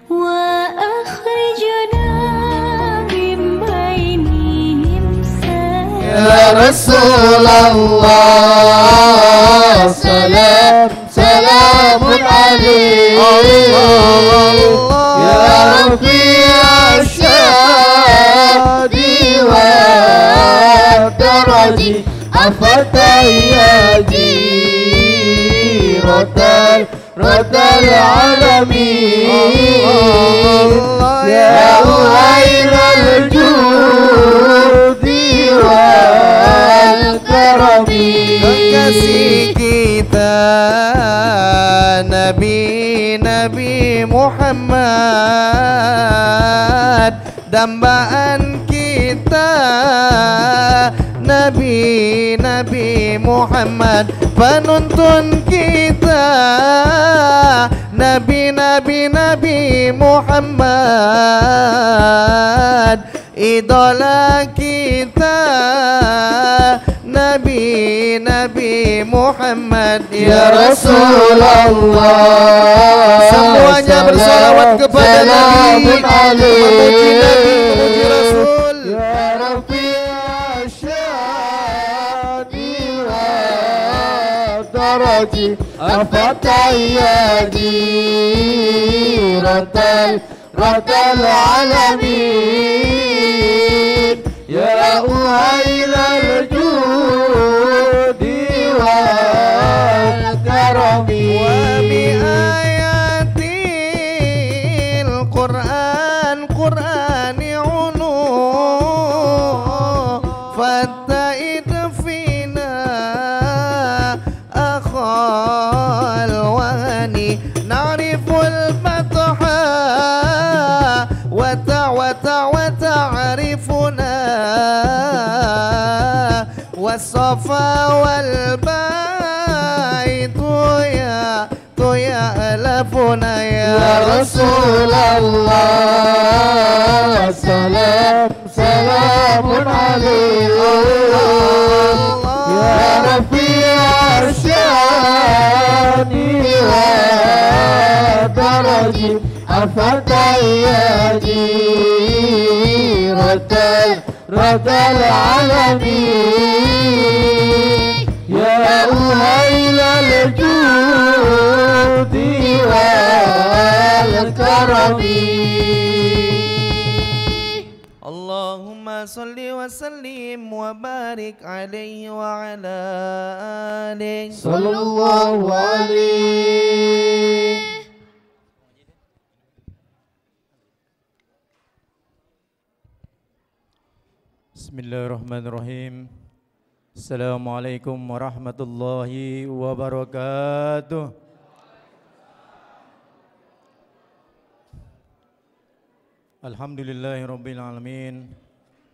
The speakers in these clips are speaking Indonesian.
وأخرجنا من بينهم يا رسول الله سلام سلام عليك يا رفيع الشان والدرج أفتياتي رد العالمين يا أهيل الجود والكرم kekasih kita Nabi Muhammad, dambaan kita Nabi Muhammad, penuntun kita Nabi Muhammad, idola kita Nabi Muhammad. Ya Rasulullah, semuanya bersalawat kepada Nabi, memuji Nabi, memuji Rasul. Ya Rafi'a syadi wa daraji afatayadi ratal alamin ya uhailal judi wal karami wa bi ayatil Qur'ani unu fattaid fina akhal wani na'riful fatha wa ta'rifuna was-safa wal baitu ya alafuna ya Rasulullah salamun alaik ya Rafi'a syani wa daraji afatayadi ratal alamin ya uhailal judi wal karami Allahumma salli wa sallim wa barik alaihi wa ala alihi sallallahu alaihi. Bismillahirrahmanirrahim. Assalamualaikum warahmatullahi wabarakatuh. Alhamdulillahirabbil alamin.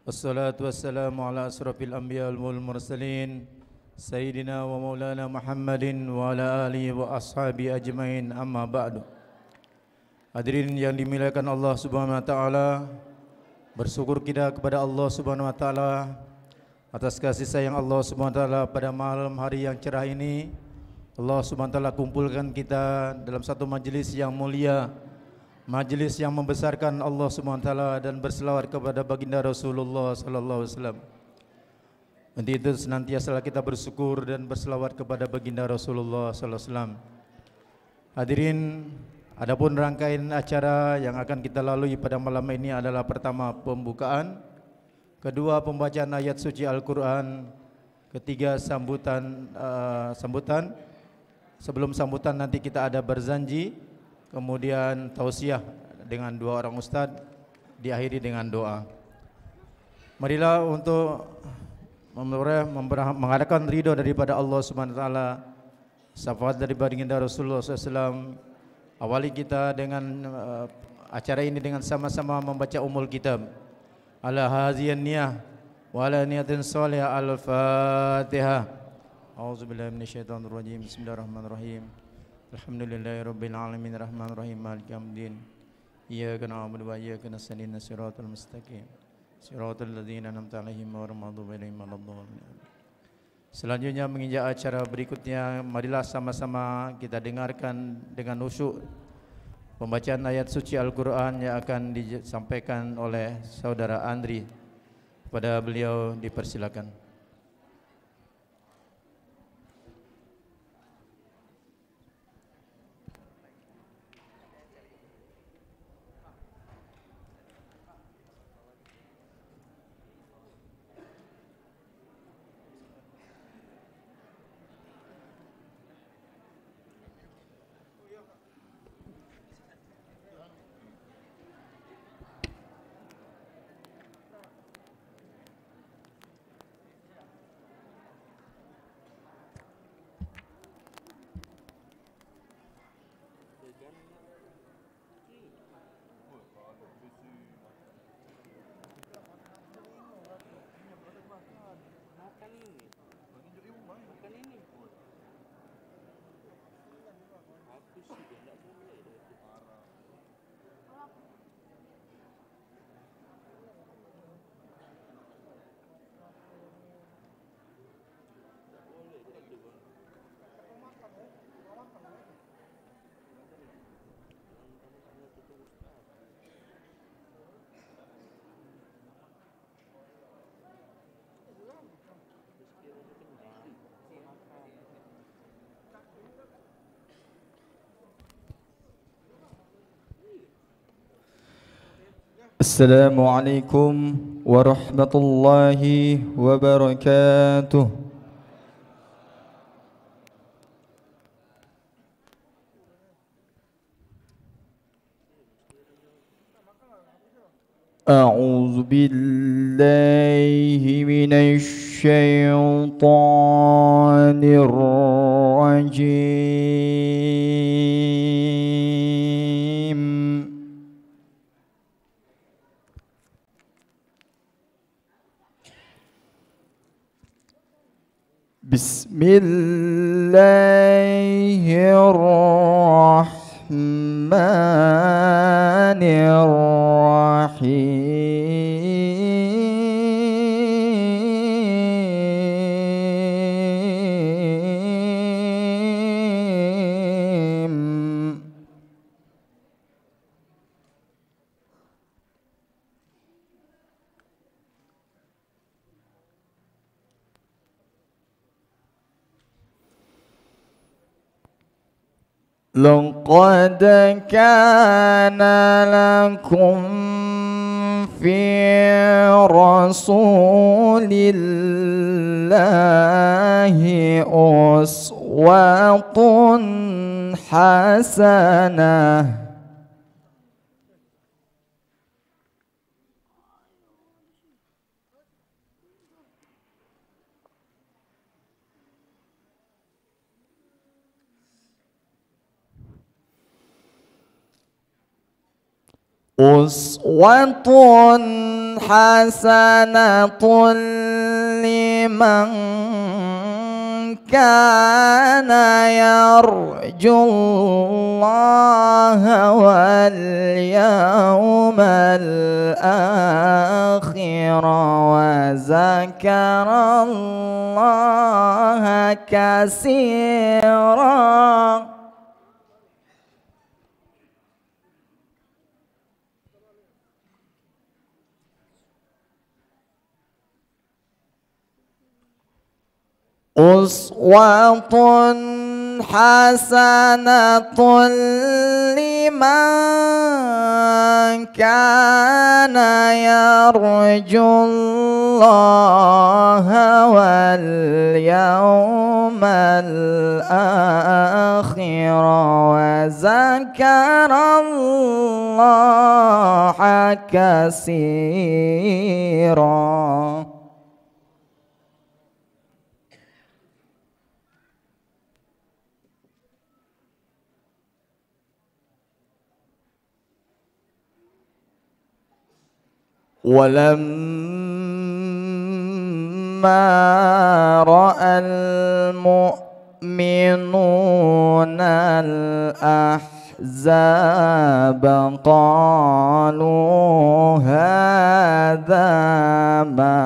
Wassalatu wassalamu ala asrafil anbiya wal mursalin sayyidina wa maulana Muhammadin wa ala alihi wa ashabi ajmain, amma ba'du. Hadirin yang dimuliakan Allah Subhanahu wa taala, bersyukur kita kepada Allah Subhanahu wa taala atas kasih sayang Allah Subhanahu wa taala pada malam hari yang cerah ini. Allah Subhanahu wa taala kumpulkan kita dalam satu majelis yang mulia, majelis yang membesarkan Allah Subhanahu wa taala dan berselawat kepada baginda Rasulullah sallallahu alaihi wasallam. Untuk itu senantiasa kita bersyukur dan berselawat kepada baginda Rasulullah sallallahu alaihi wasallam. Hadirin, adapun rangkaian acara yang akan kita lalui pada malam ini adalah pertama pembukaan, kedua pembacaan ayat suci Al-Quran, ketiga sambutan. Sebelum sambutan nanti kita ada berzanji, kemudian tausiah dengan dua orang ustaz, diakhiri dengan doa. Marilah untuk mengharapkan ridho daripada Allah Subhanahu wa taala, syafaat dari baginda Rasulullah SAW. Awali kita dengan acara ini dengan sama-sama membaca Ummul Kitab. Ala haziyan niyah wa ala niyatin salihah. Al-Fatihah. A'udzubillahi minasyaitonir rajim. Bismillahirrahmanirrahim. Alhamdulillahirabbil alamin arrahmanir rahim maliki yaumiddin. Iyyaka na'budu wa iyyaka nasta'in shiratal mustaqim. Shiratal ladzina an'amta 'alaihim ghairil maghdubi 'alaihim waladdallin. Selanjutnya menginjak acara berikutnya, marilah sama-sama kita dengarkan dengan khusyuk Pembacaan ayat suci Al-Quran yang akan disampaikan oleh Saudara Andri. Kepada beliau dipersilakan. Assalamualaikum warahmatullahi wabarakatuh. A'udzu billahi minasy syaithanir rajim. Bismillahirrahmanirrahim. لقد كان لكم في رسول الله أسوة حسنة أسوة حسنة لمن كان يرجو الله واليوم الآخر وذكر الله كثيرا. أسوة حسنة لمن كان يرجو الله واليوم الآخر وذكر الله كثيرا. ولما رأى المؤمنون الأحزاب قالوا هذا ما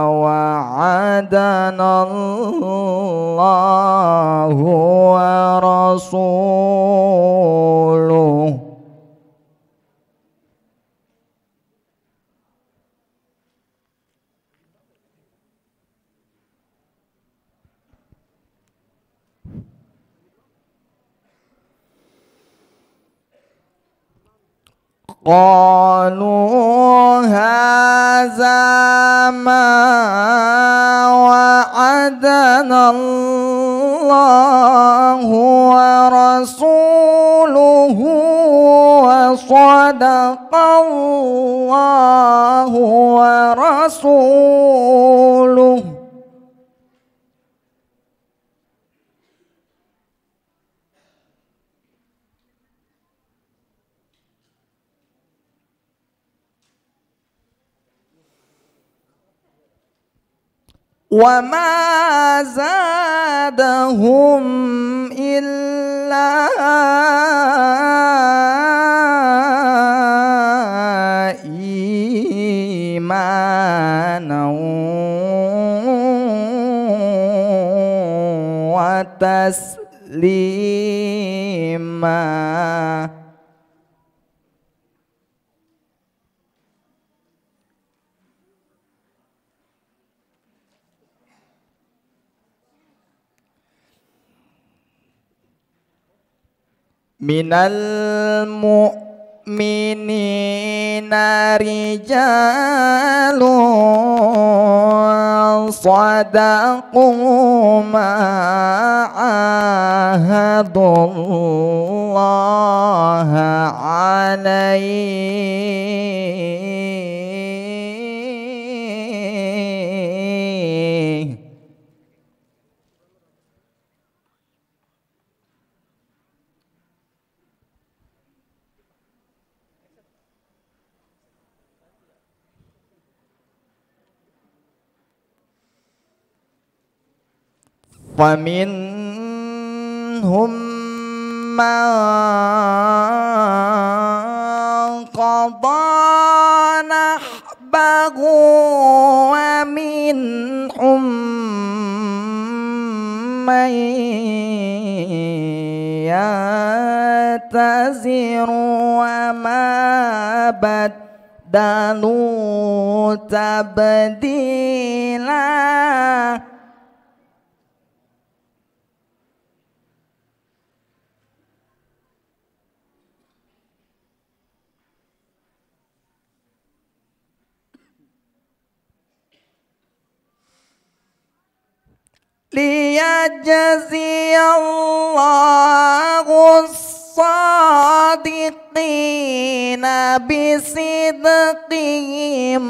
وعدنا الله ورسوله qalu hadza ma wa'adana Allahu wa rasuluhu wa sadaqallahu wa rasuluhu. Wa ma zadahum illa imanan wa taslima. Minal mu'minina rijalun sadaqu ma ahadullaha alaihi. فمنهم من قضى نحبه ومنهم من ينتظر وما بدلوا تبديلا. ليجزي الله الصادقين بصدقهم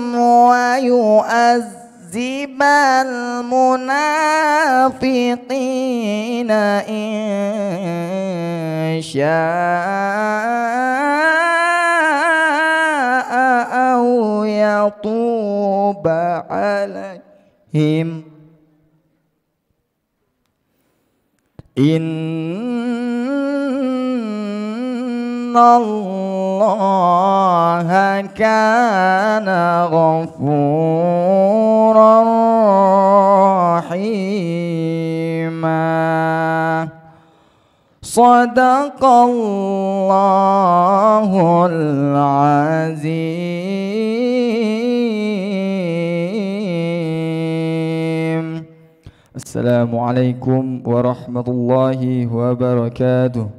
ويعذب المنافقين إن شاء أو يتوب عليهم. Innallaha kana ghafuran rahima. Sadaqallahul azim. Assalamualaikum warahmatullahi wabarakatuh.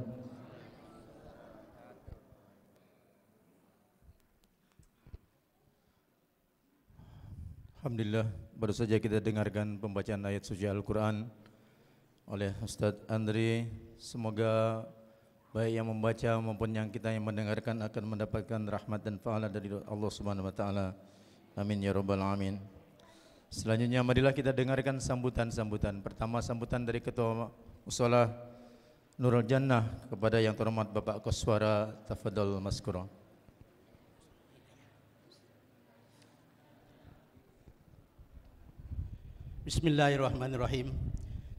Alhamdulillah, baru saja kita dengarkan pembacaan ayat suci Al-Quran oleh Ustadz Andri. Semoga baik yang membaca maupun yang kita yang mendengarkan akan mendapatkan rahmat dan pahala dari Allah Subhanahu wa taala. Amin ya rabbal alamin. Selanjutnya marilah kita dengarkan sambutan-sambutan. Pertama sambutan dari Ketua Musholah Nurul Jannah kepada yang terhormat Bapak Koswara, tafadhol maskura. Bismillahirrahmanirrahim.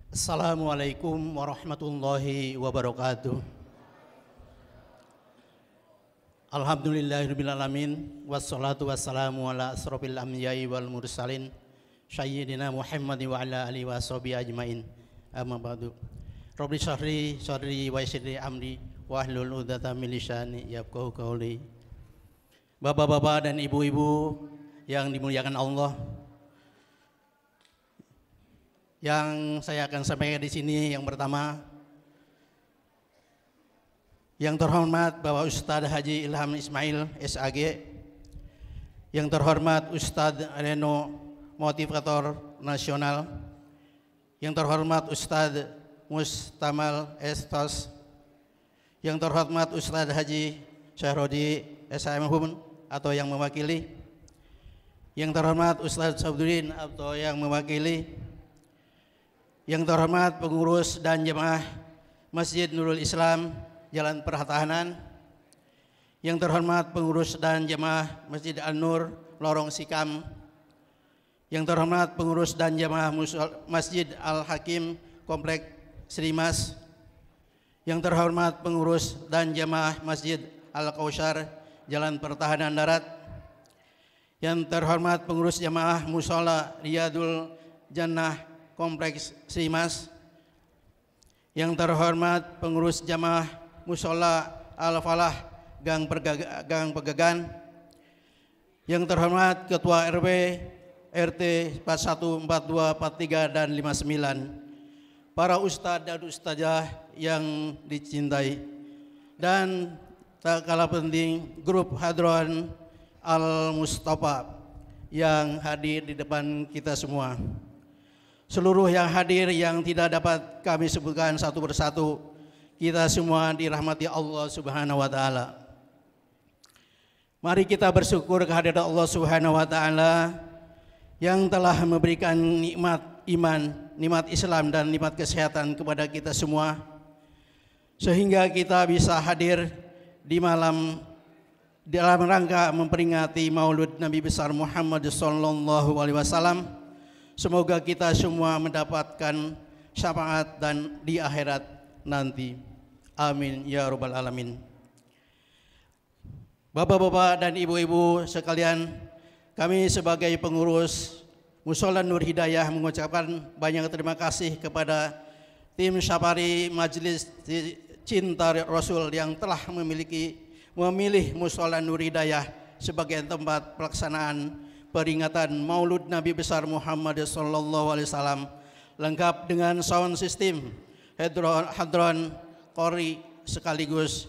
Assalamualaikum warahmatullahi wabarakatuh. Alhamdulillahirabbil alamin wassalatu wassalamu ala asrofil anbiya'i wal mursalin sayyidina Muhammadin wa ala alihi washabihi ajmain. Amma ba'du. Rabbi shrahli sadri wa yassirli amri wa hlul 'uqdatam min lisani yafqahu qawli. Bapak-bapak dan ibu-ibu yang dimuliakan Allah, yang saya akan sampaikan di sini yang pertama, Yang terhormat Bapak Ustadz Haji Ilham Ismail SAG, yang terhormat Ustadz Reno Motivator Nasional, yang terhormat Ustadz Mustamal Estos, yang terhormat Ustadz Haji Syahrodi SHM atau yang mewakili, yang terhormat Ustadz Sabdudin atau yang mewakili, yang terhormat pengurus dan jemaah Masjid Nurul Islam Jalan Pertahanan, yang terhormat pengurus dan jemaah Masjid An-Nur Lorong Sikam, yang terhormat pengurus dan jemaah Masjid Al-Hakim Komplek Srimas, yang terhormat pengurus dan jemaah Masjid Al-Kautsar Jalan Pertahanan Darat, yang terhormat pengurus jemaah Mushola Riyadul Jannah Kompleks Srimas, yang terhormat pengurus jemaah Mushola Al-Falah Gang Pegagan, yang terhormat Ketua RW RT 41, 42, 43 dan 59, para ustadz dan ustazah yang dicintai, dan tak kalah penting grup Hadron Al-Mustafa yang hadir di depan kita semua. Seluruh yang hadir yang tidak dapat kami sebutkan satu persatu, kita semua dirahmati Allah Subhanahu wa taala. Mari kita bersyukur kehadirat Allah Subhanahu wa taala yang telah memberikan nikmat iman, nikmat Islam dan nikmat kesehatan kepada kita semua, sehingga kita bisa hadir di malam dalam rangka memperingati Maulud Nabi besar Muhammad sallallahu alaihi wasallam. Semoga kita semua mendapatkan syafaat dan di akhirat nanti. Amin ya rabbal alamin. Bapak-bapak dan ibu-ibu sekalian, kami sebagai pengurus Mushola Nur Hidayah mengucapkan banyak terima kasih kepada tim Syafari Majelis Cinta Rasul yang telah memilih Mushola Nur Hidayah sebagai tempat pelaksanaan peringatan Maulud Nabi besar Muhammad sallallahu alaihi wasallam, lengkap dengan sound system, hadron, qori sekaligus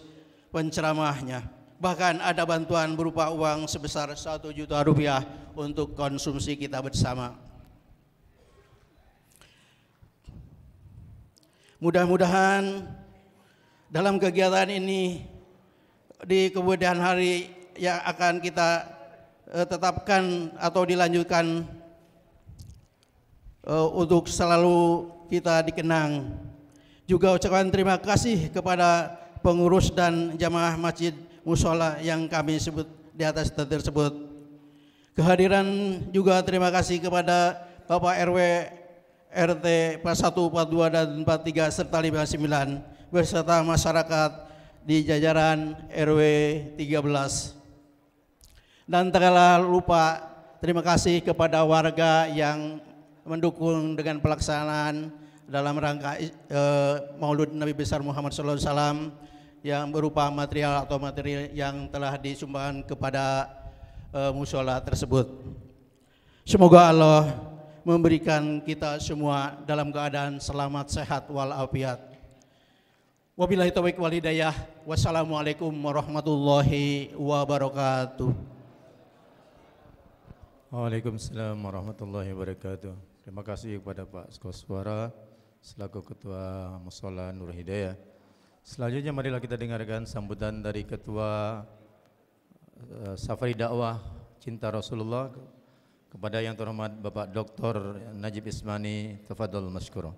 penceramahnya. Bahkan ada bantuan berupa uang sebesar 1 juta rupiah untuk konsumsi kita bersama. Mudah-mudahan dalam kegiatan ini di kemudian hari yang akan kita tetapkan atau dilanjutkan untuk selalu kita dikenang. Juga ucapan terima kasih kepada pengurus dan jamaah masjid mushola yang kami sebut di atas tersebut. Kehadiran juga terima kasih kepada Bapak RW RT 41, 42 dan 43 serta 59 beserta masyarakat di jajaran RW 13. Dan tak kalah lupa terima kasih kepada warga yang mendukung dengan pelaksanaan dalam rangka Maulud Nabi besar Muhammad SAW yang berupa material atau materi yang telah disumbangkan kepada mushola tersebut. Semoga Allah memberikan kita semua dalam keadaan selamat, sehat, walafiat. Wabillahi taufiq wal hidayah. Wassalamualaikum warahmatullahi wabarakatuh. Waalaikumsalam warahmatullahi wabarakatuh. Terima kasih kepada Pak Skoswara selaku Ketua Mushola Nur Hidayah. Selanjutnya marilah kita dengarkan sambutan dari Ketua Safari Dakwah Cinta Rasulullah kepada yang terhormat Bapak Dr. Najib Ismani. Tafadhol masykur.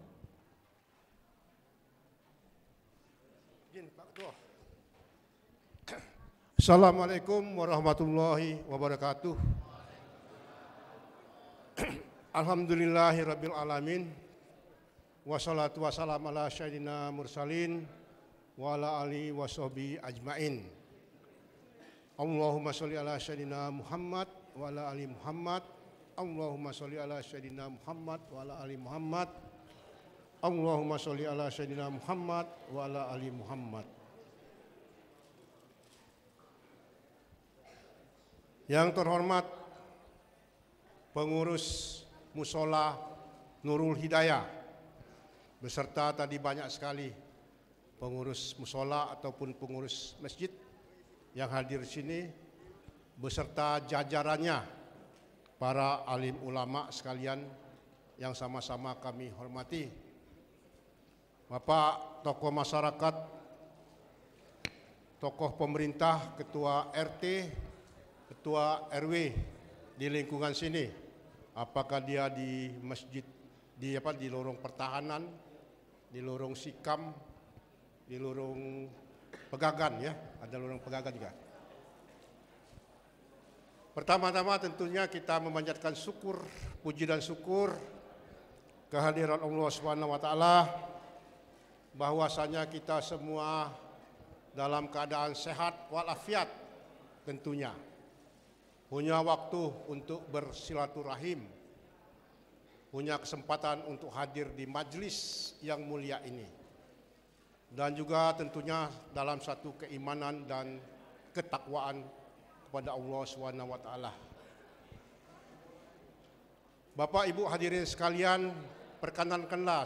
Assalamualaikum warahmatullahi wabarakatuh. Alhamdulillahirabbil alamin. Wassalatu wassalamu ala sayyidina mursalin wa ala alihi washabihi ajmain. Allahumma sholli ala sayyidina Muhammad wa ala ali Muhammad. Allahumma sholli ala sayyidina Muhammad wa ala ali Muhammad. Allahumma sholli ala sayyidina Muhammad wa ala ali Muhammad. Yang terhormat pengurus Mushola Nurul Hidayah beserta tadi banyak sekali pengurus musola ataupun pengurus masjid yang hadir di sini beserta jajarannya, para alim ulama sekalian yang sama-sama kami hormati, Bapak tokoh masyarakat, tokoh pemerintah, ketua RT, ketua RW di lingkungan sini, apakah dia di masjid, di lorong pertahanan, di lorong Sikam, di lorong Pegagan, ya, ada lorong Pegagan juga. Pertama-tama tentunya kita memanjatkan syukur, puji dan syukur kehadiran Allah Subhanahu wa taala, bahwasanya kita semua dalam keadaan sehat walafiat, tentunya punya waktu untuk bersilaturahim, punya kesempatan untuk hadir di majelis yang mulia ini, dan juga tentunya dalam satu keimanan dan ketakwaan kepada Allah Subhanahu wa taala. Bapak Ibu hadirin sekalian, perkenankanlah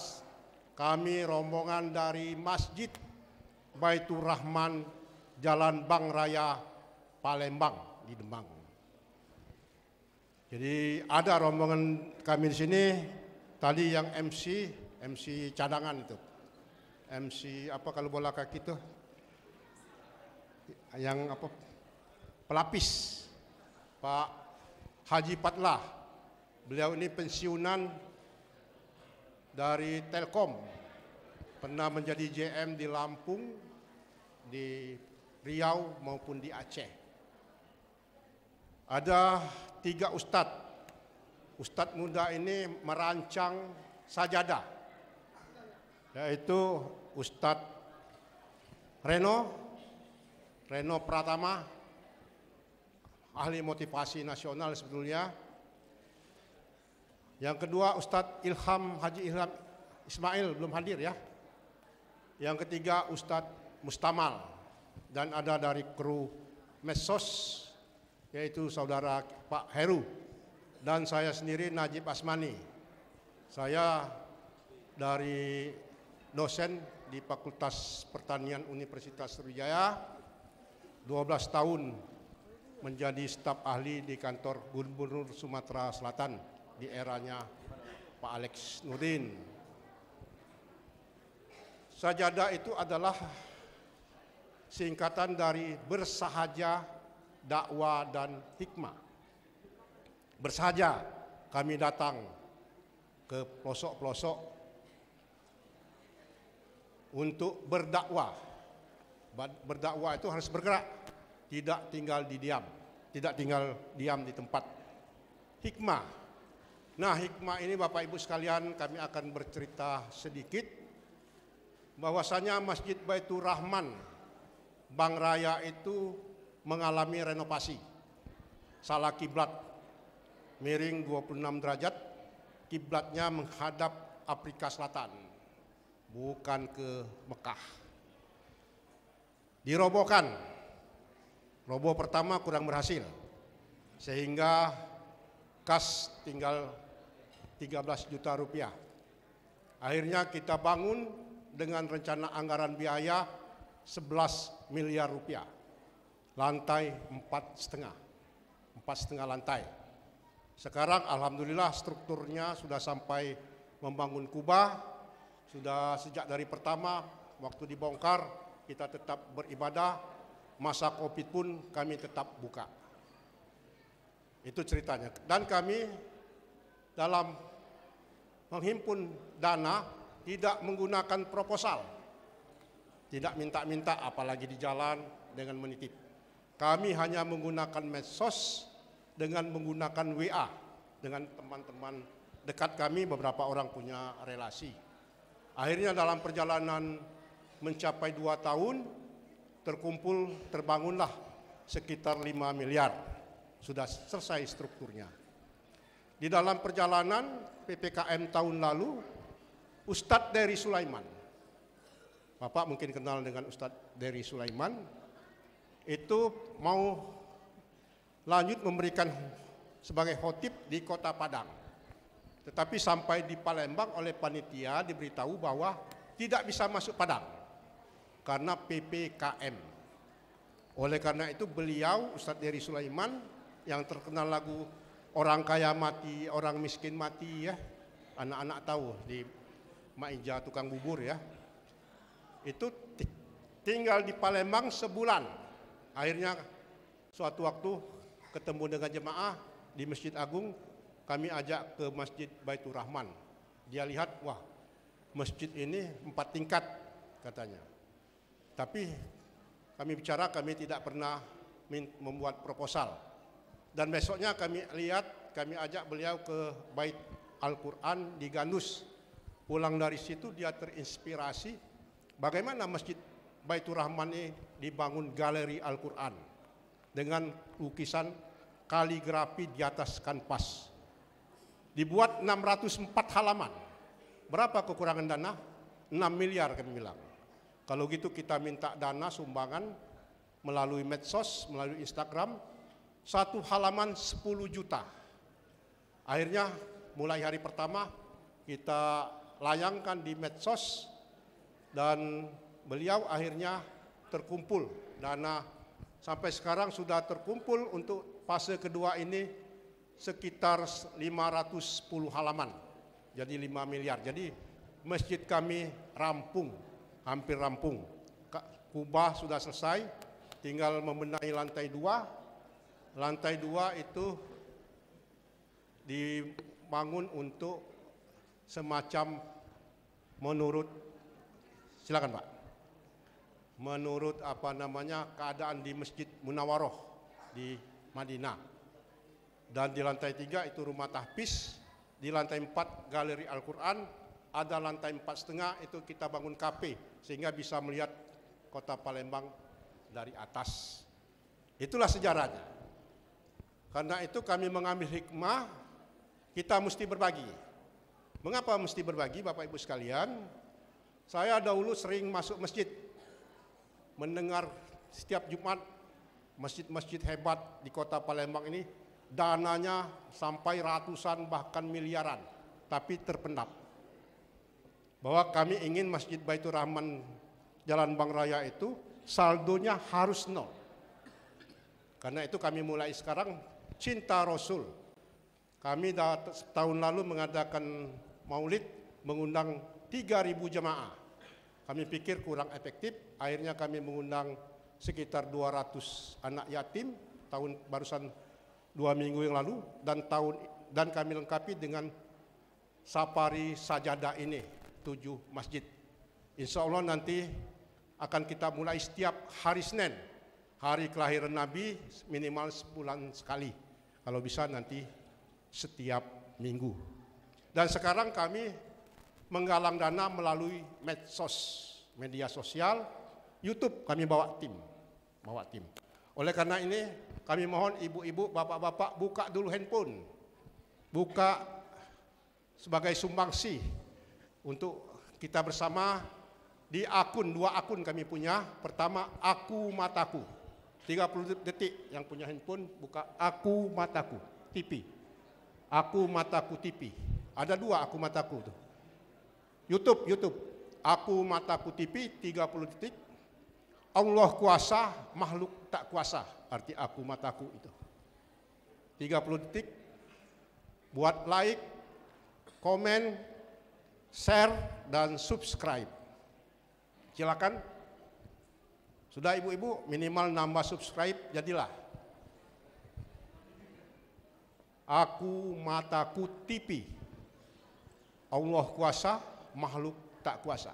kami rombongan dari Masjid Baitur Rahman Jalan Bang Raya Palembang di Demang. Jadi ada rombongan kami di sini, tadi yang MC cadangan itu. MC apa kalau bola kaki itu? Yang apa? Pelapis. Pak Haji Patlah. Beliau ini pensiunan dari Telkom. Pernah menjadi JM di Lampung, di Riau maupun di Aceh. Ada 3 ustadz. Ustadz muda ini merancang sajadah, yaitu Ustadz Reno Pratama, ahli motivasi nasional sebetulnya. Yang kedua Ustadz Haji Ilham Ismail, belum hadir ya. Yang ketiga Ustadz Mustamal, dan ada dari kru Mesos, yaitu saudara Pak Heru, dan saya sendiri Najib Asmani. Saya dari dosen di Fakultas Pertanian Universitas Sriwijaya, 12 tahun menjadi staf ahli di kantor Gubernur Sumatera Selatan di eranya Pak Alex Nurdin. Sajadah itu adalah singkatan dari bersahaja, dakwah, dan hikmah. Bersahaja, kami datang ke pelosok-pelosok untuk berdakwah. Berdakwah itu harus bergerak, tidak tinggal diam di tempat. Hikmah. Nah, hikmah ini Bapak Ibu sekalian, kami akan bercerita sedikit bahwasanya Masjid Baitur Rahman Bang Raya itu mengalami renovasi. Salah kiblat, miring 26 derajat, kiblatnya menghadap Afrika Selatan, bukan ke Mekah. Dirobohkan. Roboh pertama kurang berhasil, sehingga kas tinggal 13 juta rupiah. Akhirnya kita bangun dengan rencana anggaran biaya 11 miliar rupiah. Lantai 4,5 lantai. Sekarang alhamdulillah strukturnya sudah sampai membangun kubah. Sudah sejak dari pertama waktu dibongkar kita tetap beribadah. Masa Covid pun kami tetap buka. Itu ceritanya. Dan kami dalam menghimpun dana tidak menggunakan proposal. Tidak minta-minta apalagi di jalan dengan menitip. Kami hanya menggunakan medsos dengan menggunakan WA dengan teman-teman dekat kami, beberapa orang punya relasi. Akhirnya dalam perjalanan mencapai 2 tahun terbangunlah sekitar 5 miliar. Sudah selesai strukturnya. Di dalam perjalanan PPKM tahun lalu, Ustadz Dery Sulaiman, Bapak mungkin kenal dengan Ustadz Dery Sulaiman, itu mau lanjut memberikan sebagai khotib di Kota Padang. Tetapi sampai di Palembang oleh panitia diberitahu bahwa tidak bisa masuk Padang. karena PPKM. Oleh karena itu beliau, Ustadz Dery Sulaiman, yang terkenal lagu Orang Kaya Mati, Orang Miskin Mati ya, anak-anak tahu di Maija tukang bubur ya, itu tinggal di Palembang sebulan. Akhirnya suatu waktu ketemu dengan jemaah di Masjid Agung, kami ajak ke Masjid Baitur Rahman. Dia lihat, wah masjid ini 4 tingkat katanya. Tapi kami bicara, kami tidak pernah membuat proposal. Dan besoknya kami lihat, kami ajak beliau ke Bait Al-Quran di Gandus. Pulang dari situ dia terinspirasi bagaimana Masjid Baitur Rahman ini dibangun galeri Al-Quran dengan lukisan kaligrafi di atas kanvas. Dibuat 604 halaman. Berapa kekurangan dana? 6 miliar kami bilang. Kalau gitu kita minta dana sumbangan melalui medsos, melalui Instagram, 1 halaman 10 juta. Akhirnya mulai hari pertama kita layangkan di medsos dan beliau akhirnya terkumpul dana. Sampai sekarang sudah terkumpul untuk fase kedua ini sekitar 510 halaman, jadi 5 miliar. Jadi masjid kami rampung, hampir rampung. Kubah sudah selesai, tinggal membenahi lantai 2. Lantai 2 itu dibangun untuk semacam menurut, silakan Pak, menurut apa namanya keadaan di Masjid Munawaroh di Madinah. Dan di lantai 3 itu rumah tahfiz, di lantai 4 galeri Al-Quran, ada lantai 4,5 itu kita bangun kafe sehingga bisa melihat kota Palembang dari atas. Itulah sejarahnya. Karena itu kami mengambil hikmah, kita mesti berbagi. Mengapa mesti berbagi Bapak Ibu sekalian? Saya dahulu sering masuk masjid, mendengar setiap Jumat masjid-masjid hebat di kota Palembang ini dananya sampai ratusan bahkan miliaran, tapi terpendam. Bahwa kami ingin Masjid Baitur Rahman Jalan Bang Raya itu saldonya harus 0. Karena itu kami mulai sekarang cinta Rasul. Kami tahun lalu mengadakan maulid, mengundang 3.000 jemaah. Kami pikir kurang efektif, akhirnya kami mengundang sekitar 200 anak yatim tahun barusan 2 minggu yang lalu, dan kami lengkapi dengan safari sajadah ini 7 masjid. Insya Allah nanti akan kita mulai setiap hari Senin, hari kelahiran Nabi, minimal sebulan sekali. Kalau bisa nanti setiap minggu. Dan sekarang kami menggalang dana melalui medsos, media sosial, YouTube. Kami bawa tim. Oleh karena ini kami mohon ibu-ibu, bapak-bapak buka dulu handphone, buka sebagai sumbangsi untuk kita bersama di akun, 2 akun kami punya. Pertama, Aku Mataku, 30 detik yang punya handphone buka Aku Mataku TV. Aku Mataku TV. Ada 2 Aku Mataku tuh. YouTube Aku Mataku TV 30 detik. Allah kuasa, makhluk tak kuasa, arti Aku Mataku itu. 30 detik. Buat like, komen, share, dan subscribe. Silakan. Sudah ibu-ibu, minimal nambah subscribe, jadilah. Aku Mataku TV. Allah kuasa, makhluk tak kuasa.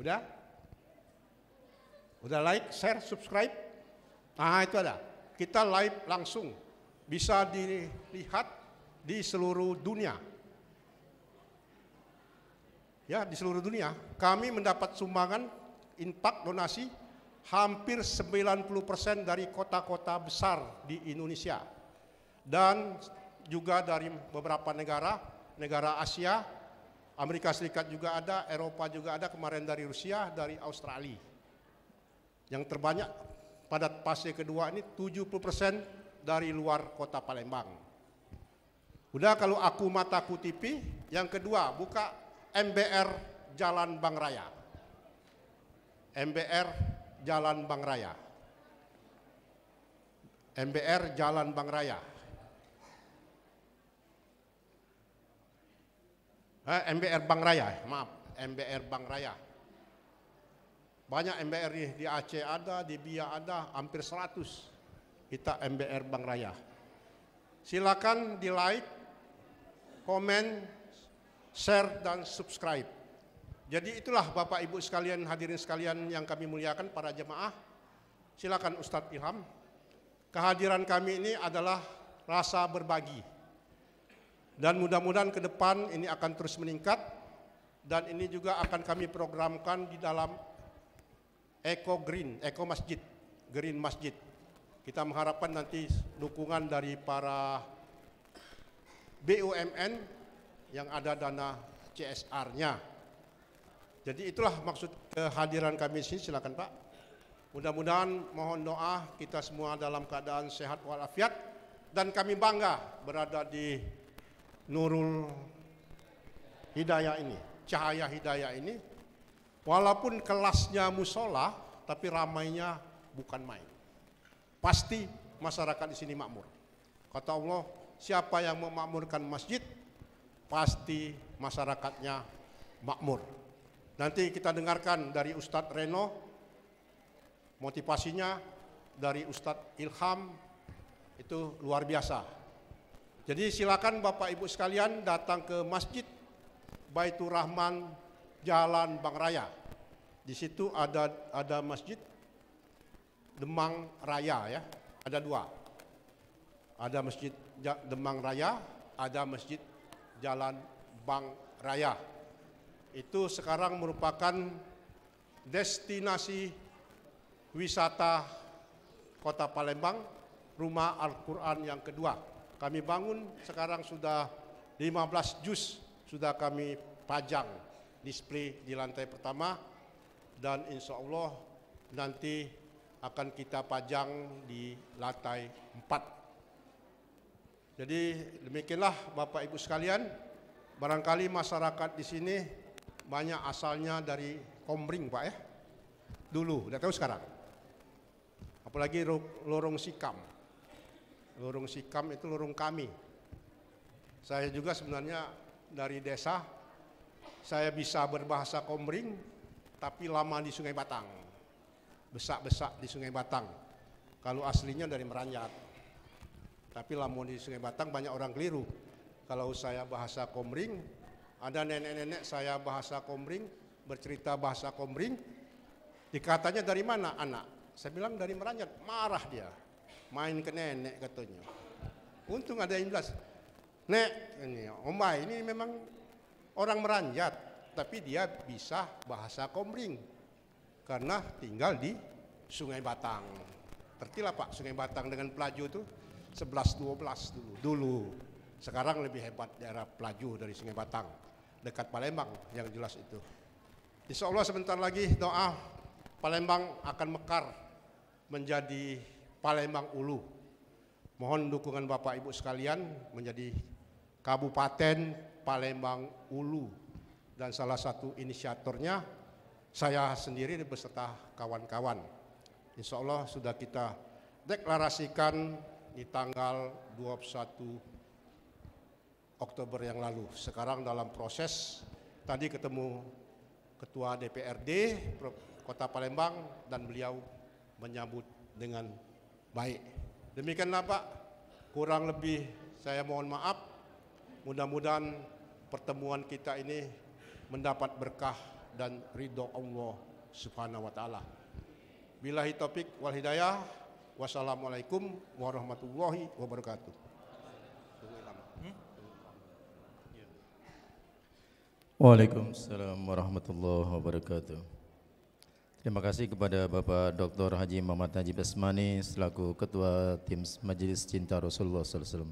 Udah? Udah like, share, subscribe? Nah itu ada. Kita live langsung. Bisa dilihat di seluruh dunia. Ya, di seluruh dunia. Kami mendapat sumbangan, infak, donasi, hampir 90% dari kota-kota besar di Indonesia. Dan juga dari beberapa negara Asia, Amerika Serikat juga ada, Eropa juga ada, kemarin dari Rusia, dari Australia. Yang terbanyak padat fase kedua ini 70% dari luar kota Palembang. Udah kalau aku mata kutipi, yang kedua buka MBR Jalan Bang Raya. MBR Jalan Bang Raya. MBR Jalan Bang Raya. MBR Bang Raya, maaf, MBR Bang Raya. Banyak MBR di Aceh ada, di Biak ada, hampir 100. Kita MBR Bang Raya. Silakan di like, komen, share dan subscribe. Jadi itulah Bapak Ibu sekalian, hadirin sekalian yang kami muliakan, para jemaah. Silakan Ustadz Ilham. Kehadiran kami ini adalah rasa berbagi. Dan mudah-mudahan ke depan ini akan terus meningkat. Dan ini juga akan kami programkan di dalam Eco Green, Eco Masjid, Green Masjid. Kita mengharapkan nanti dukungan dari para BUMN yang ada dana CSR-nya. Jadi itulah maksud kehadiran kami di sini. Silakan Pak. Mudah-mudahan mohon doa kita semua dalam keadaan sehat walafiat, dan kami bangga berada di Nurul Hidayah ini, Cahaya Hidayah ini. Walaupun kelasnya musola, tapi ramainya bukan main. Pasti masyarakat di sini makmur. Kata Allah, siapa yang memakmurkan masjid, pasti masyarakatnya makmur. Nanti kita dengarkan dari Ustadz Reno, motivasinya dari Ustadz Ilham, itu luar biasa. Jadi silakan Bapak Ibu sekalian datang ke Masjid Baitur Rahman Jalan Bang Raya. Di situ ada masjid Demang Raya ya, ada dua. Ada Masjid Demang Raya, ada Masjid Jalan Bang Raya. Itu sekarang merupakan destinasi wisata Kota Palembang, Rumah Al-Quran yang kedua. Kami bangun sekarang sudah 15 juz sudah kami pajang display di lantai pertama, dan insya Allah nanti akan kita pajang di lantai 4. Jadi demikianlah Bapak Ibu sekalian, barangkali masyarakat di sini banyak asalnya dari Komering Pak ya, dulu, tidak tahu sekarang. Apalagi lorong Sikam. Lorong Sikam itu lorong kami. Saya juga sebenarnya dari desa, saya bisa berbahasa Komering, tapi lama di Sungai Batang. Besak-besak di Sungai Batang. Kalau aslinya dari Meranjat. Tapi lama di Sungai Batang banyak orang keliru. Kalau saya bahasa Komering, ada nenek-nenek saya bahasa Komering, bercerita bahasa Komering, dikatanya dari mana anak? Saya bilang dari Meranjat, marah dia. Main ke nenek katanya. Untung ada yang jelas. Nek, ini Omai ini memang orang Meranjat, tapi dia bisa bahasa Komering. Karena tinggal di Sungai Batang. Tertilah Pak, Sungai Batang dengan Pelaju itu 11-12 dulu. Sekarang lebih hebat daerah Pelaju dari Sungai Batang. Dekat Palembang yang jelas itu. Insya Allah sebentar lagi doa Palembang akan mekar menjadi Palembang Ulu. Mohon dukungan Bapak Ibu sekalian menjadi Kabupaten Palembang Ulu. Dan salah satu inisiatornya saya sendiri beserta kawan-kawan. Insya Allah sudah kita deklarasikan di tanggal 21 Oktober yang lalu. Sekarang dalam proses, tadi ketemu Ketua DPRD Kota Palembang dan beliau menyambut dengan baik. Demikianlah Pak, kurang lebih saya mohon maaf. Mudah-mudahan pertemuan kita ini mendapat berkah dan ridho Allah Subhanahu wa taala. Billahi taufik wal hidayah. Wassalamualaikum warahmatullahi wabarakatuh. Waalaikumsalam warahmatullahi wabarakatuh. Terima kasih kepada Bapak Dr. Haji Muhammad Najib Asmani selaku Ketua Tim Majelis Cinta Rasulullah SAW.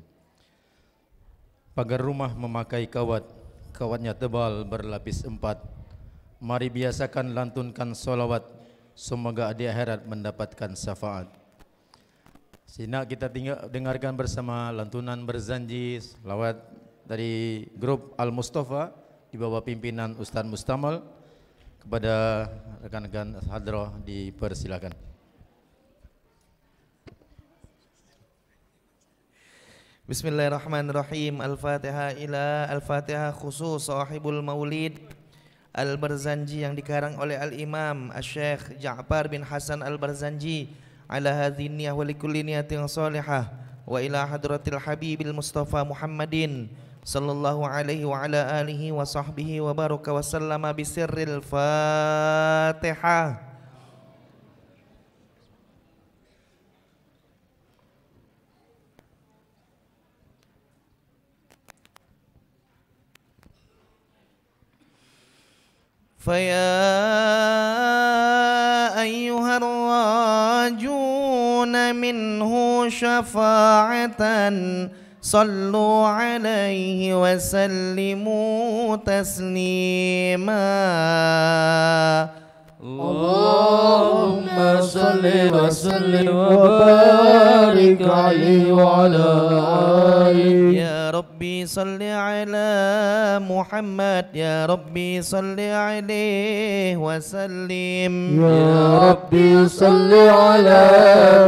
Pagar rumah memakai kawat, kawatnya tebal berlapis 4. Mari biasakan lantunkan solawat, semoga di akhirat mendapatkan syafaat. Sinak kita dengarkan bersama lantunan berzanji selawat dari grup Al-Mustafa di bawah pimpinan Ustaz Mustamal. Kepada rekan-rekan hadrah dipersilakan. Bismillahirrahmanirrahim. Al-Fatihah ila Al-Fatihah khusus sahibul maulid Al-Barzanji yang dikarang oleh Al-Imam Al-Syekh Ja'far bin Hasan Al-Barzanji ala hadhihi niyyah wa likulli niyatin salihah wa ila hadratil habibil Mustafa Muhammadin sallallahu alaihi wa ala alihi wa sahbihi wa baraka wa sallama bisirril Fatihah. Faya ayyuhar rajuna minhu syafa'atan sallu alaihi wa sallimu taslima. Allahumma salli wa sallim wa barik alaihi wa ala alihi. Ya Rabbi salli ala Muhammad, ya Rabbi salli alaihi wa sallim. Ya Rabbi salli ala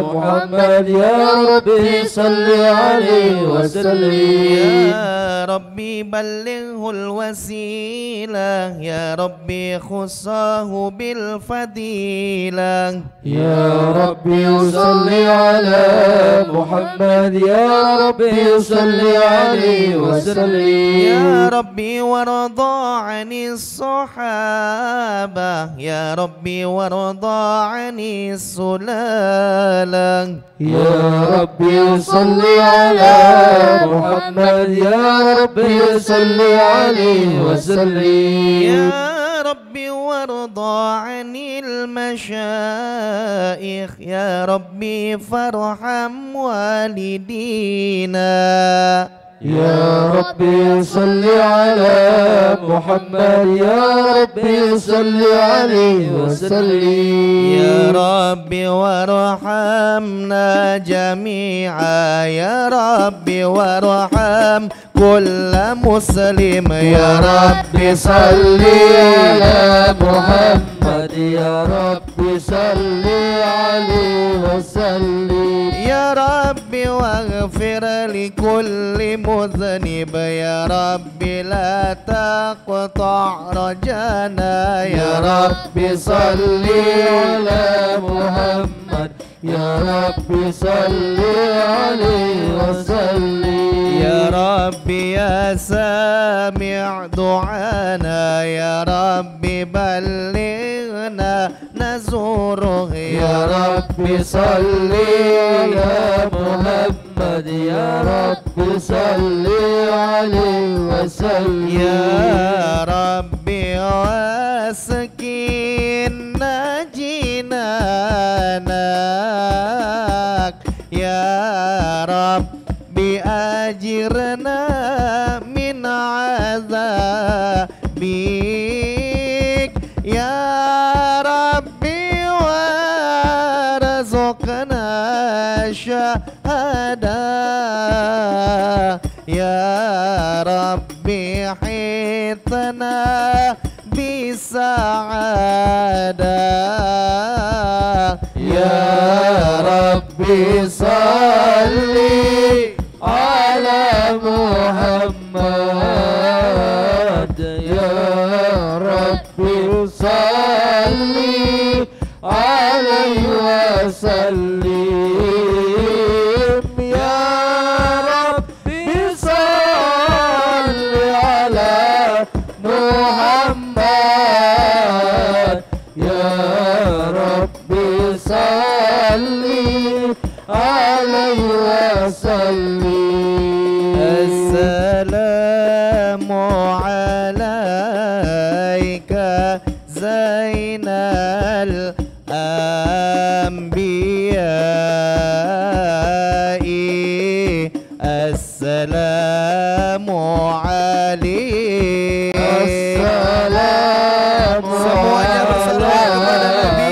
Muhammad, ya Rabbi salli alaihi wa sallim. Ya Rabbi ballighul wasilah, ya Rabbi khussahu bil fadilah. Ya Rabbi salli ala Muhammad, ya Rabbi salli alaihi wa sallim. Ya Rabbi warda 'anis sahabah, ya Rabbi warda 'anis sulalah. Ya Rabbi salli ala Muhammad, ya Rabbi salli alaihi wa sallim. Ya Rabbi warda 'anil masyayikh, ya Rabbi farham walidina. Ya Rabbi salli ala Muhammad, ya Rabbi salli alaihi wa sallim. Ya Rabbi warhamna jami'a, ya Rabbi warham kulla muslim. Ya Rabbi salli ala Muhammad, ya Rabbi salli alaihi wa sallim. Ya Rabbi waghfir li kulli mudhnib, ya Rabbi la taqta' rajana. Ya Rabbi salli ala Muhammad, ya Rabbi salli alaihi wa sallim. Ya Rabbi ya sami' du'ana, ya Rabbi ballighna nazuruh. Ya Rabbi salli ala Muhammad, ya Rabbi salli alaihi wa sallim. Ya Rabbi waskinna jinanak, ya Rabbi ajirna min azabik. Ya Rabbi warzuqna syahadah, ya Rabbi hitna bisa'adah. Ya Rabbi salli ala Muhammad, ya Rabbi salli alaihi wa sallim. Ya Rabbi salli ala Muhammad, ya Rabbi salli alaihi wa sallim. Assalamu alaika zainal anbiya'i. Assalamu alaika. Assalamu Semuanya bersalawat kepada Nabi.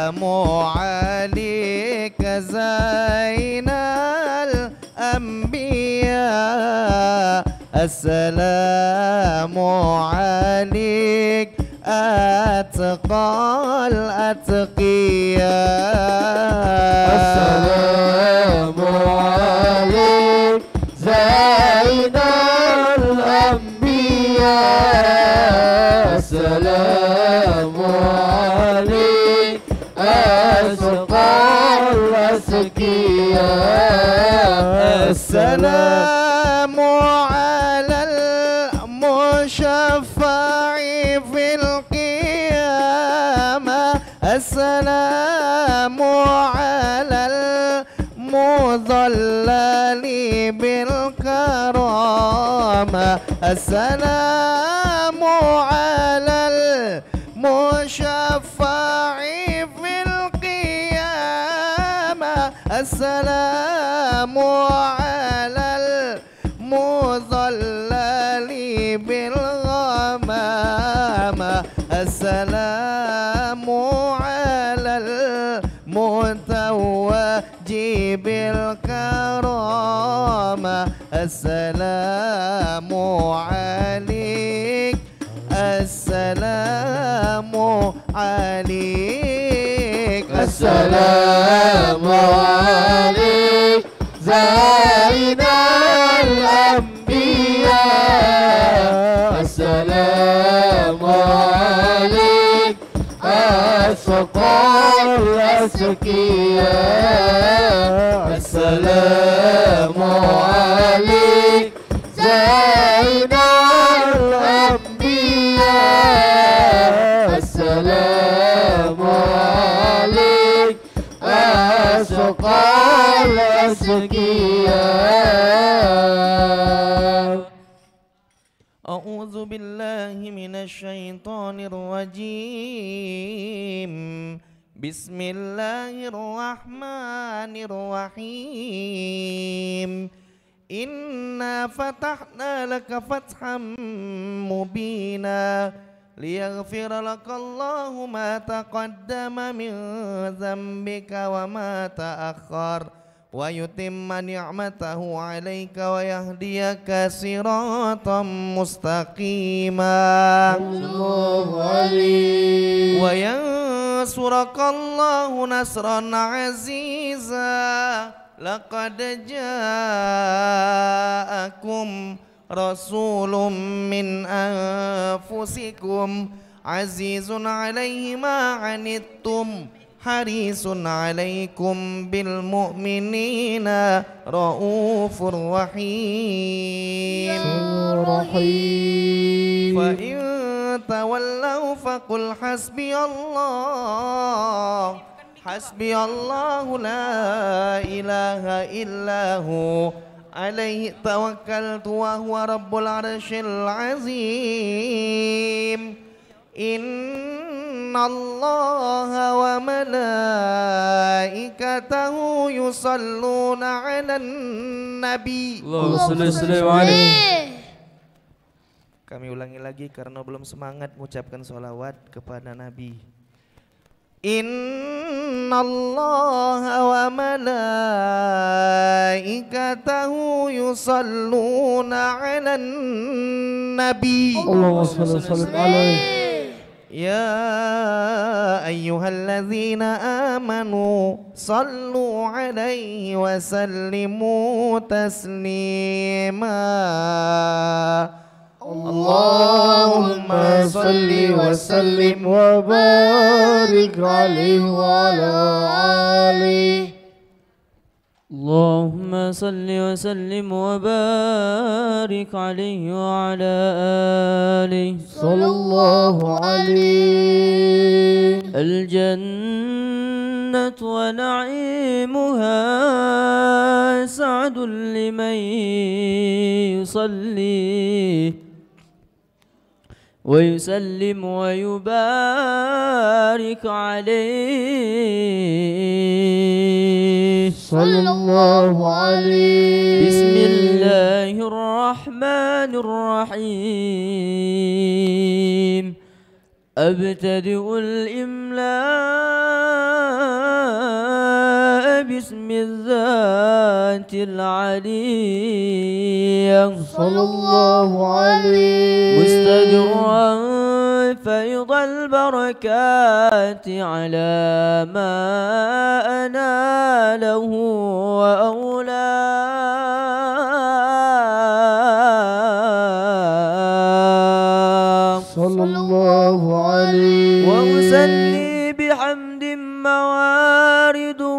عليك زين الأنبياء السلام عليك أتقى الأتقياء السلام عليك زين الأنبياء السلام عليك أسقى الأسقياء السلام على المشفع في القيامة السلام على المضلل بالكرامة السلام على المشفع في القيامة السلام على المضلل بالغمامة السلام على المتوج بالكرامة السلام عليك السلام عليك السلام عليك زين الأنبياء السلام عليك أسقى الأسقياء السلام عليك زين الأنبياء السلام عليك أسقى الأسقياء أعوذ بالله من الشيطان الرجيم بسم الله الرحمن الرحيم إنا فتحنا لك فتحا مبينا ليغفر لك الله ما تقدم من ذنبك وما تأخر ويتم نعمته عليك ويهديك صراطا مستقيما وينصرك الله نصرا عزيزا لقد جاءكم رسول من أنفسكم عزيز عليه ما عنتم حريص عليكم بالمؤمنين رؤوف رحيم فإن تولوا فقل حسبي الله لا إله إلا هو عليه توكلت وهو رب العرش العظيم إن الله وملائكته يصلون على النبي Allahumma salli alaihi. Kami ulangi lagi karena belum semangat mengucapkan sholawat kepada Nabi. Inna Allah wa malaikatahu yusalluna ala nabi Allahumma salli alaihi. Ya ayyuhalladzina amanu sallu alaihi wa sallimu taslima Allahumma salli wa sallim wa barik alaihi wa ala alihi. اللهم صل وسلم وبارك عليه وعلى آله صلى الله عليه. الجنة ونعيمها سعد لمن يصلي ويسلم ويبارك عليه صلى الله عليه. بسم الله الرحمن الرحيم أبتدئ الإملاء باسم الذات العلي صلى الله عليه مستجرا فيض البركات على ما أناله وأولاه صلى الله عليه وأسلي بحمد موارده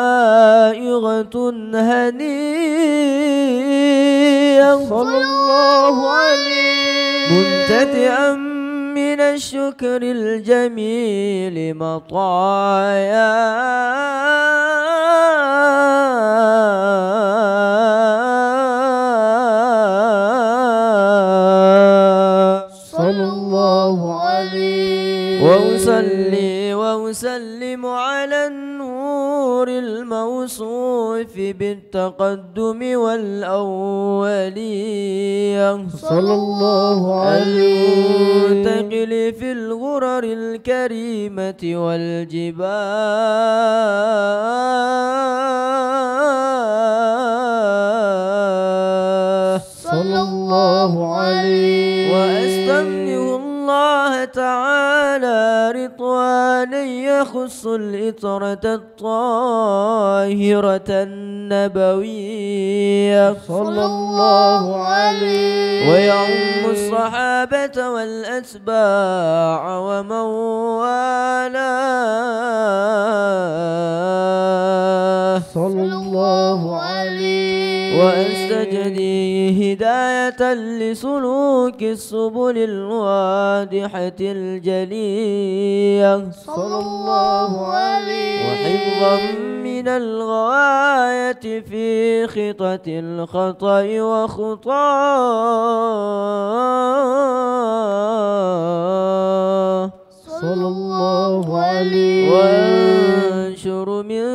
سائغة هنية صلى الله عليه منتدئا من الشكر الجميل مطايا صلى الله عليه وأصلي وأسلم على النور الموصوف بالتقدم والأولية صلى الله عليه المنتقل في الغرر الكريمة والجبال صلى الله عليه وأستمنه الله تعالى رضوانا يخص الإطرة الطاهرة النبوية صلى الله عليه ويعم الصحابة والأتباع ومن والاه صلى الله عليه وأستجدي هداية لسلوك السبل الواضحة الجلية صلى الله عليه وحفظا من الغواية في خطة الخطأ وخطاه صلى الله عليه وانشر من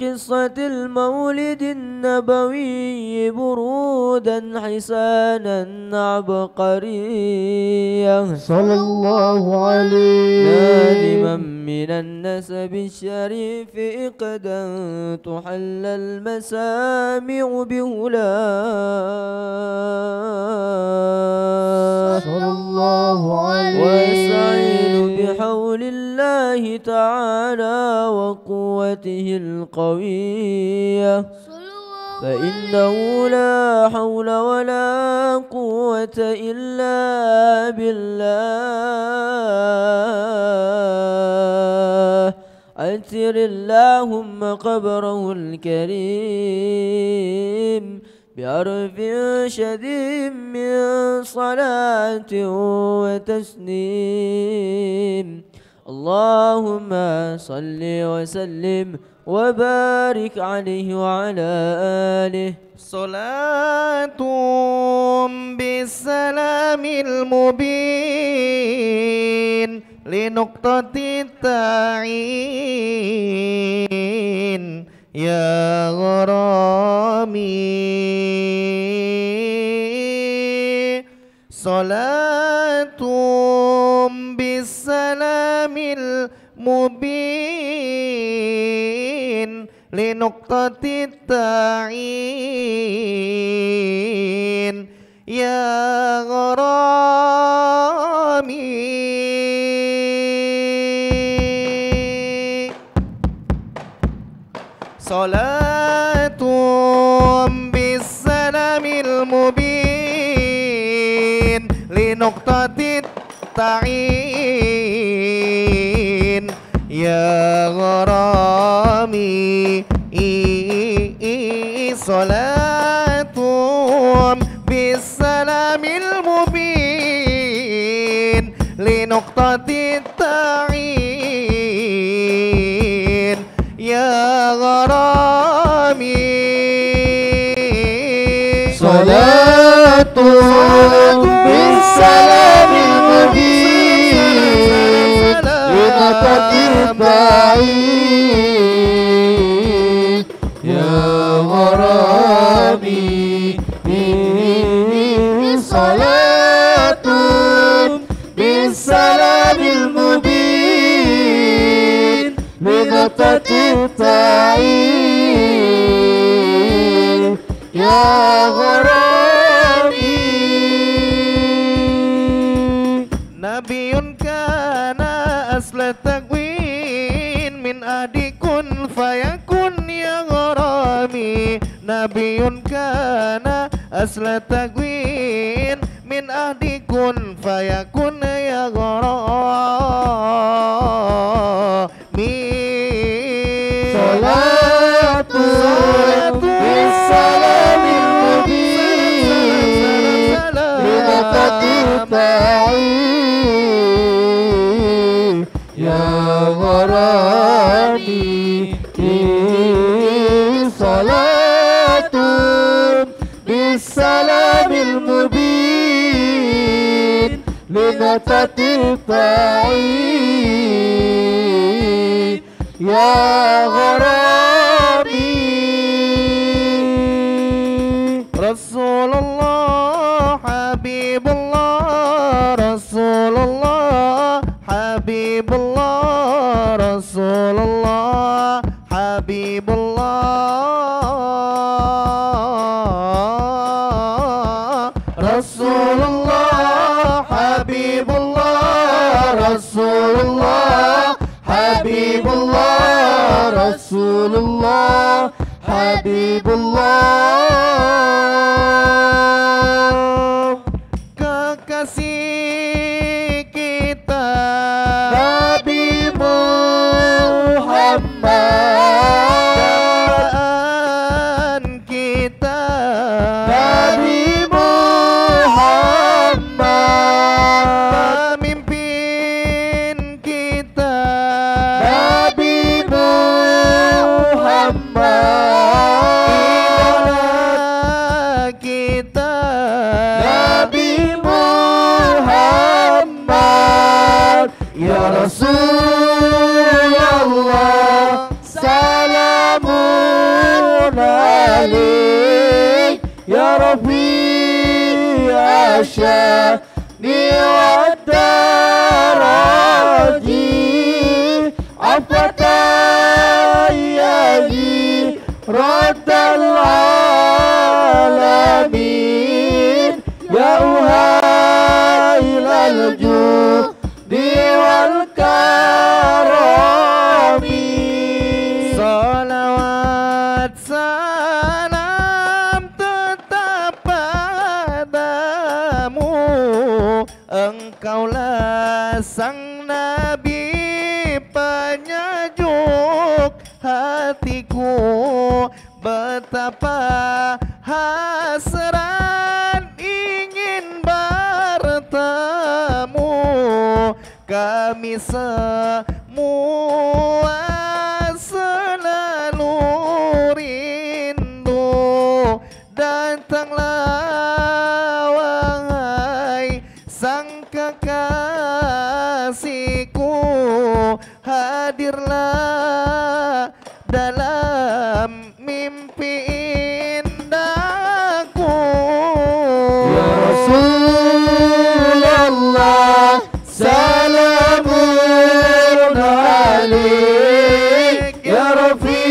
قصة المولد النبوي برودا حسانا عبقريا صلى الله عليه نادما من النسب الشريف إقدا تحل المسامع بهلاه صلى الله عليه واستعين بحول الله تعالى وقوته القوية فإنه لا حول ولا قوة إلا بالله أتر اللهم قبره الكريم بأرف شديد من صلاة وتسليم اللهم صل وسلم وبارك عليه وعلى آله صلاة بالسلام المبين لنقطة التعيين يا غرامي صلاة بالسلام المبين لنقطة التعيين يا غرامي صلاة بالسلام المبين لنقطة التعيين يا غرامي صلاة بالسلام المبين لنقطة التعيين يا غرامي صلاة بالسلام المبين لنقطة التعيين يا غرامي صلاة بالسلام المبين لنقطة تتطيعي يا غرامي نبي كان أصل التكوين من أهدي كن فيكن يا غرامي نبي كان أصل التكوين من أهدي كن فيكن يا غرامي صلاة بالسلام المبين لنتطيعي يا غرامي صلاة بالسلام المبين لنتطيعي يا غرامي رسول الله حبيب الله رسول الله حبيب الله رسول الله حبيب الله رسول الله حبيب الله رسول الله حبيب الله رسول الله حبيب الله kekasih kita Nabi Muhammad dan kita Nabi Muhammad pemimpin kita Nabi Muhammad idola kita Nabi Muhammad Ya Rasulullah Salamun alaik Ya Rafi Asyani wa daraji Afatayyaji Raddal alamin Ya uhailal judi wal karami Salawat salam tetap padamu Engkaulah sang Nabi penyejuk hatiku Betapa hasrat ingin bertemu Kami semua selalu rindu Datanglah wahai sang kekasihku Hadirlah dalam mimpi indahku Ya Rasulullah Salamun alaik Ya Rafi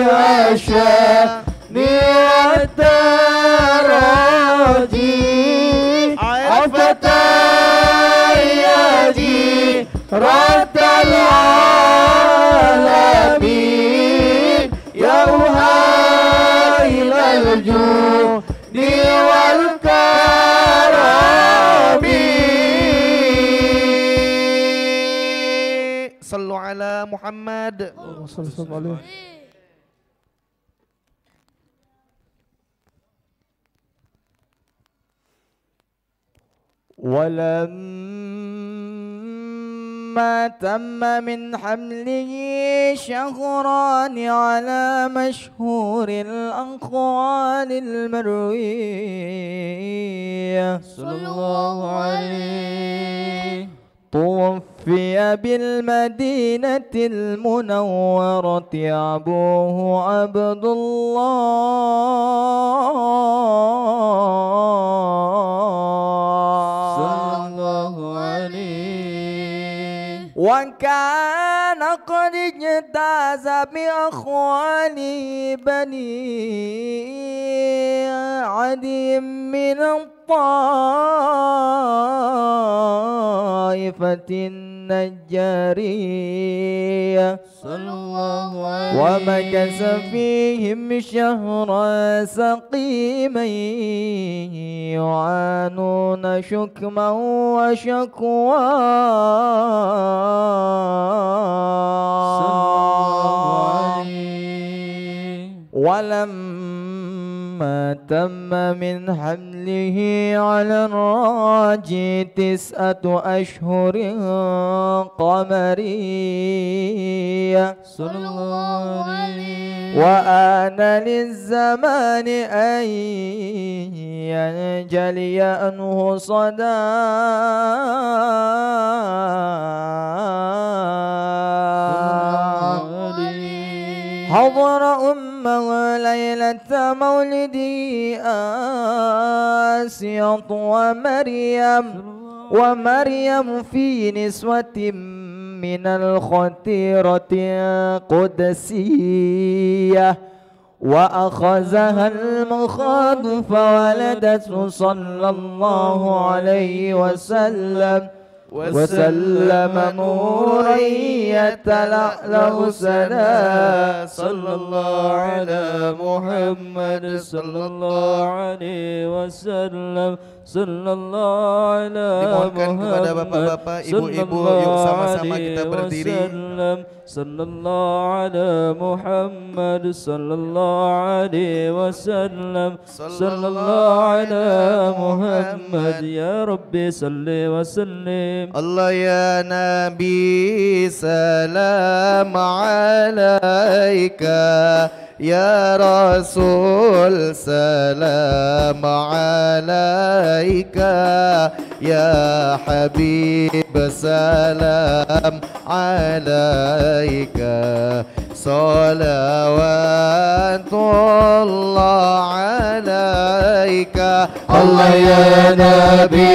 Asyani wa daraji Afatayyaji Raddal alamin Ya uhailal judi wal karami Sallu ala Muhammad ولما تم من حمله شهران على مشهور الأقوال المروية صلى الله عليه توفي بالمدينة المنورة أبوه عبد الله صلى الله عليه وكان قد اجتاز بأخواني بني عدي من الطائفة النجارية صلى الله عليه ومكث فيهم شهرا سقيما يعانون شكما وشكوى ولما تم من حمله على الراجي 9 أشهر قمرية صلى الله عليه وآن للزمان أن ينجلي عنه صدى حضر أمه ليلة مولدي آسيا ومريم في نسوة من الخطيرة القدسية وأخذها المخاض فولدته صلى الله عليه وسلم نورا يتلألأ سنا صلى الله على محمد صلى الله عليه وسلم صلى الله على Dimohonkan kepada محمد bapak-bapak, صلى ibu-ibu, الله yuk sama-sama عليه kita berdiri. وسلم صلى الله على محمد صلى الله عليه وسلم صلى الله على محمد يا ربي صل وسلم Allah ya Nabi salam alaika Ya Rasul salam alaika Ya Habib salam alaika Salawatullah alaika Allah ya Nabi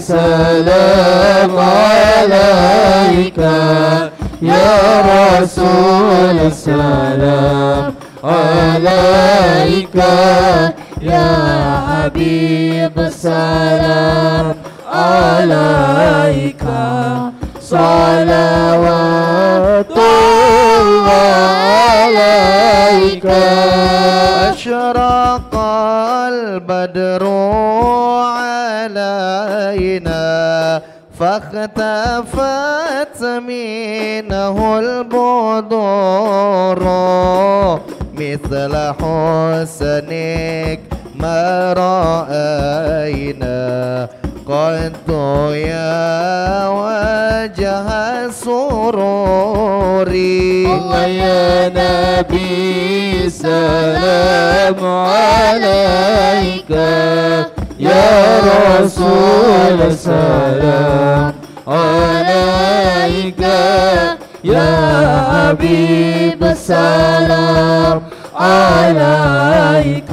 salam alaika Ya Rasul salam alaika Ya Habib salam alaika Salawatullah alaika أشرق البدر علينا فاختفت منه البدور مثل حسنك ما رأينا قد يا وجه سروري الله يا نبي سلام عليك يا رسول سلام عليك يا حبيب سلام عليك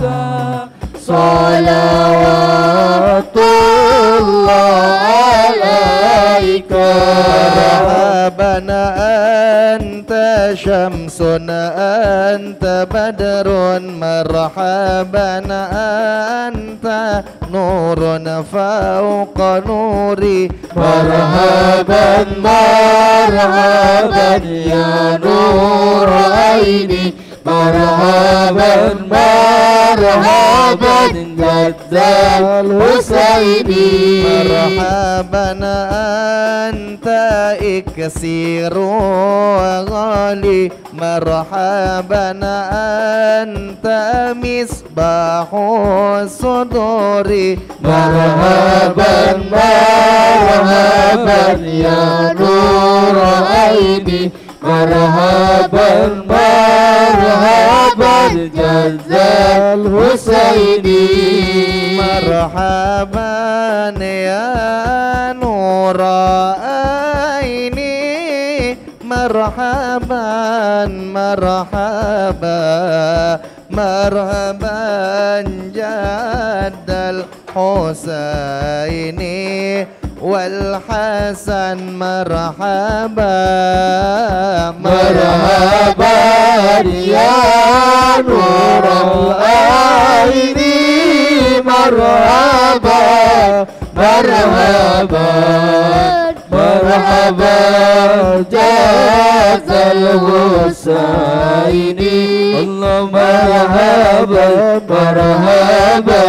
صلوات الله عليك مرحبا أنت شمس أنت بدر مرحبا أنت نور فوق نوري مرحبا مرحبا يا نور عيني مرحبا مرحبا جد الحسيني مرحبا أنت إكسير وغالي مرحبا أنت مصباح الصدور مرحبا مرحبا يا نور عيني مرحبا مرحبا جد الحسيني مرحبا يا نور عيني مرحبا مرحبا مرحبا جد الحسيني والحسن مرحبا مرحبا يا نور العين مرحبا مرحبا مرحبا جاز الحسين الله مرحبا مرحبا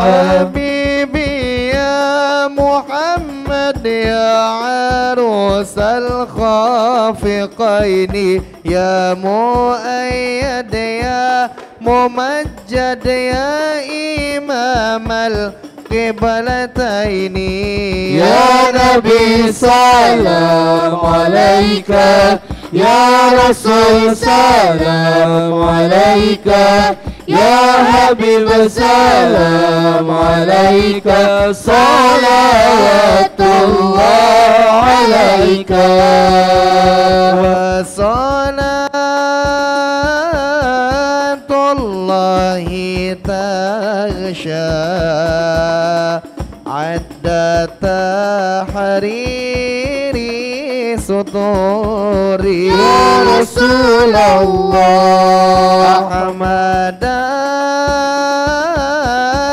حبيبي يا محمد يا عروس الخافقين يا مؤيد يا ممجد يا إمام القبلتين يا نبي سلام عليك يا رسول سلام عليك يا حبيب سلام عليك صلوات الله عليك وصلاة الله تغشى عد تحرير صدوري يا رسول الله أحمد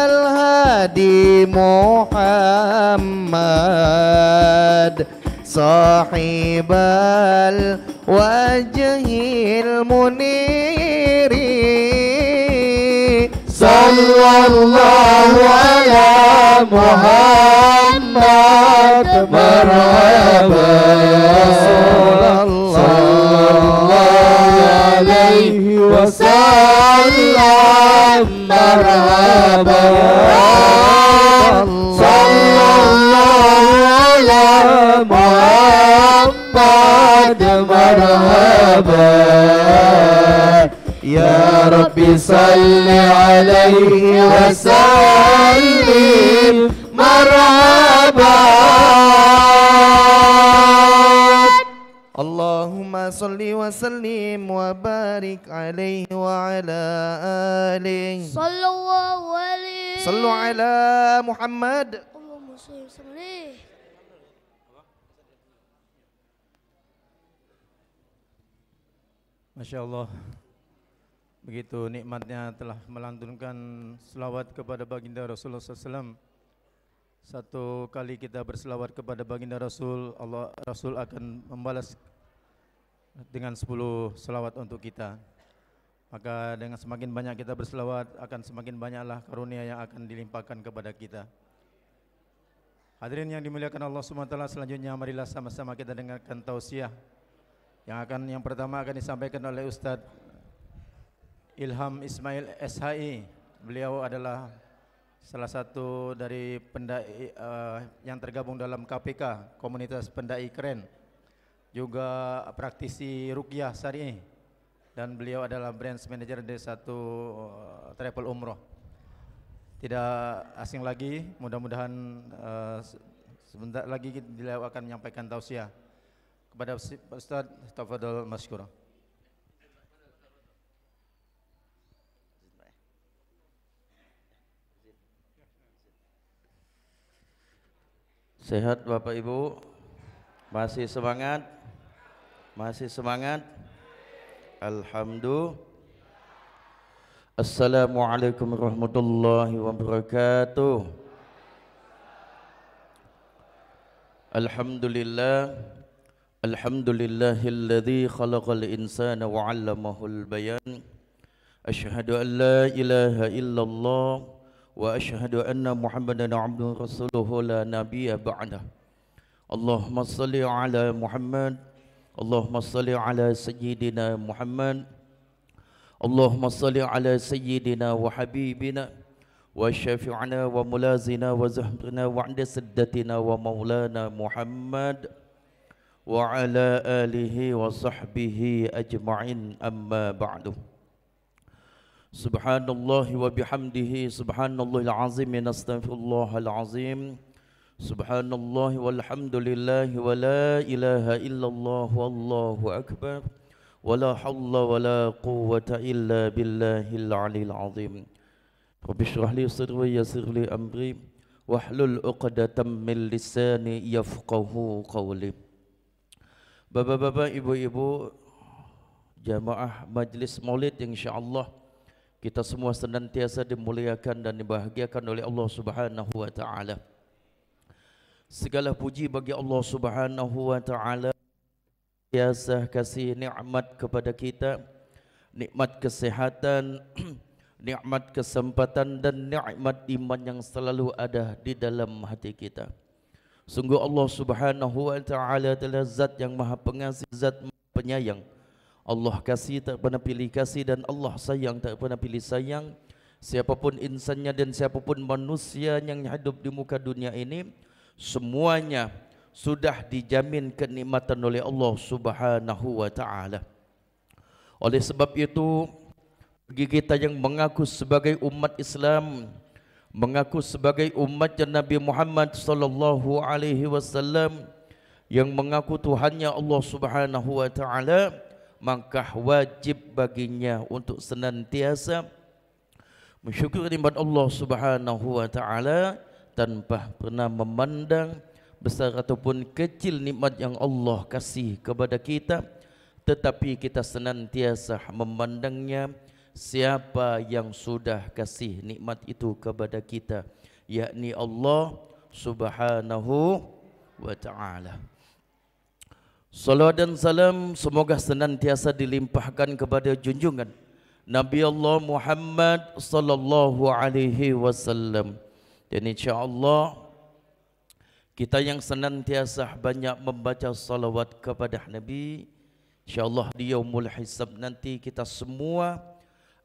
الهادي محمد صاحب الوجه المنير صلى الله على محمد مرحبا صلى الله عليه وسلم مرحبا صلى الله على محمد مرحبا يا ربي صل عليه وسلم مرحبا اللهم صل وسلم وبارك عليه وعلى آله صلى الله عليه صلوا على محمد. اللهم صل وسلم. Masya Allah, begitu nikmatnya telah melantunkan selawat kepada baginda Rasulullah SAW. Satu kali kita berselawat kepada baginda Rasul, Rasul akan membalas dengan 10 selawat untuk kita. Maka dengan semakin banyak kita berselawat, akan semakin banyaklah karunia yang akan dilimpahkan kepada kita. Hadirin yang dimuliakan Allah SWT, selanjutnya marilah sama-sama kita dengarkan tausiah yang pertama akan disampaikan oleh Ustadz Ilham Ismail SHI. Beliau adalah salah satu dari pendai yang tergabung dalam KPK, komunitas pendai keren, juga praktisi ruqyah syar'i, dan beliau adalah branch manager dari satu travel umroh. Tidak asing lagi, mudah-mudahan sebentar lagi beliau akan menyampaikan tausiah. Kepada Ustaz, tafadhal masykur. Sehat Bapak Ibu? Masih semangat? Masih semangat? Alhamdulillah. Assalamualaikum warahmatullahi wabarakatuh. Alhamdulillah. Alhamdulillahilladzi khalaqal insana wa 'allamahul bayan. Asyhadu an la ilaha illallah wa asyhadu anna Muhammadan 'abduhu rasuluhu la nabiyya ba'dah. Allahumma shalli 'ala Muhammad. Allahumma shalli 'ala sayyidina Muhammad. Allahumma shalli 'ala sayyidina wa habibina wa syafi'ina wa mulazina wa zuhrina wa 'inda siddatina wa maulana Muhammad wa ala alihi wa sahbihi ajma'in, amma ba'du. Subhanallahi wa bihamdihi, subhanallahil azim, nastaghfirullahal azim, subhanallahi walhamdulillahi wa la ilaha illallah wallahu akbar, wa la hawla wa la quwwata illa billahil aliyil azim. Rabbi shrah li sadri wa yassir li amri wahlul 'uqdatam min lisani yafqahu qawli. Bapak-bapak, ibu-ibu, jamaah majlis Maulid yang insyaallah kita semua senantiasa dimuliakan dan dibahagiakan oleh Allah Subhanahu wa taala. Segala puji bagi Allah Subhanahu wa taala, biasa kasih nikmat kepada kita, nikmat kesehatan, nikmat kesempatan dan nikmat iman yang selalu ada di dalam hati kita. Sungguh Allah Subhanahu wa taala adalah zat yang maha pengasih, zat penyayang. Allah kasih tak pernah pilih kasih dan Allah sayang tak pernah pilih sayang. Siapapun insannya dan siapapun manusia yang hidup di muka dunia ini, semuanya sudah dijamin kenikmatan oleh Allah Subhanahu wa taala. Oleh sebab itu, bagi kita yang mengaku sebagai umat Islam, mengaku sebagai umat Nabi Muhammad sallallahu alaihi wasallam, yang mengaku Tuhannya Allah Subhanahu wa taala, maka wajib baginya untuk senantiasa mensyukuri nikmat Allah Subhanahu wa taala tanpa pernah memandang besar ataupun kecil nikmat yang Allah kasih kepada kita, tetapi kita senantiasa memandangnya siapa yang sudah kasih nikmat itu kepada kita, yakni Allah Subhanahu wa taala. Salawat dan salam semoga senantiasa dilimpahkan kepada junjungan Nabi Allah Muhammad sallallahu alaihi wasallam. Dan insyaallah kita yang senantiasa banyak membaca salawat kepada Nabi, insyaallah di yaumul hisab nanti kita semua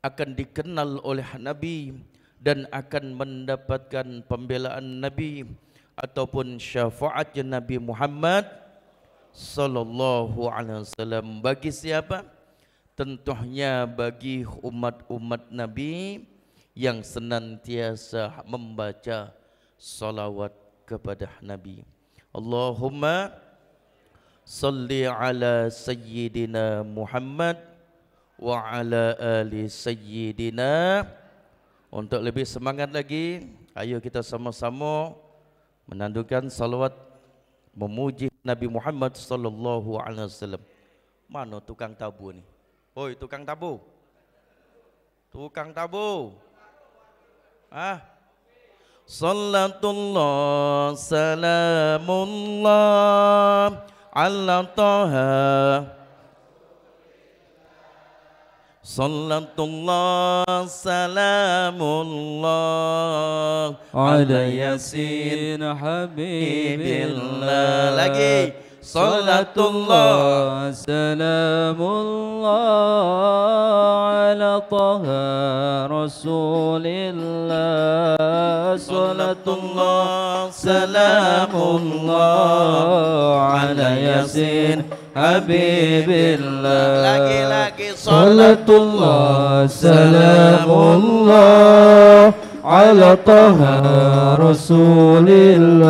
akan dikenal oleh Nabi dan akan mendapatkan pembelaan Nabi ataupun syafaatnya Nabi Muhammad sallallahu alaihi wasallam. Bagi siapa? Tentunya bagi umat-umat Nabi yang senantiasa membaca salawat kepada Nabi. Allahumma salli ala sayyidina Muhammad wa ala ali sayyidina. Untuk lebih semangat lagi, ayo kita sama-sama menandukan salawat memuji Nabi Muhammad sallallahu alaihi wasallam. Mana tukang tabu ni? Oi, tukang tabu. Tukang tabu. Sallatullah salamullah ala taha. Sallatullah salamullah ala yasin habibillah. Lagi. Sallatullah salamullah ala taha rasulillah. Sallatullah salamullah ala yasin habibillah. Lagi. Sallatullah salamullah ala taha rasulillah.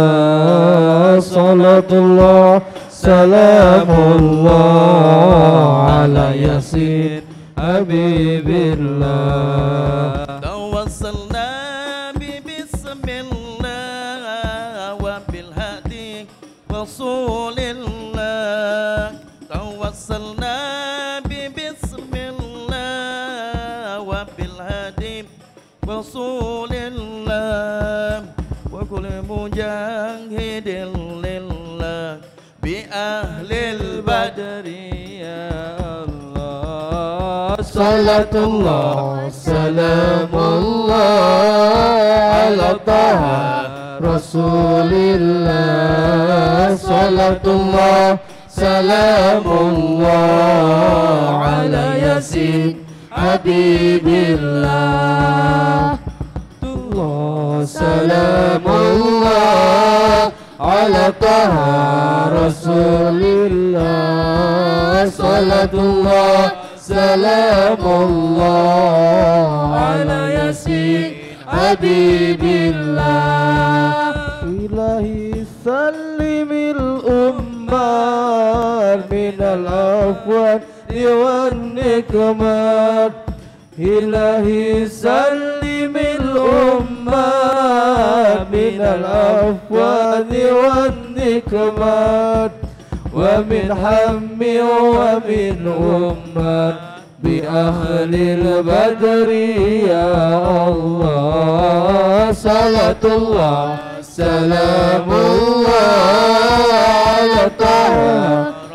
Sallatullah salamullah ala yasin habibillah. Tawassalna bi bismillah wa bil hadi rasulillah. Tawassalna bi bismillah wa bil hadi rasulillah. Wa kulli mujahidin lillah bi ahlil badri ya Allah. Salatullah salamullah ala taha rasulillah. Salatullah salamullah ala yasin habibillah. Salamullah ala taha rasulillah. Salatullah salamullah ala yasin habibillah. Ilahi sallimil ummah minal afwan wan nikmat. Ilahi sallimil ummah ما من الأفواه والنكمات ومن هم ومن أمات بأهل البدر يا الله صلاة الله سلام الله على طه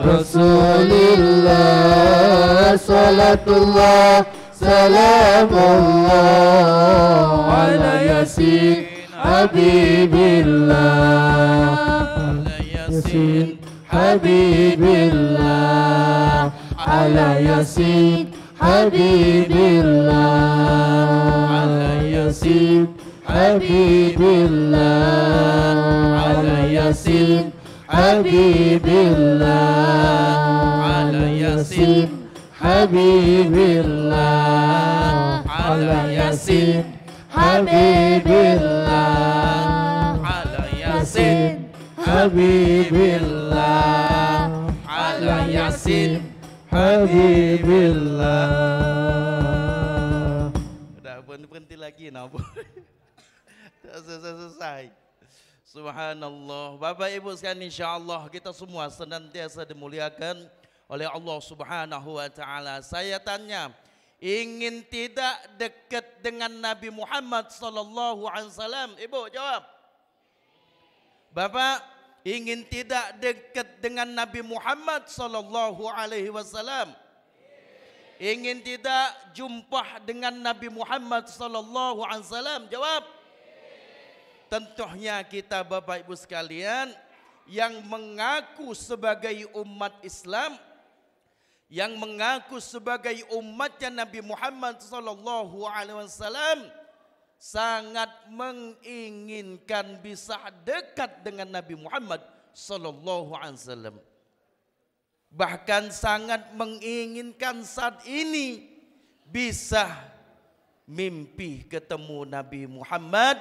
رسول الله صلاة الله سلام الله على ياسين حبيب الله ياسين حبيب الله على ياسين حبيب الله على ياسين حبيب الله على ياسين حبيب الله على ياسين حبيب الله على ياسين حبيب الله على ياسين حبيب الله على ياسين حبيب الله. Udah berhenti lagi nah. Selesai. Subhanallah. Bapak Ibu sekalian, insyaallah kita semua senantiasa dimuliakan oleh Allah Subhanahu wa taala. Saya tanya, ingin tidak dekat dengan Nabi Muhammad sallallahu alaihi wasallam? Ibu jawab. Bapak, ingin tidak dekat dengan Nabi Muhammad sallallahu alaihi wasallam? Ingin tidak jumpa dengan Nabi Muhammad sallallahu alaihi wasallam? Jawab. Tentunya kita Bapak Ibu sekalian yang mengaku sebagai umat Islam, yang mengaku sebagai umatnya Nabi Muhammad sallallahu alaihi wasallam, sangat menginginkan bisa dekat dengan Nabi Muhammad sallallahu alaihi wasallam. Bahkan sangat menginginkan saat ini bisa mimpi ketemu Nabi Muhammad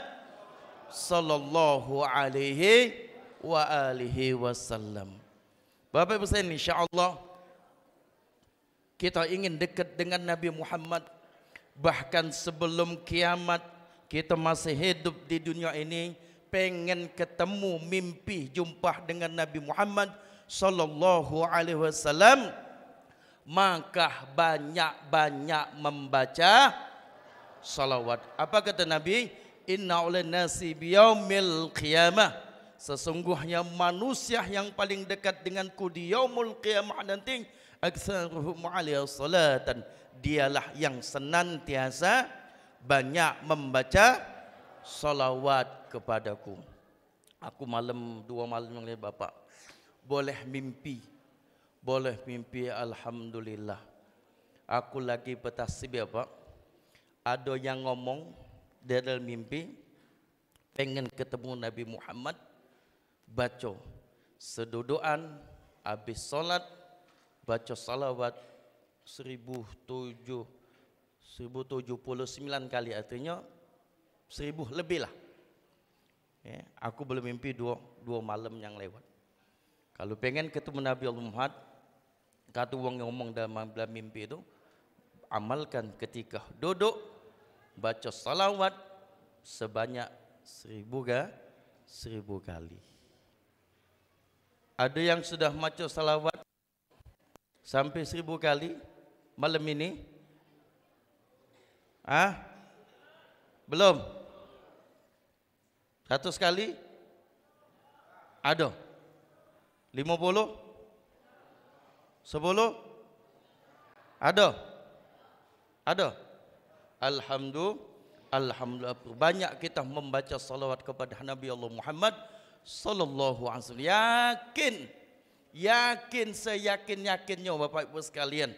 sallallahu alaihi wa alihi wasallam. Bapak Ibu sekalian, insyaallah kita ingin dekat dengan Nabi Muhammad. Bahkan sebelum kiamat kita masih hidup di dunia ini, pengen ketemu, mimpi jumpa dengan Nabi Muhammad sallallahu alaihi wasallam, maka banyak-banyak membaca salawat. Apa kata Nabi? Inna ulan nasi biyaumil qiyamah, sesungguhnya manusia yang paling dekat denganku di yaumul qiyamah nanti aktsaruhum alaihi salatan, dialah yang senantiasa banyak membaca salawat kepadaku. Aku dua malam yang lalu Bapak boleh mimpi alhamdulillah. Aku lagi bertasbih Bapak, ada yang ngomong dalam mimpi pengen ketemu Nabi Muhammad, baca sedudukan habis solat baca salawat 1079 kali, artinya 1000 lebih lah. Ya, aku belum mimpi dua malam yang lewat. Kalau pengen ketemu Nabi Allah Muhammad, kata orang yang ngomong dalam mimpi itu, amalkan ketika duduk baca salawat sebanyak 1000 kali. Ada yang sudah baca salawat sampai 1000 kali malam ini? Belum? 100 kali? Ada? 50? 10? Ada? Alhamdulillah banyak kita membaca salawat kepada Nabi Allah Muhammad sallallahu alaihi wasallam. Yakin seyakin-yakinnya Bapak Ibu sekalian,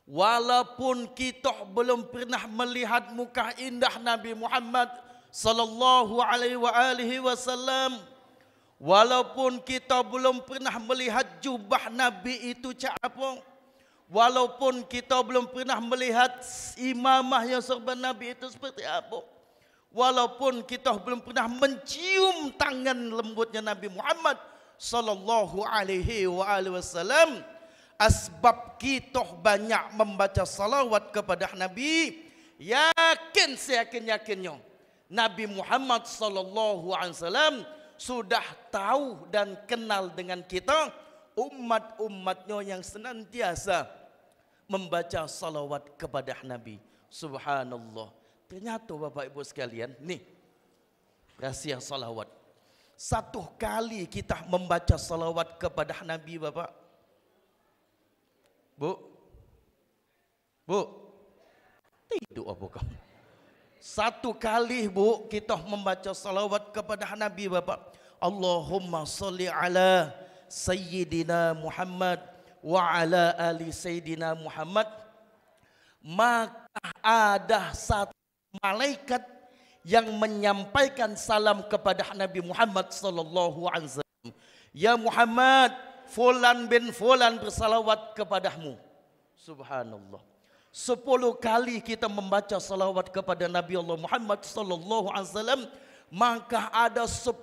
walaupun kita belum pernah melihat muka indah Nabi Muhammad sallallahu alaihi wasallam, walaupun kita belum pernah melihat jubah Nabi itu cak apa, walaupun kita belum pernah melihat imamah yang serba Nabi itu seperti apa, walaupun kita belum pernah mencium tangan lembutnya Nabi Muhammad sallallahu alaihi wasallam, asbab kita banyak membaca salawat kepada Nabi, yakin seyakin-yakinnya Nabi Muhammad sallallahu alaihi wasallam sudah tahu dan kenal dengan kita, umat-umatnya yang senantiasa membaca salawat kepada Nabi. Subhanallah. Ternyata Bapak Ibu sekalian, nih rahasia salawat. Satu kali kita membaca salawat kepada Nabi, Bapak. Bu, tidur apa kamu? Satu kali Bu kita membaca salawat kepada Nabi, Bapak. Allahumma salli ala Sayyidina Muhammad wa ala ali Sayyidina Muhammad. Maka ada satu malaikat yang menyampaikan salam kepada Nabi Muhammad sallallahu alaihi wasallam. Ya Muhammad, fulan bin fulan bersalawat kepadamu. Subhanallah. 10 kali kita membaca salawat kepada Nabi Allah Muhammad sallallahu alaihi wasallam, maka ada 10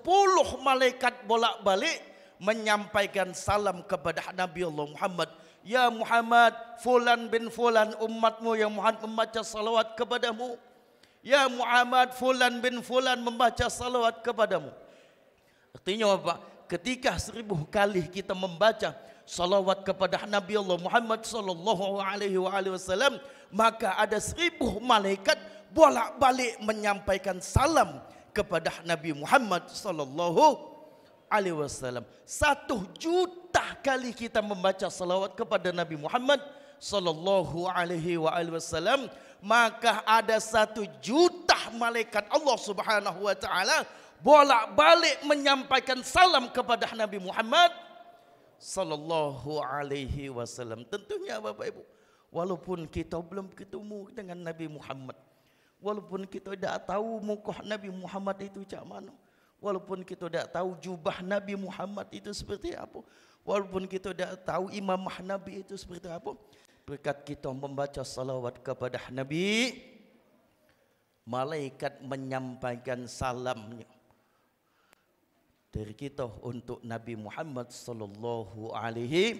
malaikat bolak-balik menyampaikan salam kepada Nabi Allah Muhammad. Ya Muhammad, fulan bin fulan umatmu yang Muhammad membaca salawat kepadamu. Ya Muhammad, fulan bin fulan membaca salawat kepadamu. Artinya apa? Ketika 1000 kali kita membaca salawat kepada Nabi Allah Muhammad sallallahu alaihi wasallam, maka ada 1000 malaikat bolak-balik menyampaikan salam kepada Nabi Muhammad sallallahu alaihi wasallam. 1 juta kali kita membaca salawat kepada Nabi Muhammad sallallahu alaihi wasallam, maka ada 1 juta malaikat Allah Subhanahu wa taala bolak-balik menyampaikan salam kepada Nabi Muhammad sallallahu alaihi wasallam. Tentunya Bapak Ibu, walaupun kita belum ketemu dengan Nabi Muhammad, walaupun kita tidak tahu muka Nabi Muhammad itu macam mana, walaupun kita tidak tahu jubah Nabi Muhammad itu seperti apa, walaupun kita tidak tahu imamah Nabi itu seperti apa, berkat kita membaca salawat kepada Nabi, malaikat menyampaikan salamnya dari kita untuk Nabi Muhammad sallallahu alaihi.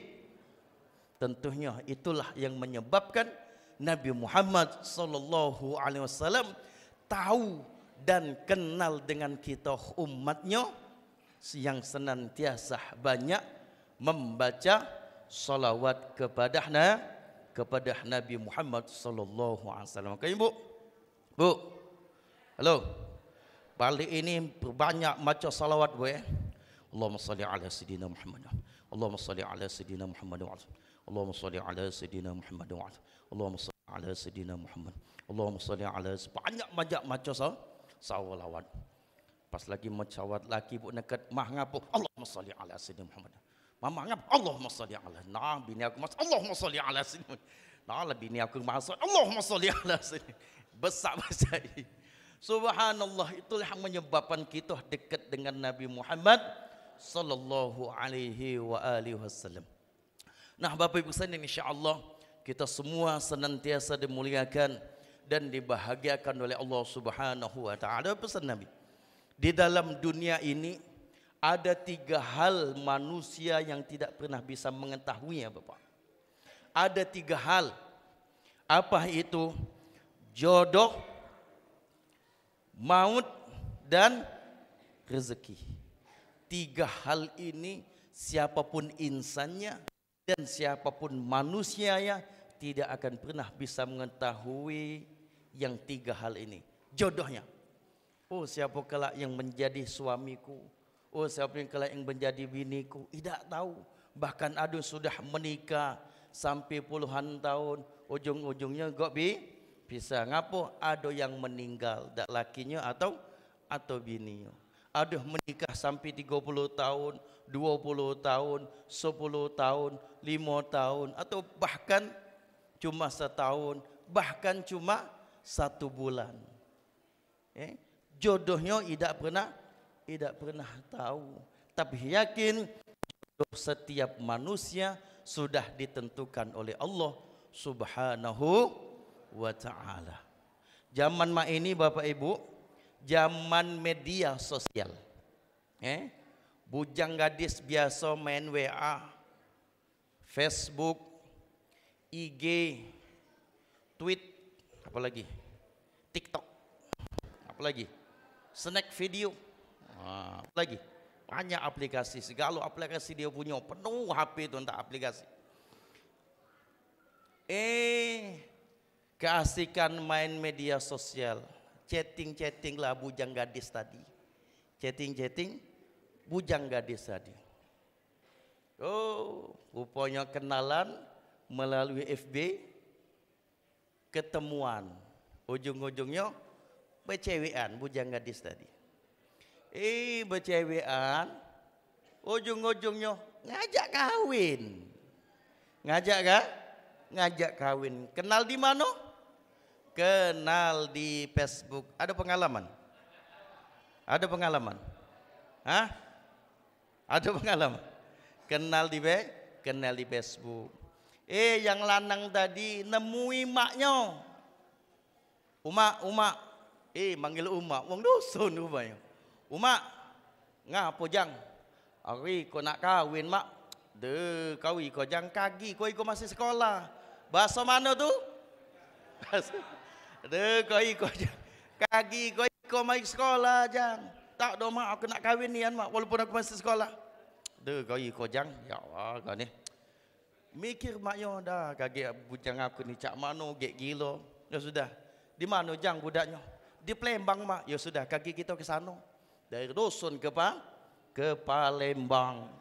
Tentunya itulah yang menyebabkan Nabi Muhammad sallallahu alaihi wasallam tahu dan kenal dengan kita umatnya yang senantiasa banyak membaca salawat kepada Nabi Muhammad sallallahu alaihi wasallam. Oke, Bu. Halo. Balik ini berbanyak baca salawat gue. Allahumma salli ala Sayyidina Muhammad. Allahumma salli ala Sayyidina Muhammad wa Allahumma salli ala Sayyidina Muhammad wa Allahumma salli ala Sayyidina Muhammad. Allahumma salli ala banyak baca salawat. Pas lagi macawat laki bu dekat mah ngapo. Allahumma salli ala Sayyidina Muhammad. Mama ngap Allahumma salli ala. Nah bini aku mas Allahumma salli ala Sayyidina. Nah bini aku mas Allahumma salli ala Sayyidina. Besar bahasa ini. Subhanallah, itulah yang menyebabkan kita dekat dengan Nabi Muhammad sallallahu alaihi wasallam. Nah, Bapak Ibu sekalian, insyaallah kita semua senantiasa dimuliakan dan dibahagiakan oleh Allah Subhanahu wa taala. Pesan Nabi, di dalam dunia ini ada 3 hal manusia yang tidak pernah bisa mengetahuinya, Bapak. Ada 3 hal. Apa itu? Jodoh, maut, dan rezeki. 3 hal ini siapapun insannya dan siapapun manusianya tidak akan pernah bisa mengetahui yang 3 hal ini. Jodohnya, oh siapa kelak yang menjadi suamiku, oh siapa yang kelak yang menjadi biniku, tidak tahu. Bahkan ada sudah menikah sampai puluhan tahun, ujung-ujungnya gak bisa. Ngapo? Ada yang meninggal, dak lakinya atau bininya. Ada menikah sampai 30 tahun, 20 tahun, 10 tahun, 5 tahun, atau bahkan cuma setahun, bahkan cuma 1 bulan. Jodohnya tidak pernah tahu. Tapi yakin jodoh setiap manusia sudah ditentukan oleh Allah Subhanahu wa ta'ala. Zaman ini Bapak Ibu, zaman media sosial. Bujang gadis biasa main WA, Facebook, IG, tweet, apalagi TikTok, apalagi snack video. Lagi banyak aplikasi, segala aplikasi dia punya, penuh HP itu untuk aplikasi. Keasikan main media sosial, chatting lah bujang gadis tadi, chatting bujang gadis tadi. Oh, rupanya kenalan melalui FB, ketemuan, ujung-ujungnya bercewekan bujang gadis tadi. Bercewekan, ujung-ujungnya ngajak kawin. Ngajak kawin. Kenal di mana? Kenal di Facebook. Ada pengalaman? Ada pengalaman? Hah? Ada pengalaman? Kenal di Facebook. Yang lanang tadi nemui maknya. Umak. Manggil umak. Wong dusun rupanya. Umak, ngapo jang? Ari kau nak kawin mak? Kau iko jang kagi, kau iko masih sekolah. Bahasa mana tu? Kau iko jang kagi, kau iko masih sekolah jang. Tak do mak, aku nak kawin nian mak, walaupun aku masih sekolah. Kau iko jang, ya Allah kau ni. Mikir maknya dah, kagi bujang aku ni cak mano, gek gilo. Ya sudah, di mana jang budaknya? Di Palembang mak. Ya sudah, kaki kita ke sana. Dari dusun ke Palembang.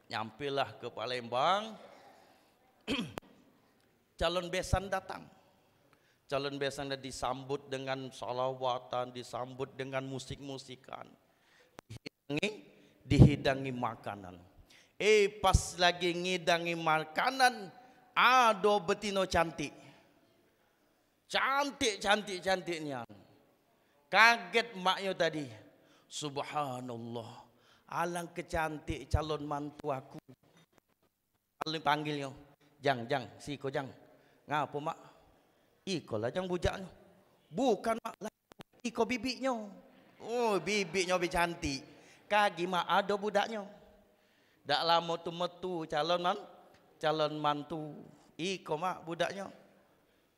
Nyampilah ke Palembang. Calon besan datang. Calon besan disambut dengan salawatan, disambut dengan musik-musikan. Dihidangi makanan. Pas lagi ngidangi makanan, ada betino cantik. Cantiknya. Kaget maknya tadi. Subhanallah, alang kecantik calon mantu aku. Panggilnya, jang, si ko jang. Ngapa mak? Iko lah jang bujaknya. Bukan mak, iko bibiknya. Oh, bibiknya lebih cantik. Kagi mak ada budaknya. Dak lama tu metu calon mantu. Iko mak budaknya.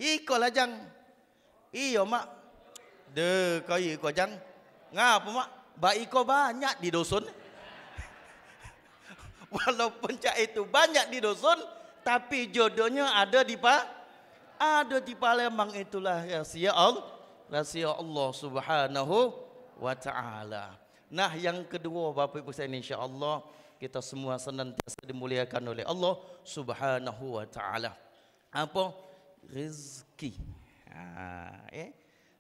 Iko lah jang. Iyo mak. Kau iko jang. Ngapa mak? Baiko banyak di dusun. Walaupun cak itu banyak di dusun, tapi jodohnya ada di Palembang. Itulah rahasia Allah Subhanahu wa ta'ala. Nah, yang kedua Bapak Ibu sekalian, insyaallah kita semua senantiasa dimuliakan oleh Allah Subhanahu wa ta'ala. Apa? Rezeki.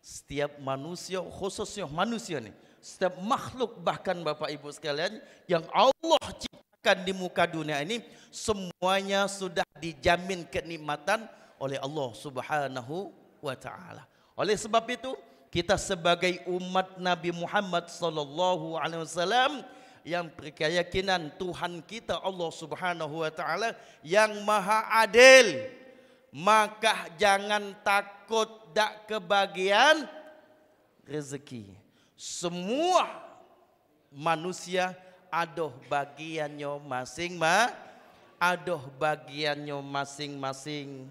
Setiap manusia, khususnya manusia ni, setiap makhluk bahkan Bapak Ibu sekalian yang Allah ciptakan di muka dunia ini, semuanya sudah dijamin kenikmatan oleh Allah Subhanahu wa ta'ala. Oleh sebab itu, kita sebagai umat Nabi Muhammad sallallahu alaihi wasallam yang berkeyakinan Tuhan kita Allah Subhanahu wa ta'ala yang maha adil, maka jangan takut dak kebagian rezeki. Semua manusia ada bagiannya masing-masing.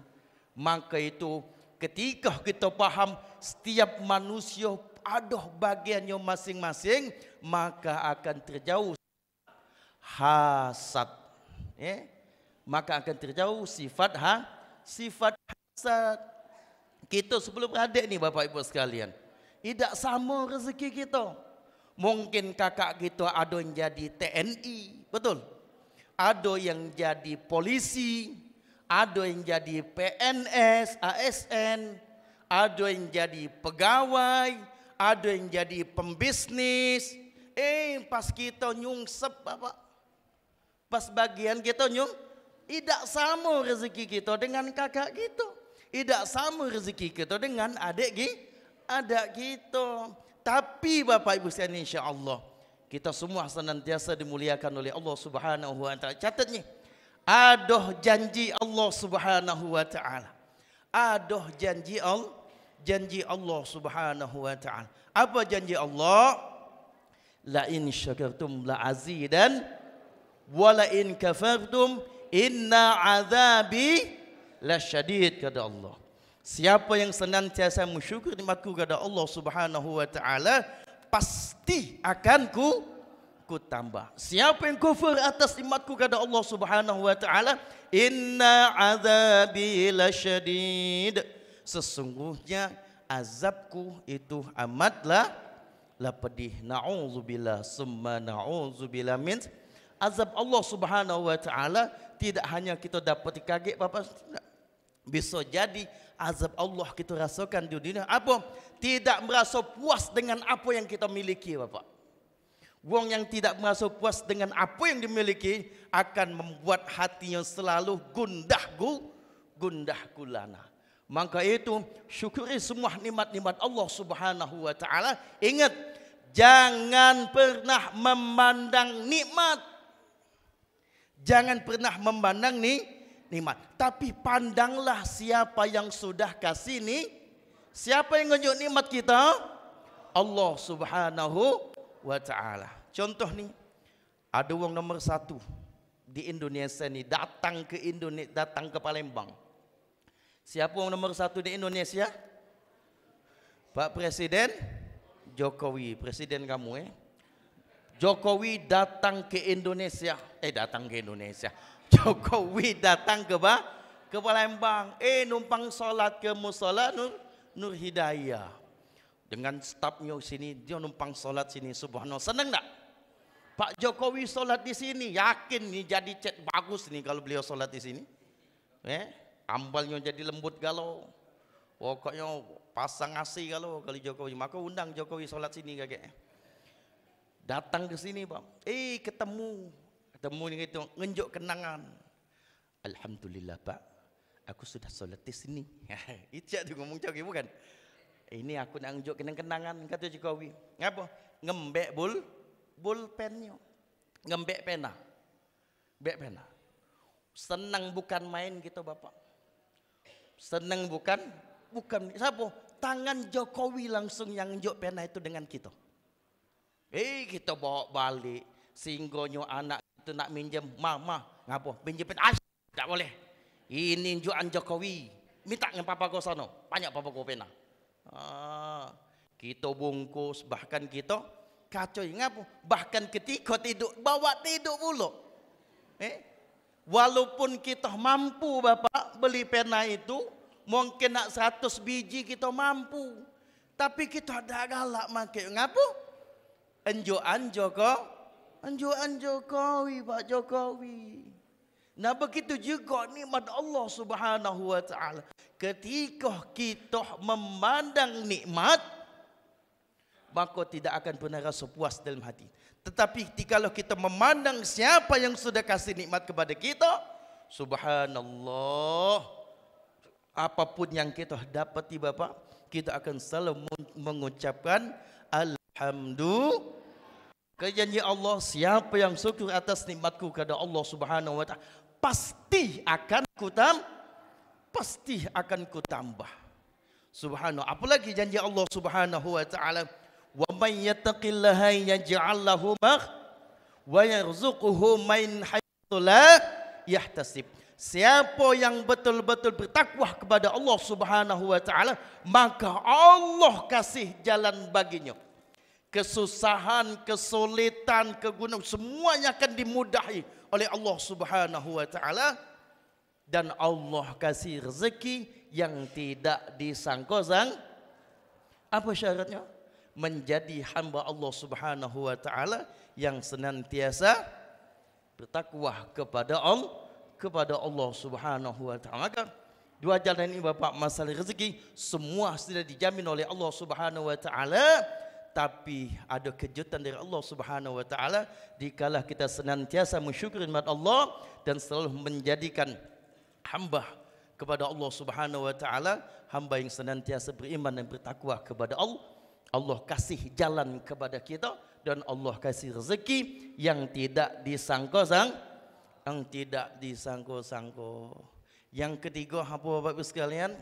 Maka itu ketika kita paham setiap manusia ada bagiannya masing-masing, maka akan terjauh hasad. Maka akan terjauh sifat hasad. Kita sebelum beradik ni Bapak Ibu sekalian, tidak sama rezeki kita. Mungkin kakak kita ada yang jadi TNI, betul? Ada yang jadi polisi, ada yang jadi PNS, ASN, ada yang jadi pegawai, ada yang jadi pembisnis. Pas kita nyungsep Bapak, pas bagian kita tidak sama rezeki kita dengan kakak kita, tidak sama rezeki kita dengan adik kita. Tapi Bapak Ibu sekalian, insyaallah kita semua senantiasa dimuliakan oleh Allah Subhanahu wa ta'ala. Catat ni, ada janji Allah Subhanahu wa ta'ala. Ada janji Allah Subhanahu wa ta'ala. Apa janji Allah? La in syakartum la azidan wa la in kafartum inna azabi lasyadid, kata Allah. Siapa yang senantiasa mensyukur nikmatku kepada Allah Subhanahu wa ta'ala, pasti akan ku tambah. Siapa yang kufur atas nikmatku kata Allah Subhanahu wa taala, inna azabi lasyadid. Sesungguhnya azabku itu amatlah pedih. Na'udzubillah summa na'udzubillah min azab Allah Subhanahu wa taala. Tidak hanya kita dapat kaget Bapak, bisa jadi azab Allah kita rasakan di dunia. Apa? Tidak merasa puas dengan apa yang kita miliki Bapak. Wong yang tidak merasa puas dengan apa yang dimiliki akan membuat hatinya selalu gundah gulana. Maka itu syukuri semua nikmat-nikmat Allah Subhanahu wa taala. Ingat, jangan pernah memandang nikmat. Jangan pernah memandang nikmat, tapi pandanglah siapa yang sudah kasih siapa yang nunjuk nikmat kita? Allah Subhanahu wa ta'ala. Contoh nih, ada orang nomor 1 di Indonesia nih datang ke Palembang. Siapa orang nomor 1 di Indonesia? Pak Presiden Jokowi, presiden kamu Jokowi datang ke Indonesia. Jokowi datang ke Palembang. Numpang sholat ke musola Nur Hidayah. Dengan stafnya sini, dia numpang sholat sini. Subhanallah, senang tak? Pak Jokowi sholat di sini, yakin nih jadi cet bagus nih kalau beliau sholat di sini. Ambalnya jadi lembut galau. Pokoknya pasang asi kalau Jokowi. Maka undang Jokowi sholat sini kakek. Datang ke sini Pak. Ketemu nih gitu, ngenjuk kenangan. Alhamdulillah Pak, aku sudah sholat di sini. Itu tuh ngomong Jokowi bukan? Ini aku nak nunjuk kenang-kenangan kata Jokowi. Ngapa? Ngembek pulpennya. Ngembek pena. Senang bukan main gitu Bapak. Senang bukan siapa? Tangan Jokowi langsung yang nunjuk pena itu dengan kita. Kita bawa balik. Singgonyo anak itu nak minjem, mama ngapa? Pinjam pena. Tak boleh. Ini nunjukan Jokowi. Minta dengan papa kau sana. Banyak papa kau pena. Kita bungkus, bahkan kita kacau ngapa? Bahkan ketika tidur bawa tidur pula. Walaupun kita mampu Bapak beli pena itu, mungkin nak 100 biji kita mampu, tapi kita ada galak makai ngapa? Anjuan Jokowi Pak Jokowi. Nah begitu juga nikmat Allah Subhanahu wa taala. Ketika kita memandang nikmat, maka tidak akan pernah rasa puas dalam hati. Tetapi kalau kita memandang siapa yang sudah kasih nikmat kepada kita, subhanallah, apapun yang kita dapati Bapak, kita akan selalu mengucapkan alhamdulillah. Janji Allah, siapa yang syukur atas nikmatku kepada Allah Subhanahu wa taala, pasti akan kutambah. Subhanallah. Apalagi janji Allah Subhanahu wa taala, wa may yattaqillaha yaj'al lahu wa yarzuquhu min haitsu la yahtasib. Siapa yang betul-betul bertakwa kepada Allah Subhanahu wa taala, maka Allah kasih jalan baginya. Kesusahan, kesulitan, kegunaan, semuanya akan dimudahi oleh Allah Subhanahu wa taala, dan Allah kasih rezeki yang tidak disangka-sangka. Apa syaratnya? Menjadi hamba Allah Subhanahu wa taala yang senantiasa bertakwa kepada Allah Subhanahu wa taala. Maka dua jalan ini Bapak, masalah rezeki semua sudah dijamin oleh Allah Subhanahu wa taala. Tapi ada kejutan dari Allah Subhanahu wa taala dikala kita senantiasa mensyukuri nikmat Allah dan selalu menjadikan hamba kepada Allah Subhanahu wa taala, hamba yang senantiasa beriman dan bertakwa kepada Allah. Allah kasih jalan kepada kita dan Allah kasih rezeki yang tidak disangka-sangka. Yang ketiga apa Bapak Ibu sekalian?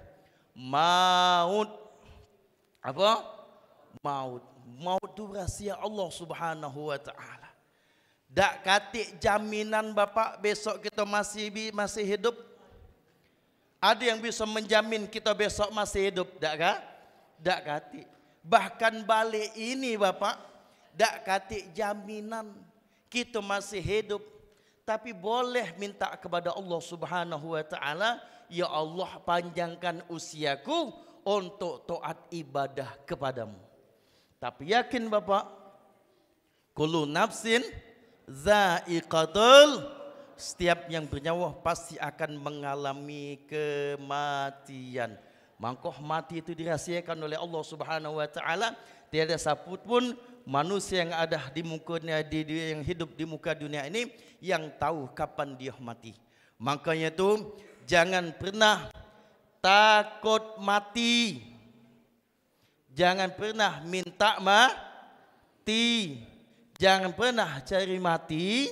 Maut. Apa? Maut itu rahasia Allah Subhanahu wa taala. Dak katik jaminan Bapak besok kita masih hidup. Ada yang bisa menjamin kita besok masih hidup, dak katik. Bahkan balik ini Bapak, dak katik jaminan kita masih hidup, tapi boleh minta kepada Allah Subhanahu wa taala, ya Allah panjangkan usiaku untuk taat ibadah kepadamu. Tapi yakin Bapak, kullu nafsin za'iqatul, setiap yang bernyawa pasti akan mengalami kematian. Mangkoh mati itu dirahsiakan oleh Allah Subhanahu wa taala. Tiada satu pun manusia yang ada di muka yang hidup di muka dunia ini yang tahu kapan dia mati. Makanya itu jangan pernah takut mati. Jangan pernah minta mati. Jangan pernah cari mati,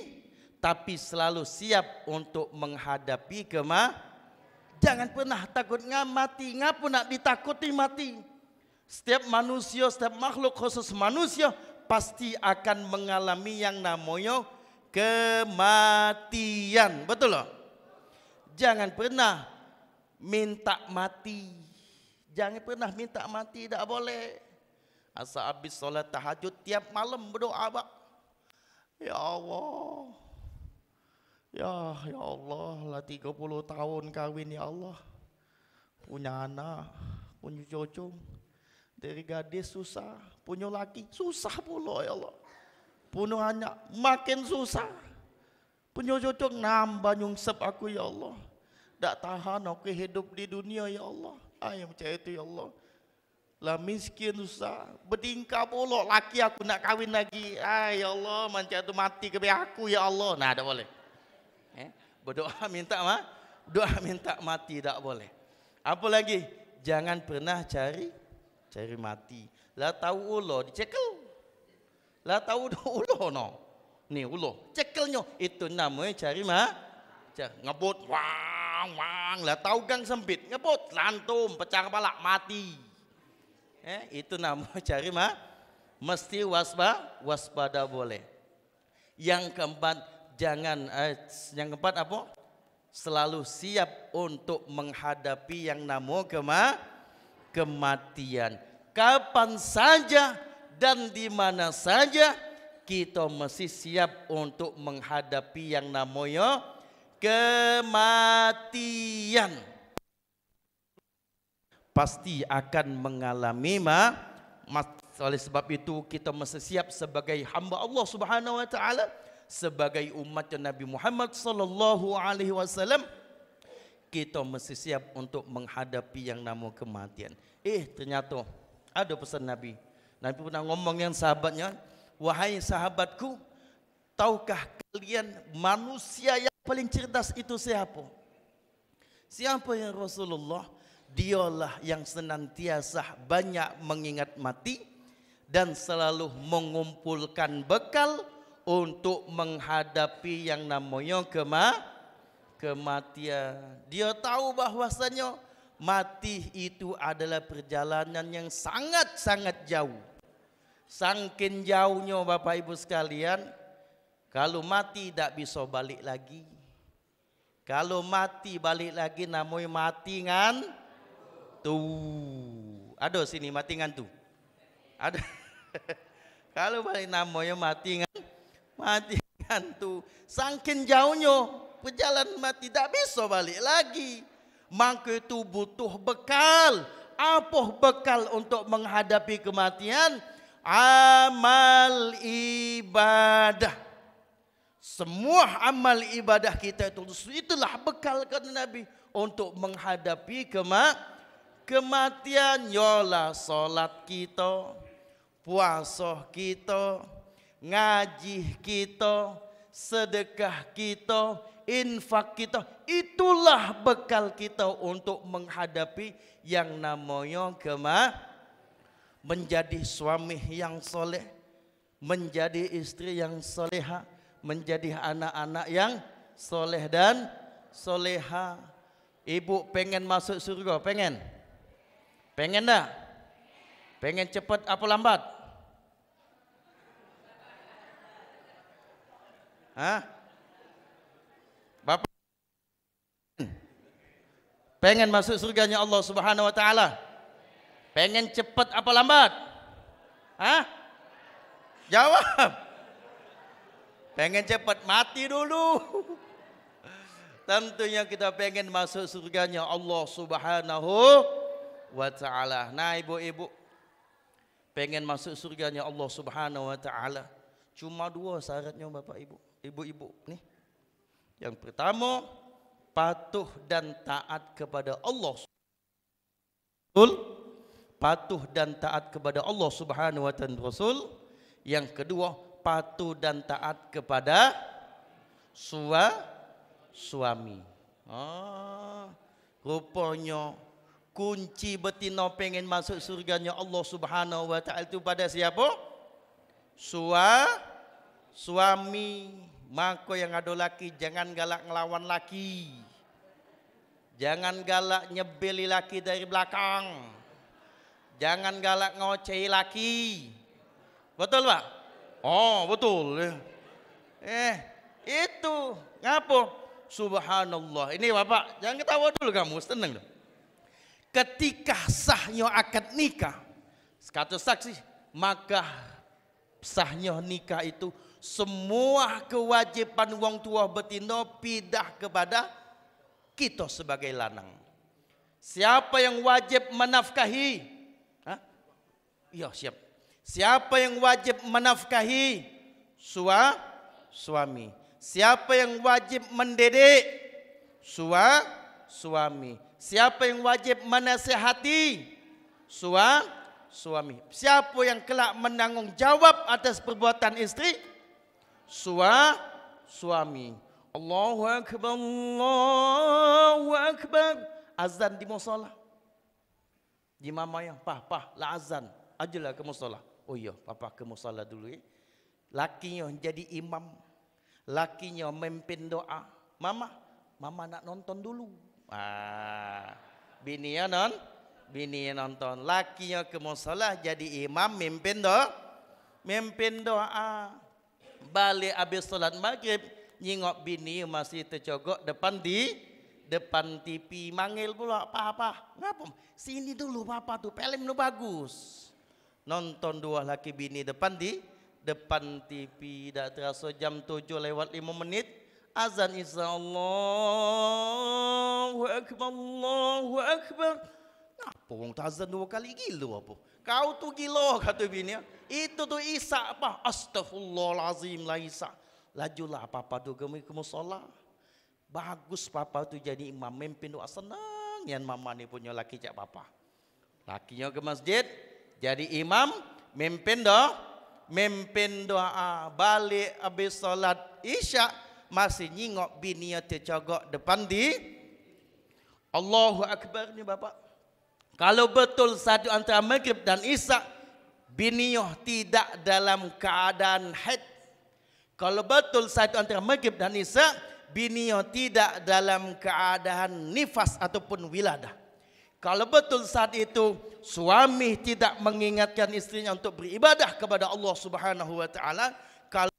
tapi selalu siap untuk menghadapi kematian. Jangan pernah takut mati. Ngapa nak ditakuti mati? Setiap manusia, setiap makhluk khusus manusia pasti akan mengalami yang namanya kematian. Betul loh? Jangan pernah minta mati. Jangan pernah minta mati, tak boleh. Asa habis solat tahajud tiap malam berdoa, Pak. Ya Allah. Ya Allah, lah 30 tahun kawin ya Allah. Punya anak, punya cucu. Dari gadis susah, punya laki susah pula ya Allah. Punya anak makin susah. Punya cucu nambah nyungsep aku ya Allah. Tak tahan aku hidup di dunia ya Allah. Ayah macam itu ya Allah. Lah miskin susah, bertingkah pula laki aku nak kawin lagi. Ya Allah, macam itu mati ke aku ya Allah. Nah, tak boleh. Berdoa minta doa minta mati tak boleh. Apa lagi? Jangan pernah cari mati. Lah tahu ulo dicekel. Lah tahu ulo no. Ni ulo cekelnya itu namanya cari ngebut wang. Lah tahu gang sempit ngebut lantum pecah kepala mati. Itu namanya cari mesti waspada boleh. Yang keempat, yang keempat apa? Selalu siap untuk menghadapi yang namanya kematian. Kapan saja dan di mana saja kita mesti siap untuk menghadapi yang namanya kematian. Pasti akan mengalami oleh sebab itu kita mesti siap sebagai hamba Allah Subhanahu wa taala, sebagai umat Nabi Muhammad sallallahu alaihi wasallam, kita mesti siap untuk menghadapi yang namanya kematian. Ternyata ada pesan Nabi. Nabi pernah ngomong yang sahabatnya, wahai sahabatku, tahukah kalian manusia yang paling cerdas itu siapa? Siapa ya Rasulullah? Dialah yang senantiasa banyak mengingat mati dan selalu mengumpulkan bekal untuk menghadapi yang namanya kematian. Dia tahu bahwasanya mati itu adalah perjalanan yang sangat-sangat jauh. Saking jauhnya Bapak Ibu sekalian, kalau mati tidak bisa balik lagi. Kalau mati balik lagi namanya mati tuh. Ada sini mati ngantu. Ada. Kalau balik namanya mati ngantu. Saking jauhnya perjalanan mati tak bisa balik lagi. Maka itu butuh bekal. Apa bekal untuk menghadapi kematian? Amal ibadah. Semua amal ibadah kita itulah bekal kata Nabi untuk menghadapi kematian. Yalah solat kita, puasa kita, ngaji kita, sedekah kita, infak kita, itulah bekal kita untuk menghadapi yang namanya menjadi suami yang soleh, menjadi istri yang soleha, menjadi anak-anak yang soleh dan soleha. Ibu pengen masuk surga? Pengen? Pengen dah? Pengen cepat apa lambat? Bapak pengen masuk surganya Allah Subhanahu wa taala? Pengen cepat apa lambat? Hah? Jawab. Pengen cepat mati dulu. Tentunya kita pengen masuk surganya Allah Subhanahu wa ta'ala. Nah ibu-ibu, pengen masuk surganya Allah Subhanahu wa ta'ala. Cuma 2 syaratnya Bapak Ibu. Ibu-ibu nih. Yang pertama, patuh dan taat kepada Allah. Patuh dan taat kepada Allah Subhanahu wa ta'ala Rasul. Yang kedua, patuh dan taat kepada suami. Rupanya kunci betina pengen masuk surganya Allah Subhanahu wa ta'ala itu pada siapa? Suami. Maka yang ada laki jangan galak ngelawan laki. Jangan galak nyebeli laki dari belakang. Jangan galak ngocehi laki. Betul Pak? Oh betul. Itu ngapa? Subhanallah. Ini Bapak jangan ketawa dulu kamu, tenang dulu. Ketika sahnya akad nikah, kata saksi, maka sahnya nikah itu semua kewajiban wong tua betina pindah kepada kita sebagai lanang. Siapa yang wajib menafkahi? Hah? Iya siap. Siapa yang wajib menafkahi? Suami. Siapa yang wajib mendidik? Suami. Siapa yang wajib menasihati? Suami. Siapa yang kelak menanggung jawab atas perbuatan istri? Suami. Allahu Akbar, Allahu Akbar. Azan di musola. Di mama yang pah lah azan. Ajalah ke musola. Oh iya, papa ke musola dulu ya. Lakinya jadi imam. Lakinya memimpin doa. Mama nak nonton dulu. Bininya nonton. Lakinya ke musola jadi imam memimpin doa. Balik habis salat maghrib, nyingok bini masih tercogok depan TV, manggil pula papa. Ngapa? Sini dulu papa tuh, film nu bagus. Nonton 2 laki bini depan TV, dak terasa jam 7:05 azan isya Allahu Akbar, Allahu Akbar. Ngapa wong azan 2 kali gila apa? Kau tuh gila kata bini. Itu tuh Isa apa? Astaghfirullahalazim lah Isa. Lajulah papa tuh ke musola. Bagus papa tuh jadi imam memimpin doa, senang yang mama nih punya laki cak papa. Lakinya ke masjid jadi imam memimpin doa. Balik habis salat Isya masih nyingok bininya tercogok depan Allahu Akbar nih Bapak. Kalau betul satu antara maghrib dan isya bininya tidak dalam keadaan haid. Kalau betul satu antara maghrib dan isya bininya tidak dalam keadaan nifas ataupun wiladah. Kalau betul saat itu suami tidak mengingatkan istrinya untuk beribadah kepada Allah Subhanahu wa taala, kalau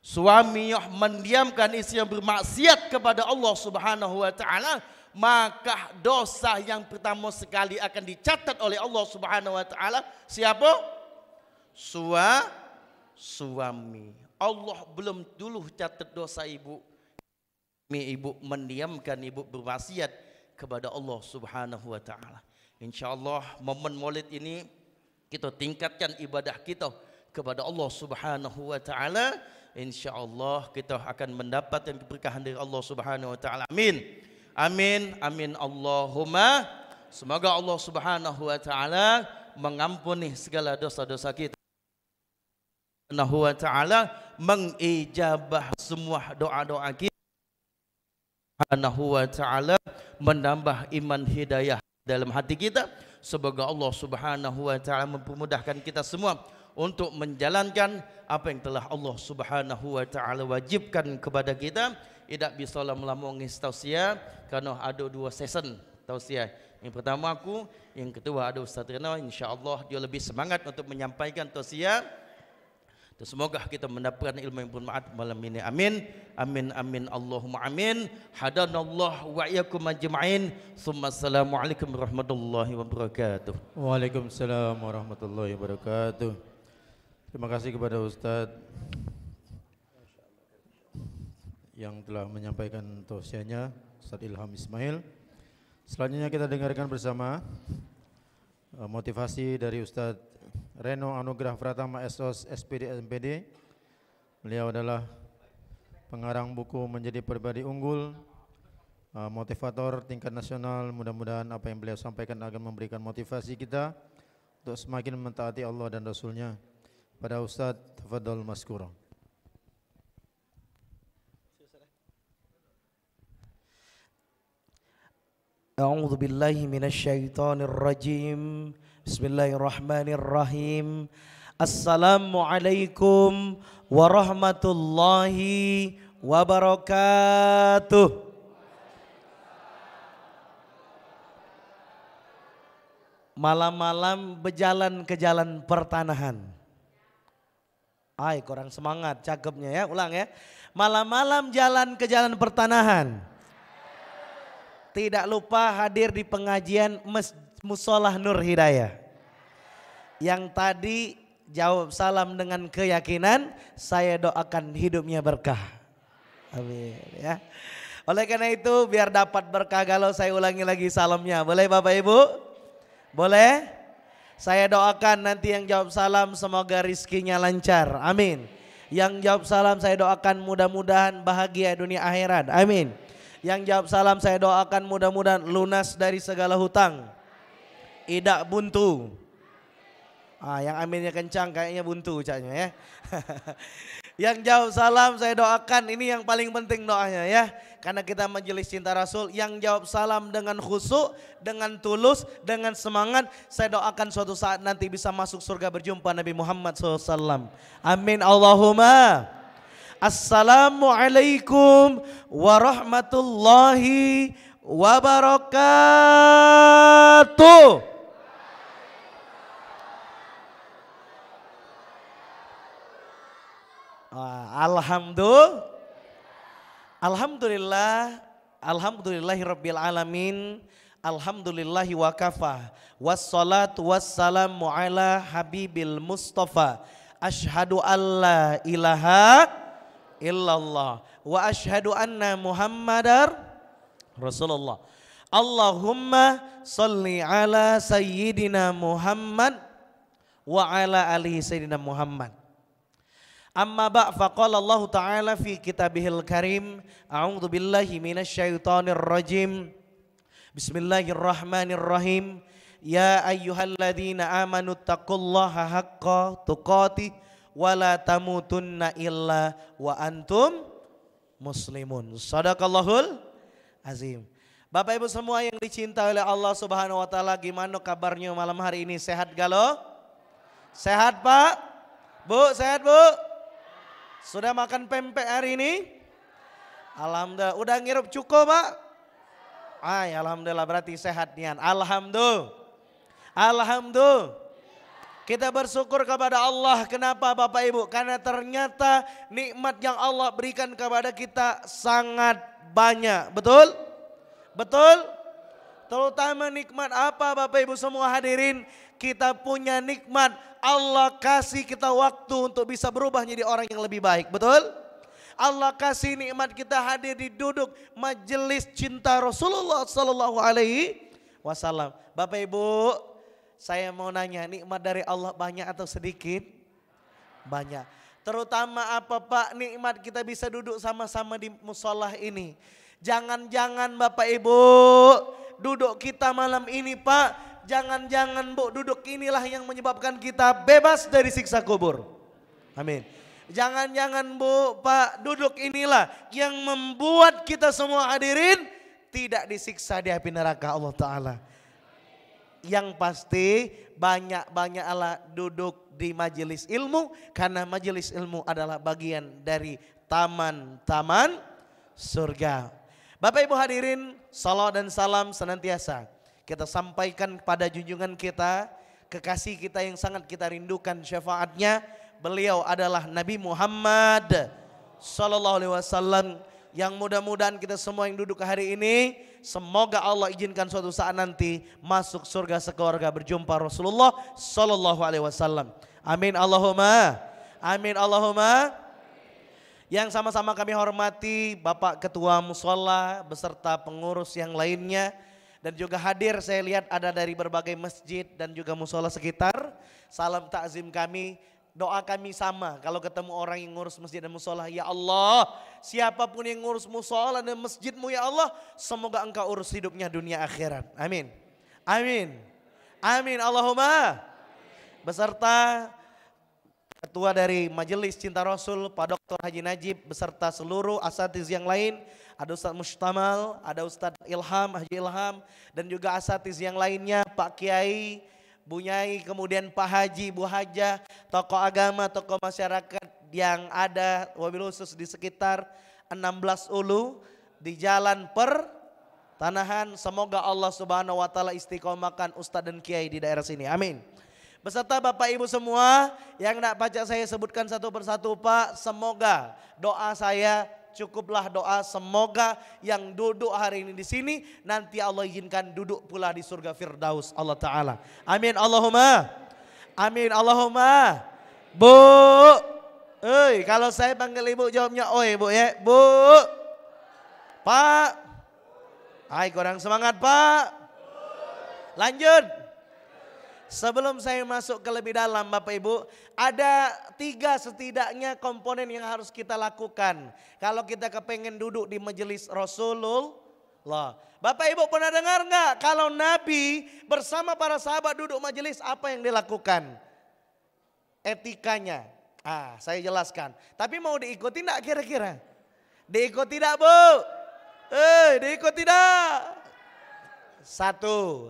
suami mendiamkan istri yang bermaksiat kepada Allah Subhanahu wa taala, maka dosa yang pertama sekali akan dicatat oleh Allah Subhanahu wa taala siapa? Suami. Allah belum dulu catat dosa ibu. Ibu mendiamkan, ibu bermaksiat kepada Allah Subhanahu wa taala. Insyaallah momen Maulid ini kita tingkatkan ibadah kita kepada Allah Subhanahu wa taala. Insyaallah kita akan mendapatkan keberkahan dari Allah Subhanahu wa taala. Amin. Amin, amin Allahumma. Semoga Allah Subhanahu wa taala mengampuni segala dosa-dosa kita. Subhanahu wa taala mengijabah semua doa-doa kita. Subhanahu wa taala menambah iman hidayah dalam hati kita. Semoga Allah Subhanahu wa taala mempermudahkan kita semua untuk menjalankan apa yang telah Allah Subhanahu wa taala wajibkan kepada kita. Tidak bisa melamungi tausiah karena ada 2 session tausiah. Yang pertama aku, yang kedua ada Ustaz Rina. InsyaAllah dia lebih semangat untuk menyampaikan tausiah. Semoga kita mendapatkan ilmu yang bermanfaat malam ini. Amin. Amin amin Allahumma amin. Hadanallah wa iyyakum ajma'in. Assalamualaikum warahmatullahi wabarakatuh. Waalaikumsalam warahmatullahi wabarakatuh. Terima kasih kepada Ustadz yang telah menyampaikan tausiahnya, Ustadz Ilham Ismail. Selanjutnya kita dengarkan bersama motivasi dari Ustadz Reno Anugrah Pratama SOS SPD MPD. Beliau adalah pengarang buku Menjadi Pribadi Unggul, motivator tingkat nasional. Mudah-mudahan apa yang beliau sampaikan akan memberikan motivasi kita untuk semakin mentaati Allah dan Rasulnya. Pada Ustadz, tafadhol maskura. A'udzu billahi minasyaitonir rajim. Bismillahirrahmanirrahim. Assalamualaikum warahmatullahi wabarakatuh. Malam-malam berjalan ke jalan pertanahan. Ay, kurang semangat cakepnya ya, ulang ya. Malam-malam jalan ke jalan pertanahan. Tidak lupa hadir di pengajian Musolah Nur Hidayah. Yang tadi jawab salam dengan keyakinan, saya doakan hidupnya berkah. Amin ya. Oleh karena itu biar dapat berkah galau saya ulangi lagi salamnya. Boleh Bapak Ibu? Boleh? Saya doakan nanti yang jawab salam semoga rizkinya lancar. Amin. Yang jawab salam saya doakan mudah-mudahan bahagia dunia akhirat. Amin. Yang jawab salam saya doakan mudah-mudahan lunas dari segala hutang. Tidak buntu. Yang aminnya kencang kayaknya buntu ucapnya ya. Yang jawab salam saya doakan, ini yang paling penting doanya ya. Karena kita majelis cinta Rasul, yang jawab salam dengan khusyuk, dengan tulus, dengan semangat. Saya doakan suatu saat nanti bisa masuk surga berjumpa Nabi Muhammad SAW. Amin Allahumma. Assalamualaikum warahmatullahi wabarakatuh. Alhamdulillahirabbil alamin. Alhamdulillahi wa kafa. Wassalatu wassalamu ala habibil mustafa. Asyhadu alla ilaha illallah wa asyhadu anna Muhammadar Rasulullah. Allahumma sholli ala sayyidina Muhammad wa ala alihi sayyidina Muhammad. Amma ba' faqala Allah Ta'ala fi kitabihil karim. A'udzu billahi minasyaitonir rajim. Bismillahirrahmanirrahim. Ya ayyuhalladzina amanu taqullaha haqqa tuqatih wa la tamutunna illa wa antum muslimun. Shadaqallahul azim. Bapak Ibu semua yang dicintai oleh Allah Subhanahu wa taala, gimana kabarnya malam hari ini? Sehat galo? Sehat Pak? Bu, sehat Bu? Sudah makan pempek hari ini? Alhamdulillah. Udah ngirup cuko Pak? Alhamdulillah berarti sehat nian. Alhamdulillah. Alhamdulillah. Kita bersyukur kepada Allah. Kenapa Bapak Ibu? Karena ternyata nikmat yang Allah berikan kepada kita sangat banyak. Betul? Betul? Terutama nikmat apa Bapak Ibu semua hadirin? Kita punya nikmat, Allah kasih kita waktu untuk bisa berubah menjadi orang yang lebih baik. Betul? Allah kasih nikmat kita hadir di duduk majelis cinta Rasulullah Sallallahu Alaihi Wasallam. Bapak Ibu, saya mau nanya, nikmat dari Allah banyak atau sedikit? Banyak. Terutama apa Pak? Nikmat kita bisa duduk sama-sama di musolah ini. Jangan-jangan Bapak Ibu, duduk kita malam ini Pak, jangan-jangan Bu, duduk inilah yang menyebabkan kita bebas dari siksa kubur. Amin. Jangan-jangan Bu, Pak, duduk inilah yang membuat kita semua hadirin tidak disiksa di api neraka Allah Ta'ala. Yang pasti banyak-banyaklah duduk di majelis ilmu, karena majelis ilmu adalah bagian dari taman-taman surga. Bapak Ibu hadirin, salam dan salam senantiasa kita sampaikan kepada junjungan kita, kekasih kita yang sangat kita rindukan syafaatnya, beliau adalah Nabi Muhammad sallallahu alaihi wasallam. Yang mudah-mudahan kita semua yang duduk hari ini, semoga Allah izinkan suatu saat nanti masuk surga sekeluarga berjumpa Rasulullah sallallahu alaihi wasallam. Amin Allahumma. Amin Allahumma. Yang sama-sama kami hormati Bapak Ketua Mushola beserta pengurus yang lainnya, dan juga hadir saya lihat ada dari berbagai masjid dan juga mushola sekitar. Salam takzim kami. Doa kami sama kalau ketemu orang yang ngurus masjid dan musola, ya Allah, siapapun yang ngurus musola dan masjidmu ya Allah, semoga engkau urus hidupnya dunia akhirat. Amin. Amin. Amin Allahumma. Beserta ketua dari Majelis Cinta Rasul Pak Dr. Haji Najib beserta seluruh asatiz yang lain, ada Ustadz Mustamal, ada Ustadz Ilham, Haji Ilham, dan juga asatiz yang lainnya, Pak Kiai, Bu Nyai, kemudian Pak Haji, Bu Hajah, tokoh agama, tokoh masyarakat yang ada wabil khusus di sekitar 16 Ulu di Jalan Pertanahan. Semoga Allah Subhanahu wa taala istiqomahkan Ustadz dan Kiai di daerah sini. Amin. Beserta Bapak Ibu semua yang nak baca saya sebutkan satu persatu Pak, semoga doa saya cukuplah doa, semoga yang duduk hari ini di sini nanti Allah izinkan duduk pula di surga Firdaus Allah Ta'ala. Amin Allahumma. Amin Allahumma. Bu, kalau saya panggil ibu jawabnya oi bu ya. Bu, Pak, hai kurang semangat Pak. Lanjut. Sebelum saya masuk ke lebih dalam Bapak Ibu, ada 3 setidaknya komponen yang harus kita lakukan kalau kita kepengen duduk di majelis Rasulullah. Bapak Ibu pernah dengar nggak kalau Nabi bersama para sahabat duduk majelis apa yang dilakukan? Etikanya. Saya jelaskan. Tapi mau diikuti enggak kira-kira? Diikuti tidak Bu? Diikuti tidak? Satu.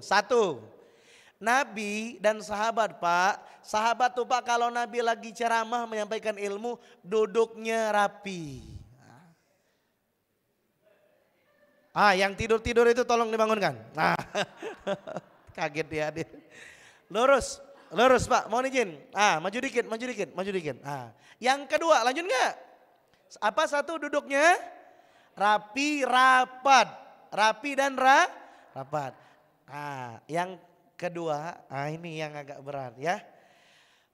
Nabi dan sahabat Pak, sahabat tuh Pak kalau Nabi lagi ceramah menyampaikan ilmu duduknya rapi. Yang tidur-tidur itu tolong dibangunkan. Kaget dia. Lurus Pak, mohon izin. Maju dikit. Yang kedua lanjut nggak? Apa satu duduknya? Rapi, rapat. Rapi dan rapat. Yang kedua, ini yang agak berat ya.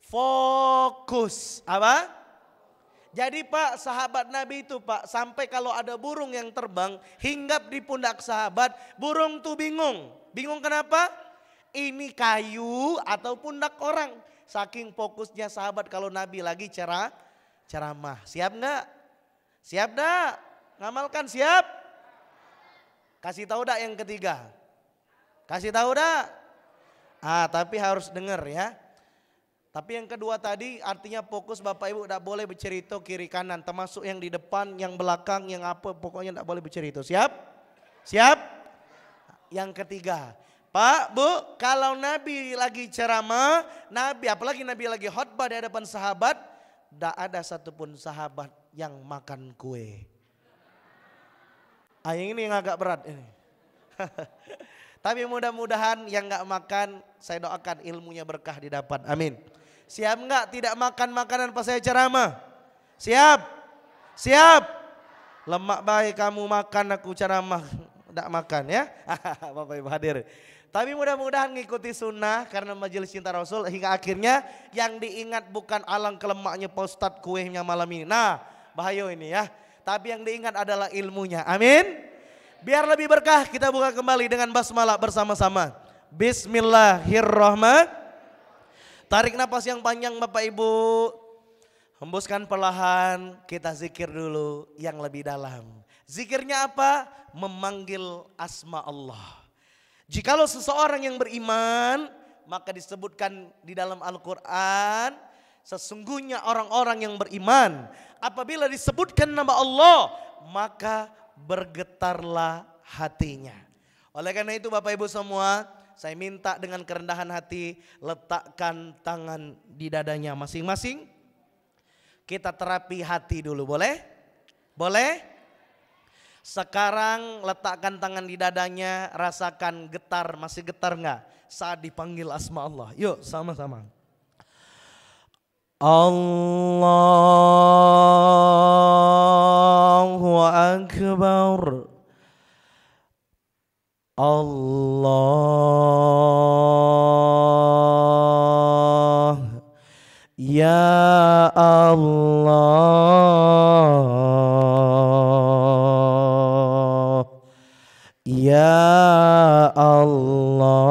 Fokus. Apa? Jadi Pak, sahabat Nabi itu Pak, sampai kalau ada burung yang terbang hinggap di pundak sahabat, burung tuh bingung. Bingung kenapa? Ini kayu atau pundak orang. Saking fokusnya sahabat kalau Nabi lagi ceramah. Siap enggak? Siap enggak? Ngamalkan siap? Kasih tahu enggak yang ketiga? Kasih tahu enggak? Tapi harus dengar ya. Tapi yang kedua tadi artinya fokus Bapak Ibu tidak boleh bercerita kiri kanan. Termasuk yang di depan, yang belakang, yang apa pokoknya tidak boleh bercerita. Siap? Siap? Yang ketiga. Pak, Bu, kalau Nabi lagi ceramah, apalagi Nabi lagi khutbah di hadapan sahabat, tidak ada satupun sahabat yang makan kue. Yang ini yang agak berat ini. Tapi mudah-mudahan yang nggak makan, saya doakan ilmunya berkah didapat. Amin. Siap nggak tidak makan makanan pas saya ceramah? Siap? Siap? Lemak baik kamu makan, aku ceramah tidak makan ya. Bapak Ibu hadir. Tapi mudah-mudahan ngikuti sunnah karena majelis cinta Rasul hingga akhirnya yang diingat bukan alang kelemaknya Pak Ustadz kuehnya malam ini. Nah bahaya ini ya. Tapi yang diingat adalah ilmunya. Amin. Biar lebih berkah kita buka kembali dengan basmalah bersama-sama. Bismillahirrahmanirrahim. Tarik napas yang panjang Bapak Ibu. Hembuskan perlahan, kita zikir dulu yang lebih dalam. Zikirnya apa? Memanggil asma Allah. Jikalau seseorang yang beriman, maka disebutkan di dalam Al-Quran, sesungguhnya orang-orang yang beriman, apabila disebutkan nama Allah, maka bergetarlah hatinya. Oleh karena itu Bapak Ibu semua, saya minta dengan kerendahan hati letakkan tangan di dadanya masing-masing. Kita terapi hati dulu, boleh? Boleh? Sekarang letakkan tangan di dadanya, rasakan getar, masih getar enggak saat dipanggil asma Allah? Yuk sama-sama. Allahu Akbar. Allah, ya Allah, ya Allah,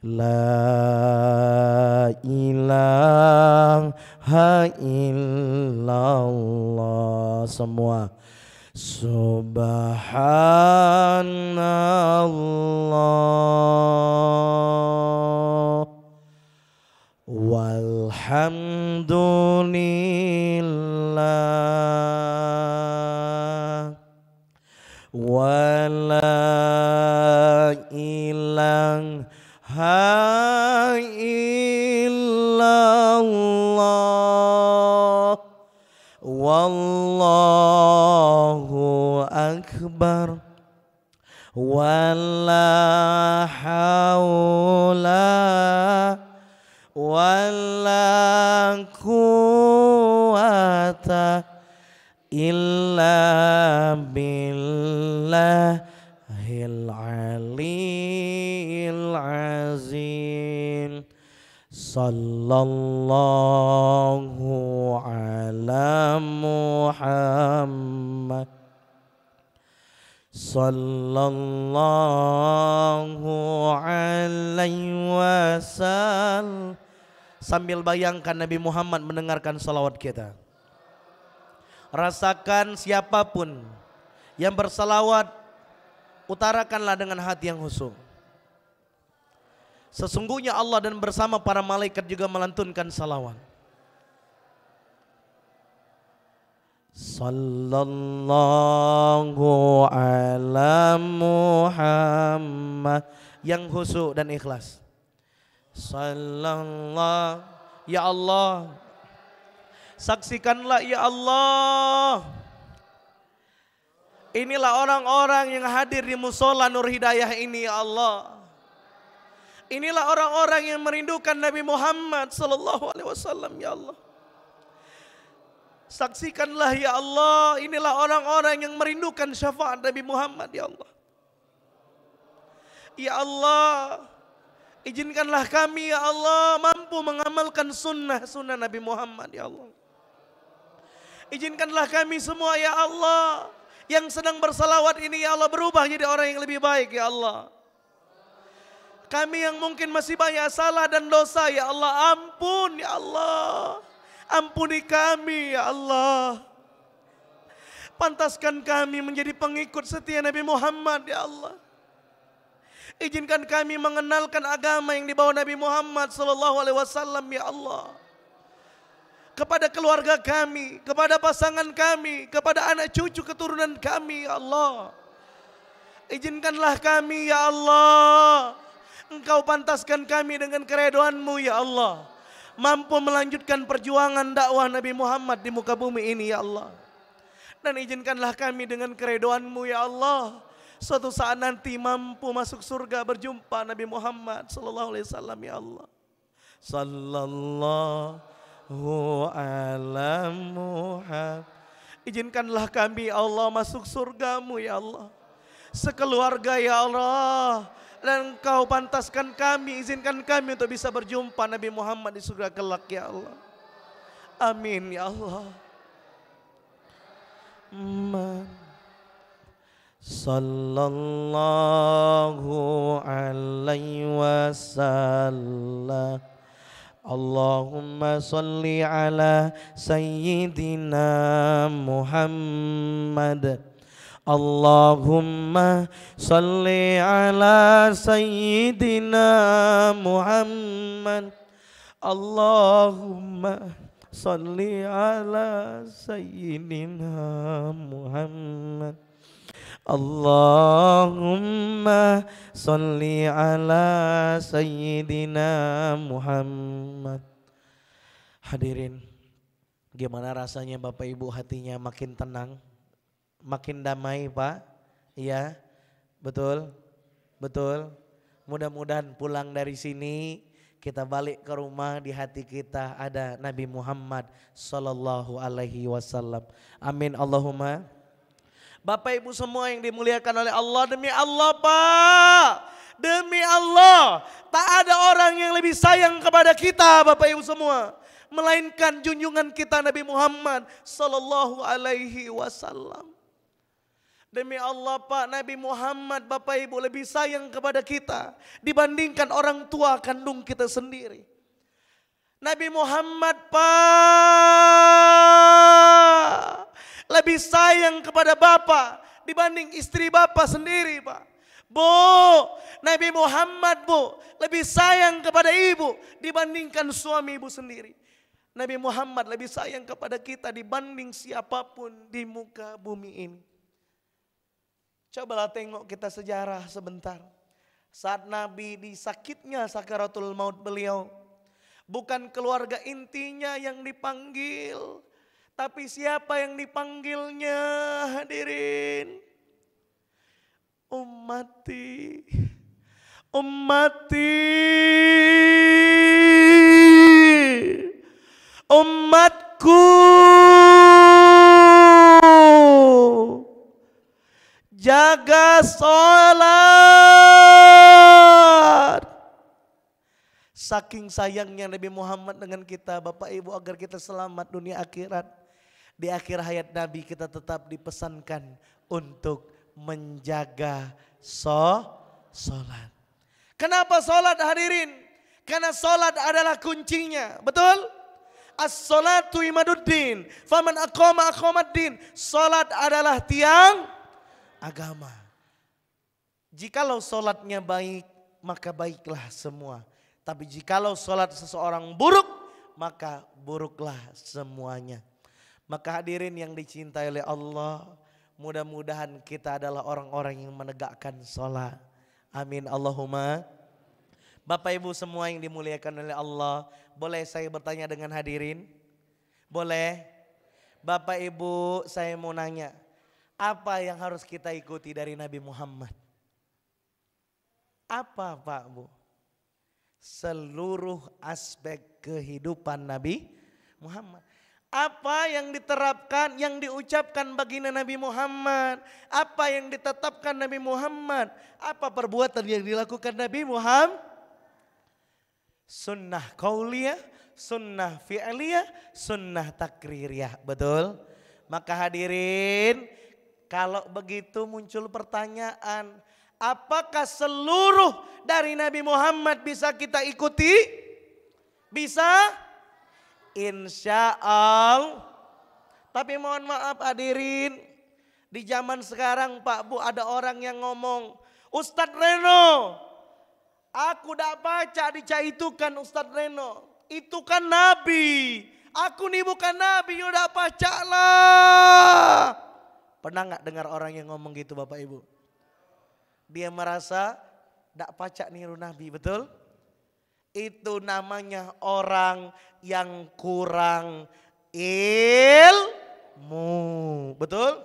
la ilaha illallah. Semua Subhanallah walhamdulillah wa la ilaha illallah wallahu akbar wala haula wala quwata illa billahil aliyil azim. Sallallahu ala Muhammad, sallallahu alaihi wasallam. Sambil bayangkan Nabi Muhammad mendengarkan salawat kita. Rasakan siapapun yang bersalawat, utarakanlah dengan hati yang khusyuk. Sesungguhnya Allah dan bersama para malaikat juga melantunkan salawat. Sallallahu ala Muhammad, yang khusyuk dan ikhlas. Sallallahu, ya Allah, saksikanlah ya Allah, inilah orang-orang yang hadir di musola Nur Hidayah ini ya Allah. Inilah orang-orang yang merindukan Nabi Muhammad sallallahu alaihi wasallam ya Allah. Saksikanlah ya Allah, inilah orang-orang yang merindukan syafaat Nabi Muhammad ya Allah. Ya Allah, izinkanlah kami ya Allah mampu mengamalkan sunnah-sunnah Nabi Muhammad ya Allah. Izinkanlah kami semua ya Allah yang sedang bersalawat ini ya Allah berubah jadi orang yang lebih baik ya Allah. Kami yang mungkin masih banyak salah dan dosa ya Allah, ampun ya Allah. Ampuni kami ya Allah. Pantaskan kami menjadi pengikut setia Nabi Muhammad ya Allah. Izinkan kami mengenalkan agama yang dibawa Nabi Muhammad sallallahu alaihi wasallam ya Allah. Kepada keluarga kami, kepada pasangan kami, kepada anak cucu keturunan kami ya Allah. Izinkanlah kami ya Allah, Engkau pantaskan kami dengan keridhaan-Mu ya Allah, mampu melanjutkan perjuangan dakwah Nabi Muhammad di muka bumi ini ya Allah. Dan izinkanlah kami dengan keridhaan-Mu ya Allah, suatu saat nanti mampu masuk surga berjumpa Nabi Muhammad sallallahu alaihi wasallam ya Allah. Sallallahu ala Muhammad. Izinkanlah kami ya Allah masuk surga-Mu ya Allah, sekeluarga ya Allah. Dan Engkau pantaskan kami, izinkan kami untuk bisa berjumpa Nabi Muhammad di surga kelak ya Allah. Amin ya Allah. Sallallahu alaihi wasallam. Allahumma salli ala Sayyidina Muhammad. Allahumma salli ala Sayyidina Muhammad. Allahumma salli ala Sayyidina Muhammad. Allahumma salli ala Sayyidina Muhammad. Hadirin, gimana rasanya Bapak Ibu, hatinya makin tenang? Makin damai Pak, iya betul, betul. Mudah-mudahan pulang dari sini kita balik ke rumah, di hati kita ada Nabi Muhammad sallallahu alaihi wasallam. Amin Allahumma. Bapak Ibu semua yang dimuliakan oleh Allah, demi Allah Pak, demi Allah, tak ada orang yang lebih sayang kepada kita Bapak Ibu semua, melainkan junjungan kita Nabi Muhammad sallallahu alaihi wasallam. Demi Allah Pak, Nabi Muhammad Bapak Ibu lebih sayang kepada kita dibandingkan orang tua kandung kita sendiri. Nabi Muhammad Pak lebih sayang kepada Bapak dibanding istri Bapak sendiri Pak. Bu, Nabi Muhammad Bu lebih sayang kepada ibu dibandingkan suami ibu sendiri. Nabi Muhammad lebih sayang kepada kita dibanding siapapun di muka bumi ini. Cobalah tengok kita sejarah sebentar. Saat Nabi disakitnya sakaratul maut beliau, bukan keluarga intinya yang dipanggil, tapi siapa yang dipanggilnya hadirin? Ummati, ummati, umatku. Jaga sholat. Saking sayangnya Nabi Muhammad dengan kita Bapak Ibu, agar kita selamat dunia akhirat. Di akhir hayat Nabi kita tetap dipesankan untuk menjaga sholat. Kenapa sholat hadirin? Karena sholat adalah kuncinya, betul? As-sholatu imaduddin, faman aqamaddin. Sholat adalah tiang agama. Jikalau sholatnya baik, maka baiklah semua. Tapi jikalau sholat seseorang buruk, maka buruklah semuanya. Maka hadirin yang dicintai oleh Allah, mudah-mudahan kita adalah orang-orang yang menegakkan sholat. Amin Allahumma. Bapak Ibu semua yang dimuliakan oleh Allah, boleh saya bertanya dengan hadirin? Boleh? Bapak Ibu, saya mau nanya. Apa yang harus kita ikuti dari Nabi Muhammad? Apa Pak Bu? Seluruh aspek kehidupan Nabi Muhammad. Apa yang diterapkan, yang diucapkan baginda Nabi Muhammad? Apa yang ditetapkan Nabi Muhammad? Apa perbuatan yang dilakukan Nabi Muhammad? Sunnah qauliyah, sunnah fi'liyah, sunnah takririyah. Betul? Maka hadirin, kalau begitu muncul pertanyaan, apakah seluruh dari Nabi Muhammad bisa kita ikuti? Bisa? Insya Allah. Tapi mohon maaf hadirin, di zaman sekarang Pak Bu ada orang yang ngomong, Ustadz Reno, aku tidak baca dicaitukan Ustadz Reno, itu kan Nabi. Aku nih bukan Nabi, udah baca lah. Pernah nggak dengar orang yang ngomong gitu Bapak Ibu? Dia merasa tidak pacak niru Nabi, betul? Itu namanya orang yang kurang ilmu, betul?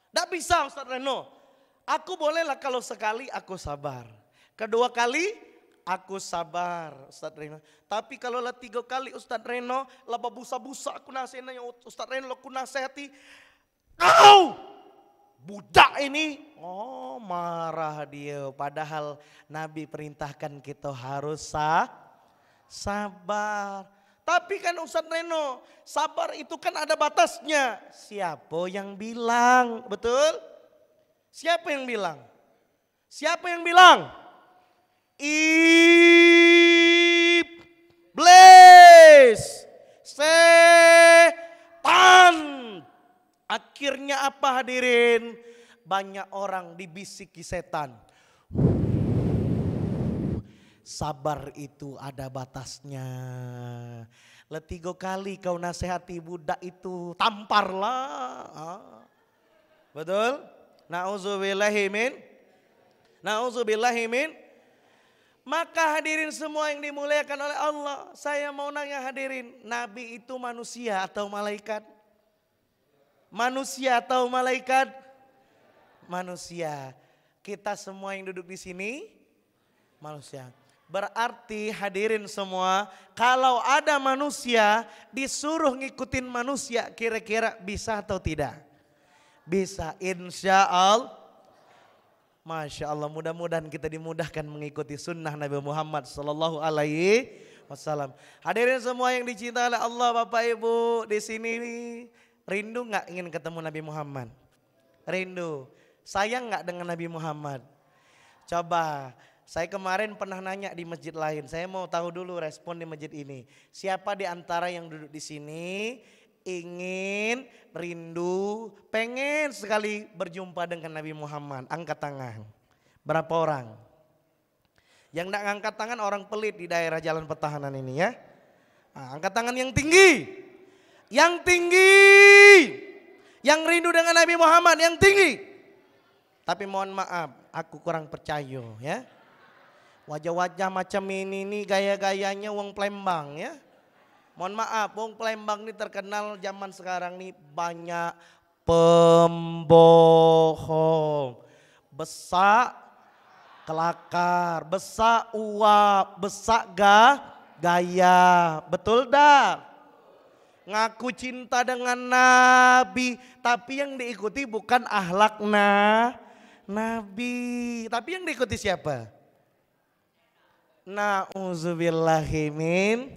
Tidak bisa Ustadz Reno. Aku bolehlah kalau sekali aku sabar. Kedua kali aku sabar Ustadz Reno. Tapi kalau lah 3 kali Ustadz Reno, lah busa-busa aku nasihatnya Ustadz Reno, aku nasihati. Kau budak ini, oh marah dia. Padahal Nabi perintahkan kita harus sabar. Tapi kan Ustadz Reno, sabar itu kan ada batasnya. Siapa yang bilang, betul? Siapa yang bilang? Siapa yang bilang? Iblis, setan. Akhirnya apa hadirin? Banyak orang dibisiki setan. Sabar itu ada batasnya. 3 kali kau nasihati budak itu, tamparlah. Betul? Na'udzubillahi min. Maka hadirin semua yang dimuliakan oleh Allah, saya mau nanya hadirin, Nabi itu manusia atau malaikat? Manusia atau malaikat? Manusia. Kita semua yang duduk di sini Manusia. Berarti hadirin semua, kalau ada manusia disuruh ngikutin manusia, kira-kira bisa atau tidak? Bisa, insya Allah. Masya Allah, mudah-mudahan kita dimudahkan mengikuti sunnah Nabi Muhammad Sallallahu Alaihi Wasallam. Hadirin semua yang dicintai oleh Allah, Bapak Ibu di sini rindu nggak ingin ketemu Nabi Muhammad? Rindu. Sayang nggak dengan Nabi Muhammad? Coba. Saya kemarin pernah nanya di masjid lain, saya mau tahu dulu respon di masjid ini. Siapa di antara yang duduk di sini ingin, rindu, pengen sekali berjumpa dengan Nabi Muhammad? Angkat tangan. Berapa orang? Yang tidak angkat tangan orang pelit di daerah Jalan Pertahanan ini ya. Nah, angkat tangan yang tinggi. Yang tinggi. Yang rindu dengan Nabi Muhammad yang tinggi. Tapi mohon maaf, aku kurang percaya ya. Wajah-wajah macam ini nih gaya-gayanya wong Palembang ya. Mohon maaf, wong Palembang ini terkenal zaman sekarang nih banyak pembohong. Besak kelakar, besak uap, besak gaya. Betul dah? Ngaku cinta dengan Nabi, tapi yang diikuti bukan akhlak Nabi. Tapi yang diikuti siapa? Na'udzubillahimin.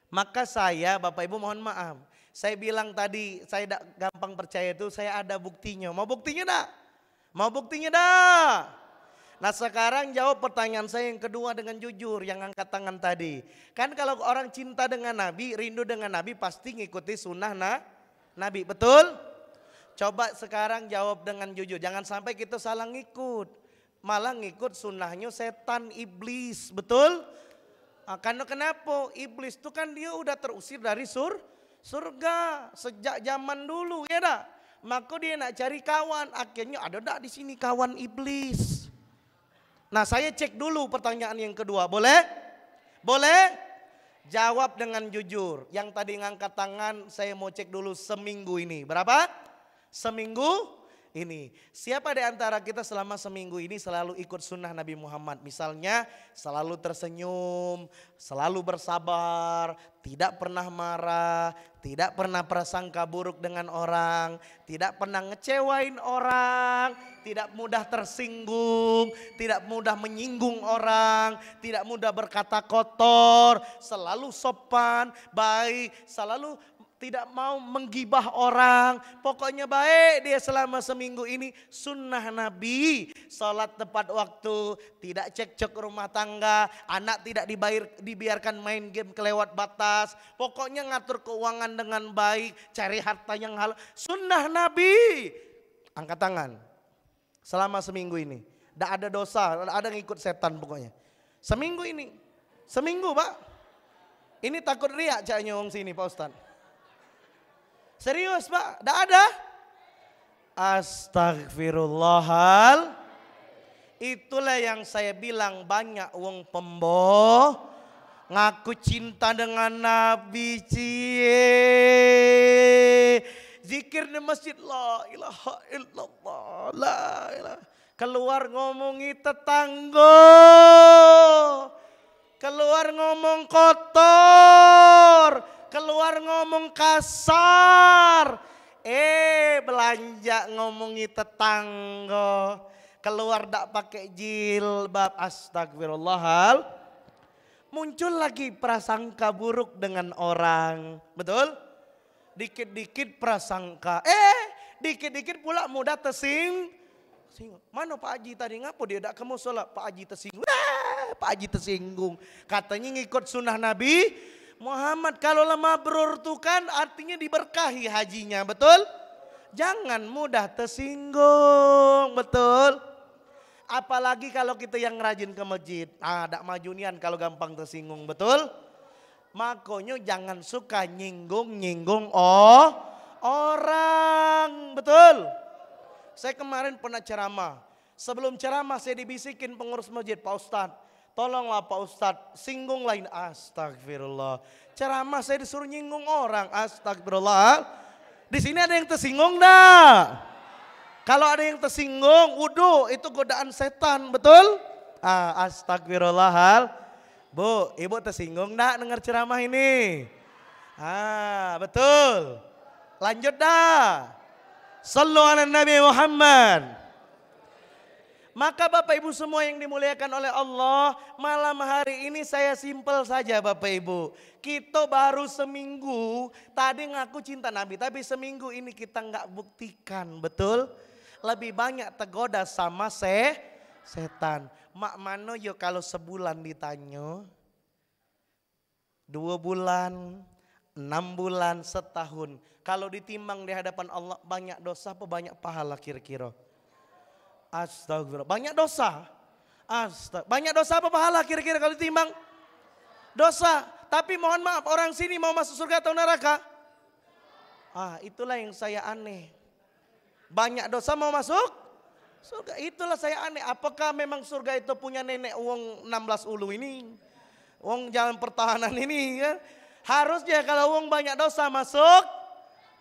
Maka saya, Bapak Ibu mohon maaf. Saya bilang tadi, saya tidak gampang percaya itu, saya ada buktinya. Mau buktinya dah? Mau buktinya dah? Nah sekarang jawab pertanyaan saya yang kedua dengan jujur, yang angkat tangan tadi. Kan kalau orang cinta dengan Nabi, rindu dengan Nabi pasti ngikuti sunnah Nabi, betul? Coba sekarang jawab dengan jujur, jangan sampai kita salah ngikut. Malah ngikut sunnahnya setan, iblis, betul? Karena kenapa? Iblis itu kan dia udah terusir dari surga sejak zaman dulu ya dah. Maka dia nak cari kawan, akhirnya ada dah di sini kawan iblis. Nah saya cek dulu pertanyaan yang kedua, boleh? Boleh? Jawab dengan jujur. Yang tadi ngangkat tangan saya mau cek dulu seminggu ini. Berapa? Seminggu ini. Siapa di antara kita selama seminggu ini selalu ikut sunnah Nabi Muhammad? Misalnya selalu tersenyum, selalu bersabar, tidak pernah marah, tidak pernah prasangka buruk dengan orang, tidak pernah ngecewain orang, tidak mudah tersinggung, tidak mudah menyinggung orang, tidak mudah berkata kotor, selalu sopan, baik, selalu tidak mau menggibah orang. Pokoknya baik dia selama seminggu ini. Sunnah Nabi, sholat tepat waktu, tidak cekcok rumah tangga, anak tidak dibiarkan main game kelewat batas. Pokoknya ngatur keuangan dengan baik, cari harta yang halal. Sunnah Nabi. Angkat tangan. Selama seminggu ini. Tidak ada dosa, tidak ada ngikut setan pokoknya. Seminggu ini. Seminggu Pak. Ini takut riak caknya wong sini Pak Ustadz. Serius Pak, tidak ada? Astagfirullahal. Itulah yang saya bilang banyak wong pembohong. Ngaku cinta dengan Nabi cie. Zikir di masjid la ilaha illallah. La ilaha. Keluar ngomongi tetangga. Keluar ngomong kotor. Keluar ngomong kasar, belanja ngomongi tetangga, keluar dak pakai jilbab, astagfirullahal. Muncul lagi prasangka buruk dengan orang, betul? Dikit-dikit prasangka, dikit-dikit pula mudah tersinggung. Mana Pak Haji tadi ngapo dia dak kamu sholat? Pak Haji tersinggung, Pak Haji tersinggung. Katanya ngikut sunnah Nabi Muhammad. Kalau mabrur tuh kan artinya diberkahi hajinya, betul? Jangan mudah tersinggung, betul? Apalagi kalau kita yang rajin ke masjid. Ada majunian kalau gampang tersinggung, betul? Makanya jangan suka nyinggung orang, betul? Saya kemarin pernah ceramah. Sebelum ceramah saya dibisikin pengurus masjid, Pak Ustadz, tolonglah Pak Ustadz, singgung lain. Astagfirullah. Ceramah saya disuruh nyinggung orang. Astagfirullah. Di sini ada yang tersinggung dah? Kalau ada yang tersinggung, wudu itu godaan setan, betul? Astagfirullahal. Bu, ibu tersinggung enggak dengar ceramah ini? Betul. Lanjut dah. Sallu ala Nabi Muhammad. Maka Bapak Ibu semua yang dimuliakan oleh Allah, malam hari ini saya simpel saja Bapak Ibu. Kita baru seminggu, tadi ngaku cinta Nabi, tapi seminggu ini kita nggak buktikan, betul? Lebih banyak tergoda sama setan. Mak mano yo kalau sebulan ditanya, 2 bulan, 6 bulan, setahun. Kalau ditimbang di hadapan Allah banyak dosa apa banyak pahala kira-kira? Astagfirullah. Banyak dosa. Banyak dosa apa pahala kira-kira kalau ditimbang? Dosa. Tapi mohon maaf, orang sini mau masuk surga atau neraka? Itulah yang saya aneh. Banyak dosa mau masuk surga. Itulah saya aneh. Apakah memang surga itu punya nenek uang 16 ulu ini? Uang jalan pertahanan ini ya? Harusnya kalau uang banyak dosa masuk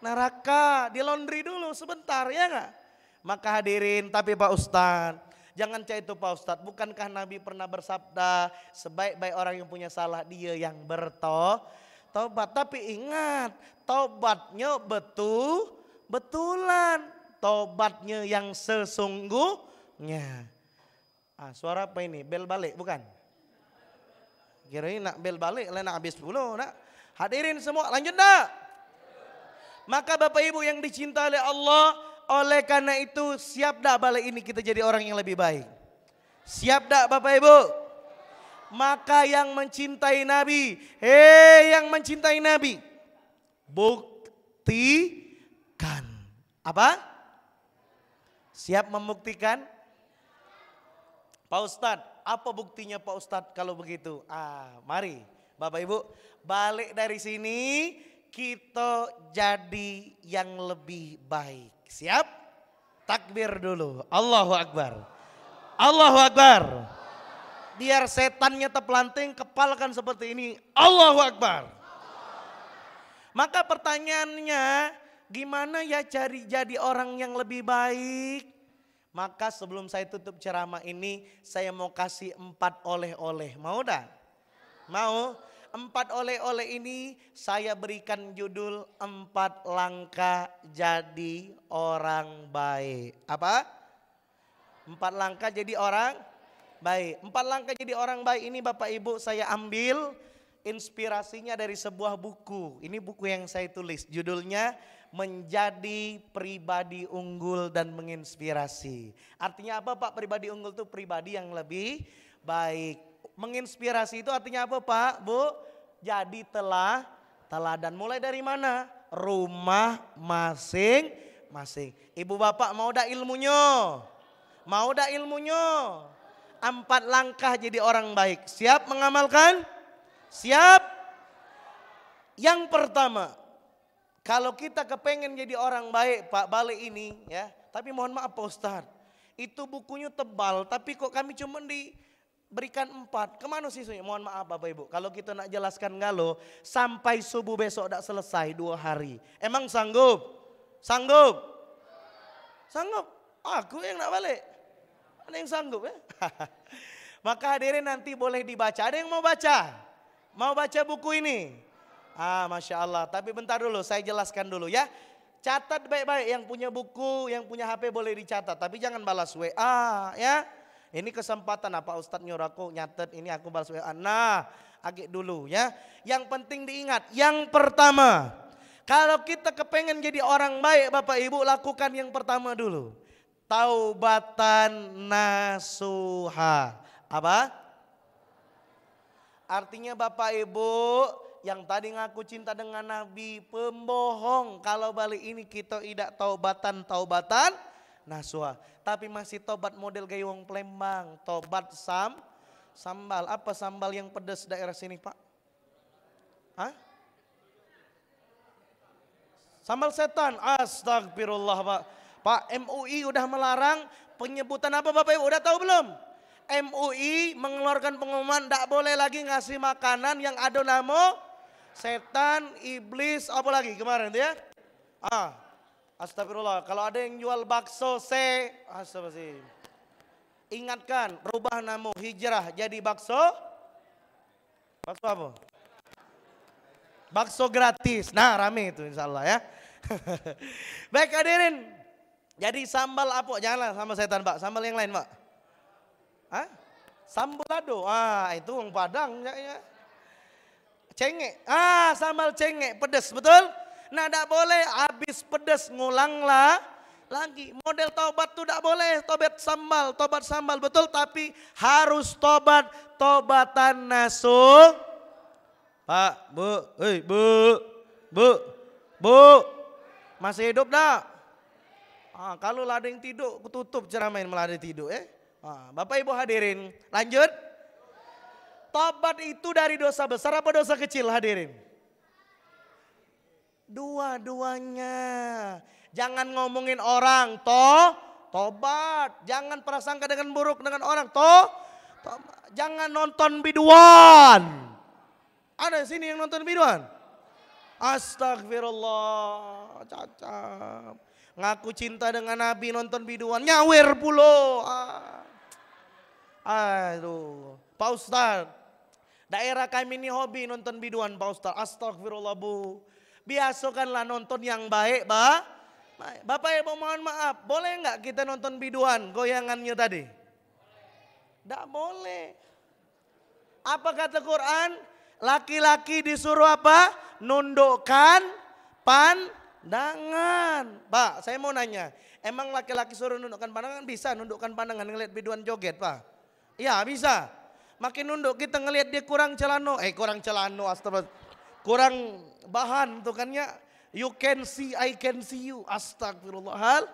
neraka. Di laundry dulu sebentar ya enggak? Maka hadirin, tapi Pak Ustadz, jangan cah itu Pak Ustadz. Bukankah Nabi pernah bersabda, sebaik-baik orang yang punya salah dia yang bertobat. Tapi ingat, tobatnya betulan. Tobatnya yang sesungguhnya. Suara apa ini? Bel balik bukan? Kira-kira nak bel balik, nak habis dulu. Nak. Hadirin semua, lanjut dah. Maka Bapak Ibu yang dicintai oleh Allah, oleh karena itu siap dak balik ini kita jadi orang yang lebih baik? Siap dak Bapak Ibu? Maka yang mencintai Nabi, yang mencintai Nabi, buktikan. Apa? Siap membuktikan? Pak Ustadz, apa buktinya Pak Ustadz kalau begitu? Mari Bapak Ibu balik dari sini kita jadi yang lebih baik. Siap? Takbir dulu. Allahu Akbar. Allahu Akbar. Biar setannya terpelanting, kepalkan seperti ini. Allahu Akbar. Maka pertanyaannya, gimana ya cari jadi orang yang lebih baik? Maka sebelum saya tutup ceramah ini, saya mau kasih 4 oleh-oleh. Mau dah? Mau? 4 oleh-oleh ini saya berikan judul 4 langkah jadi orang baik. Apa? 4 langkah jadi orang baik. 4 langkah jadi orang baik ini Bapak Ibu saya ambil inspirasinya dari sebuah buku. Ini buku yang saya tulis, judulnya Menjadi Pribadi Unggul dan Menginspirasi. Artinya apa Pak? Pribadi unggul itu pribadi yang lebih baik. Menginspirasi itu artinya apa Pak, Bu? Jadi teladan. Mulai dari mana? Rumah masing-masing. Ibu bapak mau dah ilmunya? Mau dah ilmunya? 4 langkah jadi orang baik. Siap mengamalkan? Siap? Yang pertama, kalau kita kepengen jadi orang baik Pak, balik ini ya. Tapi mohon maaf Pak Ustadz, itu bukunya tebal tapi kok kami cuma berikan 4. Kemana sisanya? Mohon maaf Bapak Ibu. Kalau kita nak jelaskan galo, sampai subuh besok tak selesai 2 hari. Emang sanggup? Sanggup? Sanggup? Aku yang nak balik. Ada yang sanggup ya? Maka hadirin nanti boleh dibaca. Ada yang mau baca? Mau baca buku ini? Masya Allah. Tapi bentar dulu, saya jelaskan dulu ya. Catat baik-baik, yang punya buku, yang punya HP boleh dicatat. Tapi jangan balas WA ya. Ini kesempatan Pak Ustadz nyuruh aku nyatet, ini aku balas WA. Nah, agak dulu ya. Yang penting diingat, yang pertama, kalau kita kepengen jadi orang baik Bapak Ibu, lakukan yang pertama dulu. Taubatan nasuha. Apa? Artinya Bapak Ibu yang tadi ngaku cinta dengan Nabi, pembohong. Kalau balik ini kita tidak taubatan nasuha. Tapi masih tobat model gaya wong Palembang. Tobat sambal. Apa sambal yang pedas daerah sini Pak? Sambal setan. Astagfirullah Pak. Pak, MUI udah melarang penyebutan apa Bapak Ibu? Udah tahu belum? MUI mengeluarkan pengumuman tidak boleh lagi ngasih makanan yang ada nama setan, iblis, apa lagi kemarin itu ya? Astagfirullah, kalau ada yang jual bakso astagfirullah. Ingatkan, rubah nama hijrah jadi bakso. Bakso apa? Bakso gratis. Nah, rame itu insya Allah ya. Baik hadirin. Jadi sambal apa? Janganlah sambal setan Pak. Sambal yang lain Pak. Hah? Sambal lado. Ah, itu orang Padang ya. Cengek. Ah, sambal cengek pedas, betul? Nah, tidak boleh habis pedas ngulanglah lagi. Model tobat tuh tidak boleh, tobat sambal betul, tapi harus tobatan nasuh. Pak, Bu, Bu, masih hidup dah? Ah, kalau ada yang tidur, tutup ceramain malah ada tidur ya. Ah, Bapak Ibu hadirin, lanjut. Tobat itu dari dosa besar apa dosa kecil hadirin? Dua-duanya. Jangan ngomongin orang, tobat. Jangan prasangka dengan buruk dengan orang, tobat. Jangan nonton biduan. Ada sini yang nonton biduan? Astagfirullah, cacat. Ngaku cinta dengan Nabi nonton biduan, nyawer pulo. Aduh, Pak Ustadz, daerah kami ini hobi nonton biduan Pak Ustadz. Astagfirullah Bu. Biasakanlah nonton yang baik, Bapak Ibu mohon maaf, boleh nggak kita nonton biduan goyangannya tadi? Tidak boleh. Apa kata Quran? Laki-laki disuruh apa? Nundukkan pandangan. Pak, saya mau nanya, emang laki-laki suruh nundukkan pandangan? Bisa nundukkan pandangan ngeliat biduan joget Pak? Iya bisa. Makin nunduk kita ngelihat dia kurang celano, astagfirullah. Kurang bahan tuh kan ya. You can see, I can see you. Astagfirullah.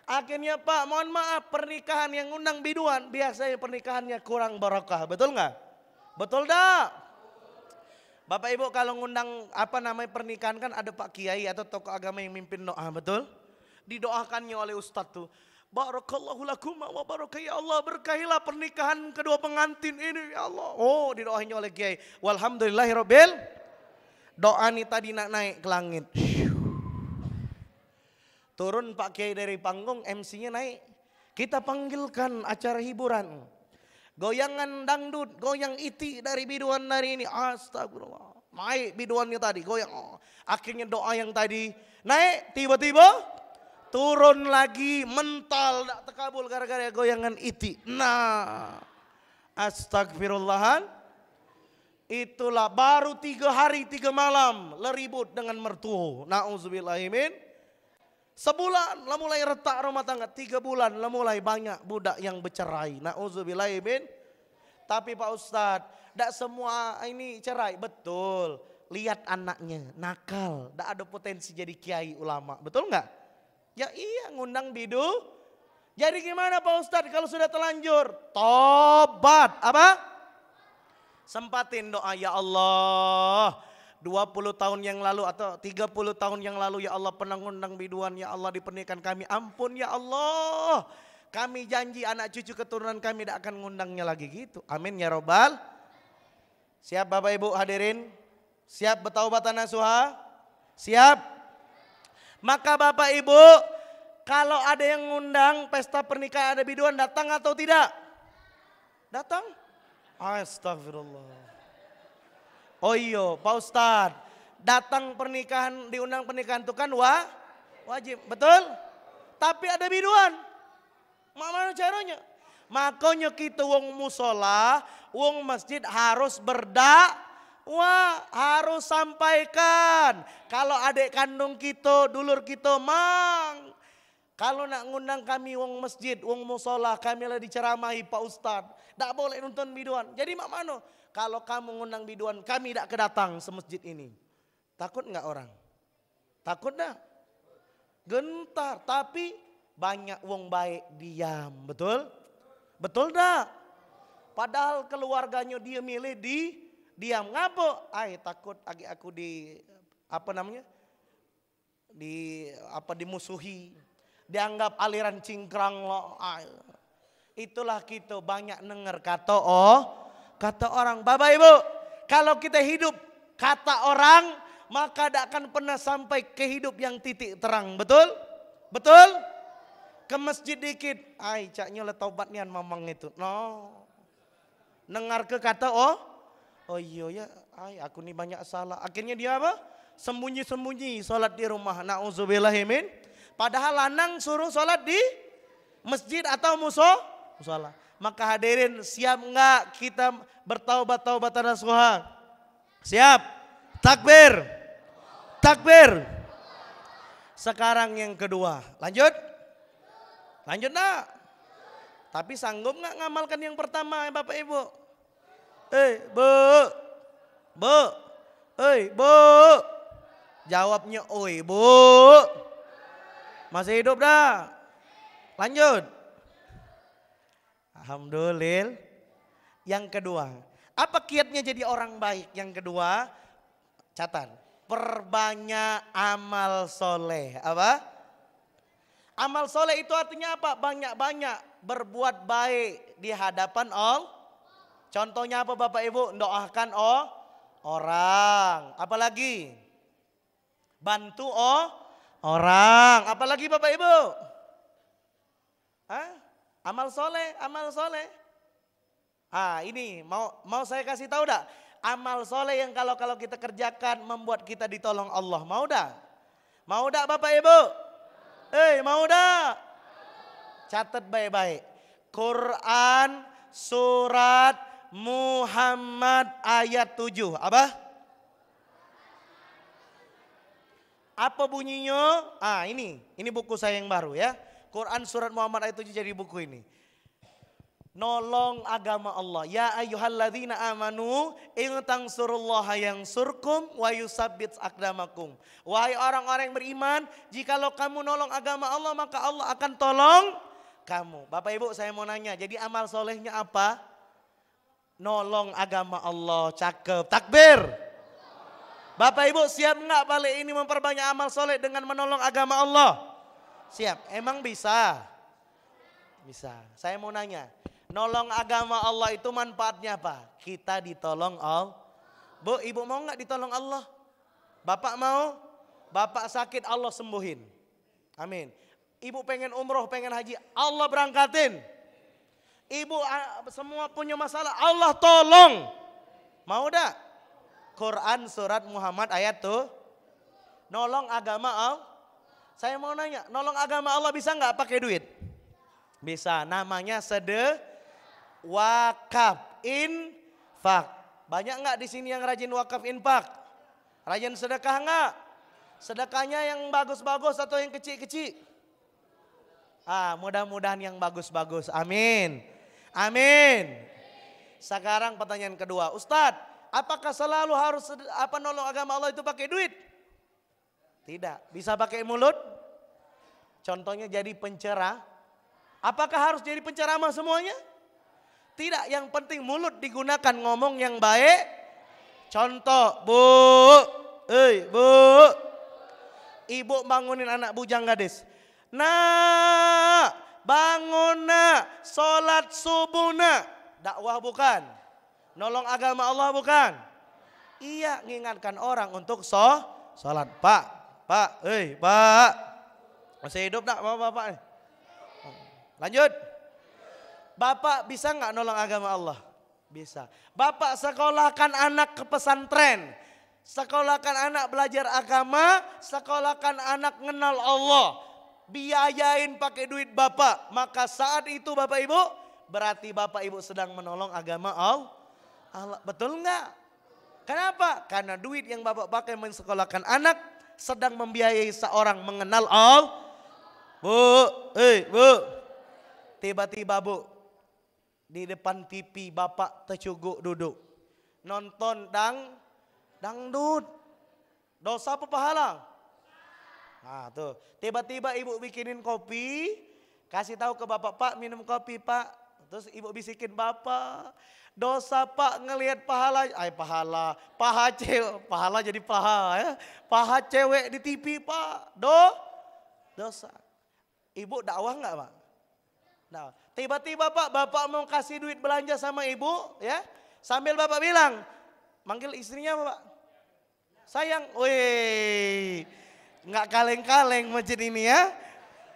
Akhirnya Pak, mohon maaf, pernikahan yang undang biduan biasanya pernikahannya kurang barakah, betul nggak? Betul dah. Bapak Ibu kalau ngundang pernikahan kan ada Pak Kiai atau tokoh agama yang mimpin doa, betul? Didoakannya oleh Ustadz tuh. Barakallahu lakum wa baraka ya Allah, berkahilah pernikahan kedua pengantin ini ya Allah. Oh, didoainnya oleh Kiai. Walhamdulillahirabbil. Doa nih tadi naik ke langit. Turun Pak Kiai dari panggung, MC-nya naik. Kita panggilkan acara hiburan. Goyangan dangdut, goyang iti dari biduan hari ini. Astagfirullah. Naik biduannya tadi, goyang. Akhirnya doa yang tadi naik, tiba-tiba turun lagi, mental, tak terkabul gara-gara goyangan iti. Nah, astagfirullahan. Itulah baru 3 hari 3 malam leribut dengan mertua. Na'udzubillahimin. Sebulan lah mulai retak rumah tangga. 3 bulan lah mulai banyak budak yang bercerai. Na'udzubillahimin. Tapi Pak Ustadz, tidak semua ini cerai. Betul. Lihat anaknya, nakal. Tidak ada potensi jadi kiai ulama. Betul nggak? Ya iya, ngundang bidu. Jadi gimana Pak Ustadz kalau sudah terlanjur? Tobat. Apa? Sempatin doa, ya Allah 20 tahun yang lalu atau 30 tahun yang lalu ya Allah pernah ngundang biduan, ya Allah di pernikahan kami, ampun ya Allah. Kami janji anak cucu keturunan kami tidak akan ngundangnya lagi gitu. Amin ya robbal. Siap Bapak Ibu hadirin? Siap bertaubatan nasuha? Siap? Maka Bapak Ibu kalau ada yang ngundang pesta pernikahan ada biduan, datang atau tidak? Datang? Astagfirullah. Oh iya Pak Ustadz, datang pernikahan, diundang pernikahan itu kan wajib, betul? Tapi ada biduan. Mana caranya? Makanya kita wong musola, wong masjid harus berdakwah, harus sampaikan. Kalau adik kandung kita, dulur kita mang, kalau nak ngundang kami wong masjid, wong musola, kami lah diceramahi Pak Ustadz. Tidak boleh nonton biduan. Jadi mak mano, kalau kamu ngundang biduan, kami tidak kedatang semasjid ini. Takut nggak orang? Takut dah? Gentar, tapi banyak wong baik diam, betul? Betul dah? Padahal keluarganya dia milih diam. Ngapa? Takut aku dimusuhi. Dianggap aliran cingkrang loh. Itulah kita banyak denger kata orang. Bapak Ibu, kalau kita hidup kata orang, maka tidak akan pernah sampai ke hidup yang titik terang. Betul? Betul? ke masjid dikit. Ai, caknya le taubat nian mamang itu. No. Dengar ke kata oh iya ya, ai aku nih banyak salah. Akhirnya dia apa? Sembunyi-sembunyi salat di rumah. Nauzubillahimin. Padahal lanang suruh salat di masjid atau musola. Maka hadirin, siap enggak kita bertaubat-taubatan nasuha? Siap? Takbir. Takbir. Sekarang yang kedua. Lanjut? Lanjut enggak? Tapi sanggup enggak ngamalkan yang pertama Bapak Ibu? Bu. Jawabnya oi bu. Masih hidup dah? Lanjut. Alhamdulillah. Yang kedua, apa kiatnya jadi orang baik? Yang kedua, catat, perbanyak amal soleh. Apa? Amal soleh itu artinya apa? Banyak-banyak berbuat baik di hadapan Allah. Contohnya apa Bapak Ibu? Doakan orang. Apalagi? Bantu orang. Apalagi Bapak Ibu? Hah? Amal soleh. Ini mau saya kasih tahu dah. Amal soleh yang kalau kita kerjakan membuat kita ditolong Allah. Mau dah? Mau dah Bapak Ibu? Mau dah? Catat baik-baik. Quran surat Muhammad ayat 7. Apa bunyinya? Ini buku saya yang baru ya. Quran surat Muhammad ayat 7 jadi buku ini. Nolong agama Allah. Ya ayyuhalladzina amanu in tansurullaha yansurkum wa yusabbit aqdamakum. Wahai orang-orang yang beriman, jikalau kamu nolong agama Allah maka Allah akan tolong kamu. Bapak Ibu saya mau nanya, jadi amal solehnya apa? Nolong agama Allah. Cakep. Takbir. Bapak Ibu siap enggak balik ini memperbanyak amal soleh dengan menolong agama Allah? Siap. Emang bisa? Bisa. Saya mau nanya. Nolong agama Allah itu manfaatnya apa? Kita ditolong Allah. Bu, Ibu mau nggak ditolong Allah? Bapak mau? Bapak sakit Allah sembuhin. Amin. Ibu pengen umroh, pengen haji, Allah berangkatin. Ibu semua punya masalah, Allah tolong. Mau dah? Quran surat Muhammad ayat tuh. Nolong agama Allah. Saya mau nanya, nolong agama Allah bisa nggak pakai duit? Bisa. Namanya wakaf infak. Banyak nggak di sini yang rajin wakaf infak? Rajin sedekah nggak? Sedekahnya yang bagus-bagus atau yang kecil-kecil? Mudah-mudahan yang bagus-bagus. Amin. Amin. Sekarang pertanyaan kedua, Ustadz, apakah selalu harus nolong agama Allah itu pakai duit? Tidak. Bisa pakai mulut? Contohnya jadi pencerah. Apakah harus jadi penceramah semuanya? Tidak, yang penting mulut digunakan ngomong yang baik. Contoh, Bu. Ibu bangunin anak bujang gadis. Nak, bangun nak, sholat subuh nak. Dakwah bukan? Nolong agama Allah bukan? Iya, mengingatkan orang untuk sholat. Pak. Masih hidup tak bapak? Lanjut. Bapak bisa nggak nolong agama Allah? Bisa. Bapak sekolahkan anak ke pesantren. Sekolahkan anak belajar agama. Sekolahkan anak kenal Allah. Biayain pakai duit bapak. Maka saat itu Bapak Ibu, berarti Bapak Ibu sedang menolong agama Allah. Betul nggak? Kenapa? Karena duit yang Bapak pakai mensekolahkan anak sedang membiayai seorang mengenal Allah. Bu. Tiba-tiba Bu, di depan TV Bapak tercuguk duduk. Nonton dangdut. Dosa apa pahala? Tuh. Tiba-tiba Ibu bikinin kopi. Kasih tahu ke Bapak, Pak minum kopi Pak. Terus Ibu bisikin, Bapak dosa Pak ngelihat pahala. Pahala jadi paha ya. Paha cewek di TV Pak. Dosa. Ibu dakwah enggak Pak? Nah, tiba-tiba Bapak mau kasih duit belanja sama Ibu ya. Sambil Bapak bilang, manggil istrinya Pak. Sayang, nggak kaleng-kaleng masjid ini ya.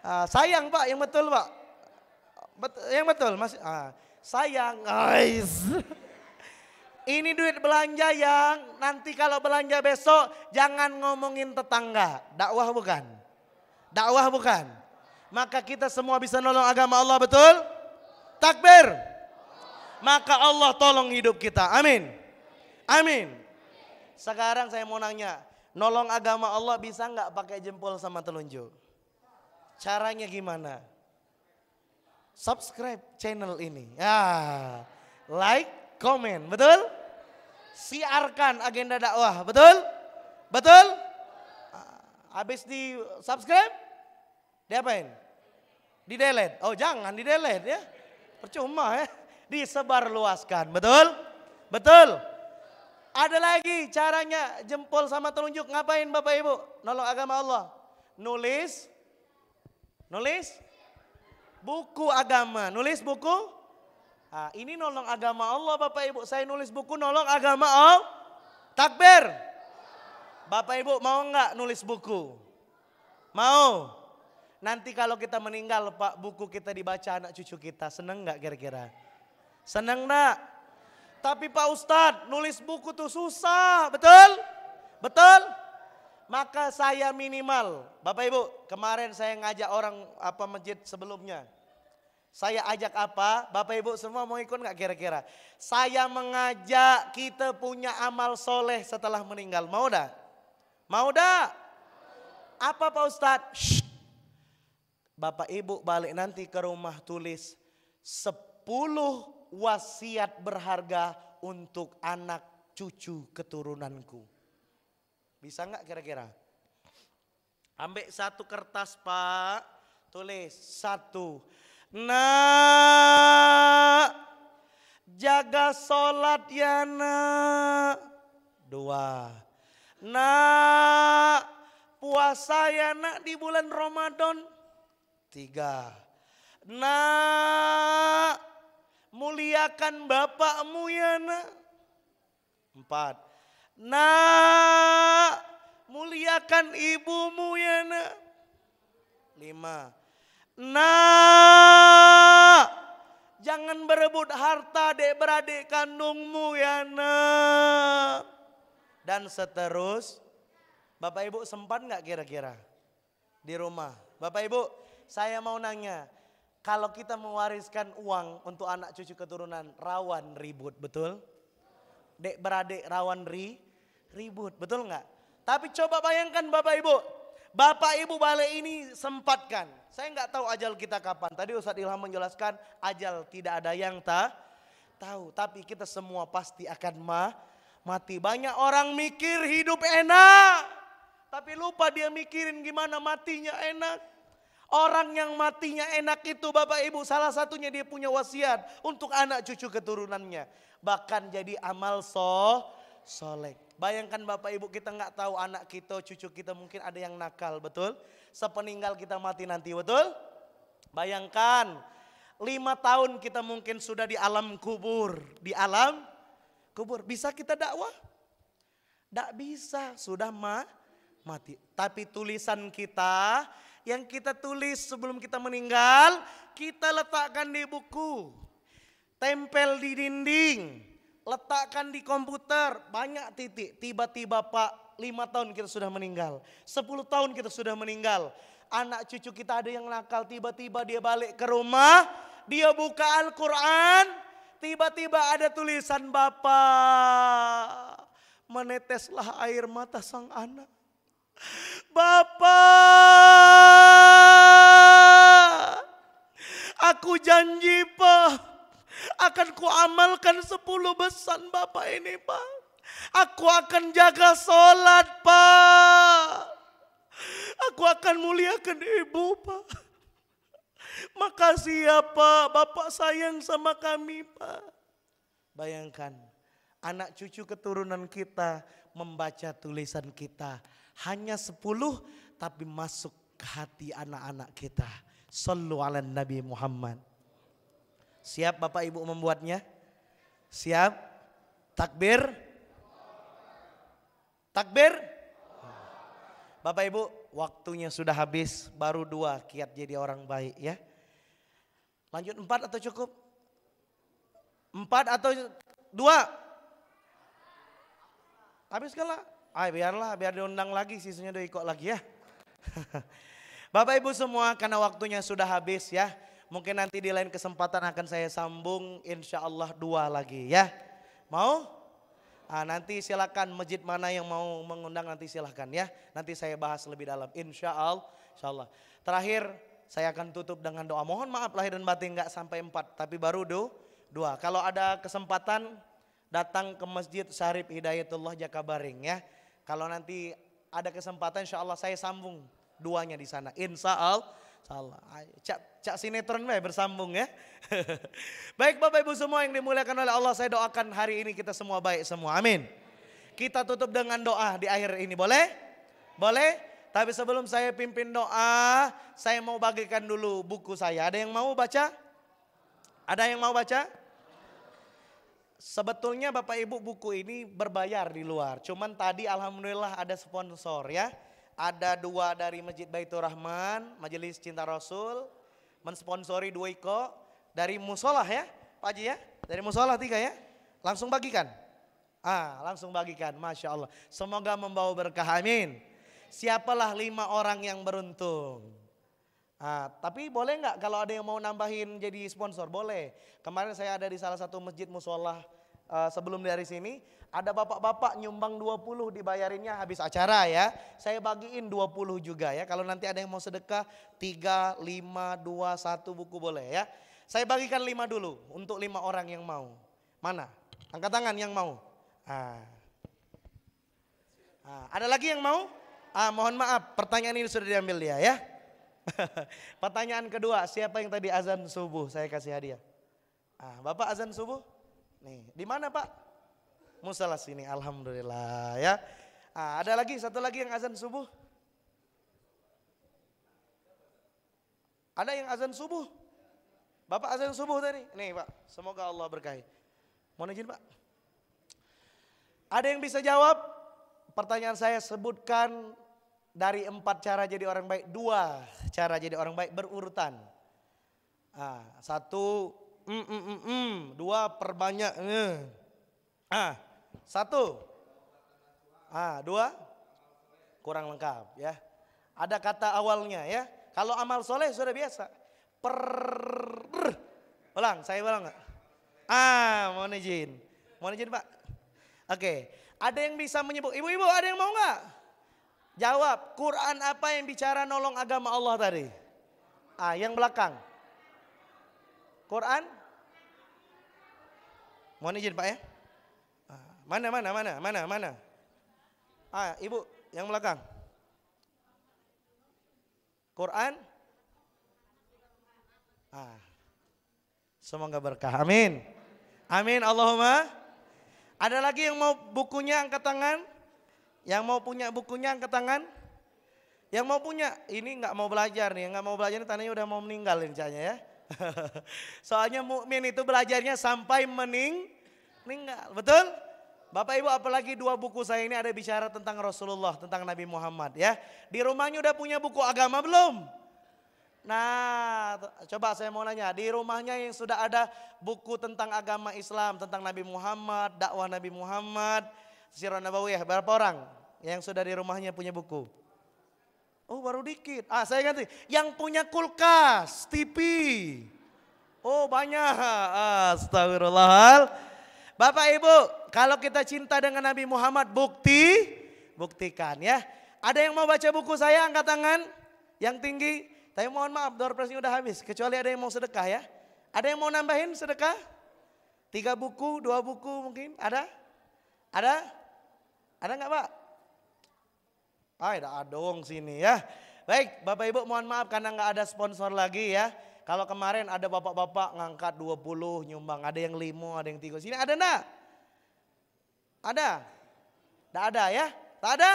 Sayang Pak, yang betul Pak. Yang betul Mas. Sayang guys. Ini duit belanja yang nanti kalau belanja besok jangan ngomongin tetangga. Dakwah bukan? Dakwah bukan? Maka kita semua bisa nolong agama Allah, betul? Takbir. Maka Allah tolong hidup kita. Amin. Amin. Sekarang saya mau nanya, nolong agama Allah bisa nggak pakai jempol sama telunjuk? Caranya gimana? Subscribe channel ini. Like, komen, betul? Siarkan agenda dakwah, betul? Betul? Habis di subscribe, diapain? Di delete. Oh jangan di delete ya. Percuma ya. Disebar luaskan, betul? Betul? Ada lagi caranya jempol sama telunjuk. Ngapain Bapak Ibu? Nolong agama Allah. Nulis buku agama. Nulis buku. Ini nolong agama Allah Bapak Ibu. Saya nulis buku nolong agama Allah. Takbir. Bapak Ibu mau nggak nulis buku? Mau? Nanti kalau kita meninggal Pak, buku kita dibaca anak cucu kita. Seneng nggak kira-kira? Seneng nggak? Tapi Pak Ustadz nulis buku tuh susah, betul? Betul? Maka saya minimal, Bapak Ibu kemarin saya ngajak orang masjid sebelumnya. Saya ajak apa? Bapak Ibu semua mau ikut nggak kira-kira? Saya mengajak kita punya amal soleh setelah meninggal. Mau dah? Mau dah? Apa Pak Ustadz? Bapak Ibu balik nanti ke rumah tulis 10 wasiat berharga untuk anak cucu keturunanku. Bisa nggak kira-kira? Ambil satu kertas Pak, tulis 1. Nak, jaga sholat ya nak. 2. Nak, puasa ya nak di bulan Ramadan. 3. Nak, muliakan bapakmu ya nak. 4. Nak, muliakan ibumu ya nak. 5. Nak, jangan berebut harta adik-beradik kandungmu ya nak. Dan seterus. Bapak Ibu sempat nggak kira-kira di rumah? Bapak Ibu saya mau nanya. Kalau kita mewariskan uang untuk anak cucu keturunan rawan ribut, betul? Dek beradik rawan ribut, betul nggak? Tapi coba bayangkan Bapak Ibu balik ini sempatkan. Saya nggak tahu ajal kita kapan. Tadi Ustadz Ilham menjelaskan ajal tidak ada yang tahu. Tapi kita semua pasti akan mati. Banyak orang mikir hidup enak. Tapi lupa dia mikirin gimana matinya enak. Orang yang matinya enak itu Bapak Ibu salah satunya dia punya wasiat untuk anak cucu keturunannya. Bahkan jadi amal soleh. Bayangkan Bapak Ibu kita nggak tahu anak kita, cucu kita mungkin ada yang nakal, betul? Sepeninggal kita mati nanti, betul? Bayangkan 5 tahun kita mungkin sudah di alam kubur. Di alam kubur, bisa kita dakwah? Tidak bisa, sudah mati. Tapi tulisan kita yang kita tulis sebelum kita meninggal, kita letakkan di buku. Tempel di dinding. Letakkan di komputer, banyak titik. Tiba-tiba Pak, 5 tahun kita sudah meninggal. 10 tahun kita sudah meninggal. Anak cucu kita ada yang nakal, tiba-tiba dia balik ke rumah. Dia buka Al-Quran, tiba-tiba ada tulisan Bapak. Meneteslah air mata sang anak. Bapak, aku janji Pak. Akan kuamalkan 10 pesan Bapak ini Pak. Aku akan jaga sholat Pak. Aku akan muliakan ibu Pak. Makasih ya Pak, Bapak sayang sama kami Pak. Bayangkan anak cucu keturunan kita membaca tulisan kita. Hanya 10 tapi masuk ke hati anak-anak kita. Shallu ala Nabi Muhammad. Siap Bapak Ibu membuatnya? Siap? Takbir? Takbir? Bapak Ibu waktunya sudah habis, baru 2 kiat jadi orang baik ya. Lanjut 4 atau cukup? 4 atau 2? Habis kalah? Biarlah, biar diundang lagi, sisanya udah ikut lagi ya. Bapak Ibu semua, karena waktunya sudah habis ya. Mungkin nanti di lain kesempatan akan saya sambung, insya Allah 2 lagi ya. Mau? Nanti silakan masjid mana yang mau mengundang nanti silakan ya. Nanti saya bahas lebih dalam insya Allah. Terakhir saya akan tutup dengan doa. Mohon maaf lahir dan batin nggak sampai 4 tapi baru 2. Kalau ada kesempatan datang ke Masjid Syarif Hidayatullah Jakabaring ya. Kalau nanti ada kesempatan insya Allah saya sambung 2-nya di sana. Insya Allah. Cak sinetron bersambung ya. Baik Bapak Ibu semua yang dimuliakan oleh Allah, saya doakan hari ini kita semua baik semua. Amin. Kita tutup dengan doa di akhir ini, boleh? Boleh? Tapi sebelum saya pimpin doa, saya mau bagikan dulu buku saya. Ada yang mau baca? Ada yang mau baca? Sebetulnya Bapak Ibu buku ini berbayar di luar. Cuman tadi alhamdulillah ada sponsor ya. Ada 2 dari Masjid Baitur Rahman, Majelis Cinta Rasul, mensponsori 2 iko dari musolah ya, Pak Haji ya, dari musolah 3 ya, langsung bagikan. Langsung bagikan, Masya Allah. Semoga membawa berkah, amin. Siapalah 5 orang yang beruntung. Tapi boleh nggak kalau ada yang mau nambahin jadi sponsor, boleh. Kemarin saya ada di salah satu masjid musolah sebelum dari sini. Ada bapak-bapak nyumbang 20 dibayarinnya habis acara ya. Saya bagiin 20 juga ya. Kalau nanti ada yang mau sedekah 3, 5, 2, 1 buku boleh ya. Saya bagikan 5 dulu untuk 5 orang yang mau. Mana? Angkat tangan yang mau. Ada lagi yang mau? Mohon maaf pertanyaan ini sudah diambil dia ya. Pertanyaan kedua, siapa yang tadi azan subuh saya kasih hadiah? Bapak azan subuh? Nih, di mana Pak? Musalah sini, alhamdulillah ya. Ada lagi, satu lagi yang azan subuh. Ada yang azan subuh. Bapak azan subuh tadi. Nih Pak, semoga Allah berkahi. Mohon izin Pak. Ada yang bisa jawab? Pertanyaan saya, sebutkan dari 4 cara jadi orang baik, 2 cara jadi orang baik berurutan. 1, 2 perbanyak. 1, 2 kurang lengkap ya. Ada kata awalnya ya. Kalau amal soleh sudah biasa. Ulang, saya ulang nggak? Mohon izin. Mohon izin Pak. Oke, ada yang bisa menyebut, ibu-ibu ada yang mau nggak? Jawab, Quran apa yang bicara nolong agama Allah tadi? Yang belakang. Quran? Mohon izin Pak ya. Mana? Ibu yang belakang. Quran? Semoga berkah. Amin. Amin Allahumma. Ada lagi yang mau bukunya angkat tangan? Yang mau punya bukunya angkat tangan? Yang mau punya, ini nggak mau belajar nih, nggak mau belajar ini tandanya udah mau meninggal ini cahaya ya. Soalnya mukmin itu belajarnya sampai meninggal, betul? Bapak Ibu apalagi 2 buku saya ini ada bicara tentang Rasulullah, tentang Nabi Muhammad ya. Di rumahnya udah punya buku agama belum? Nah coba saya mau nanya, di rumahnya yang sudah ada buku tentang agama Islam, tentang Nabi Muhammad, dakwah Nabi Muhammad, Sirah Nabawiyah, berapa orang yang sudah di rumahnya punya buku? Oh baru dikit, saya ganti, yang punya kulkas, TV. Oh banyak, astagfirullah. Bapak Ibu, kalau kita cinta dengan Nabi Muhammad buktikan ya. Ada yang mau baca buku saya angkat tangan yang tinggi. Tapi mohon maaf door prize-nya udah habis. Kecuali ada yang mau sedekah ya. Ada yang mau nambahin sedekah? 3 buku, 2 buku mungkin ada? Ada? Ada nggak Pak? Ada dong sini ya. Baik Bapak Ibu mohon maaf karena nggak ada sponsor lagi ya. Kalau kemarin ada bapak-bapak ngangkat 20 nyumbang, ada yang 5, ada yang 3. Sini ada enggak? Ada? Enggak ada ya? Tak ada?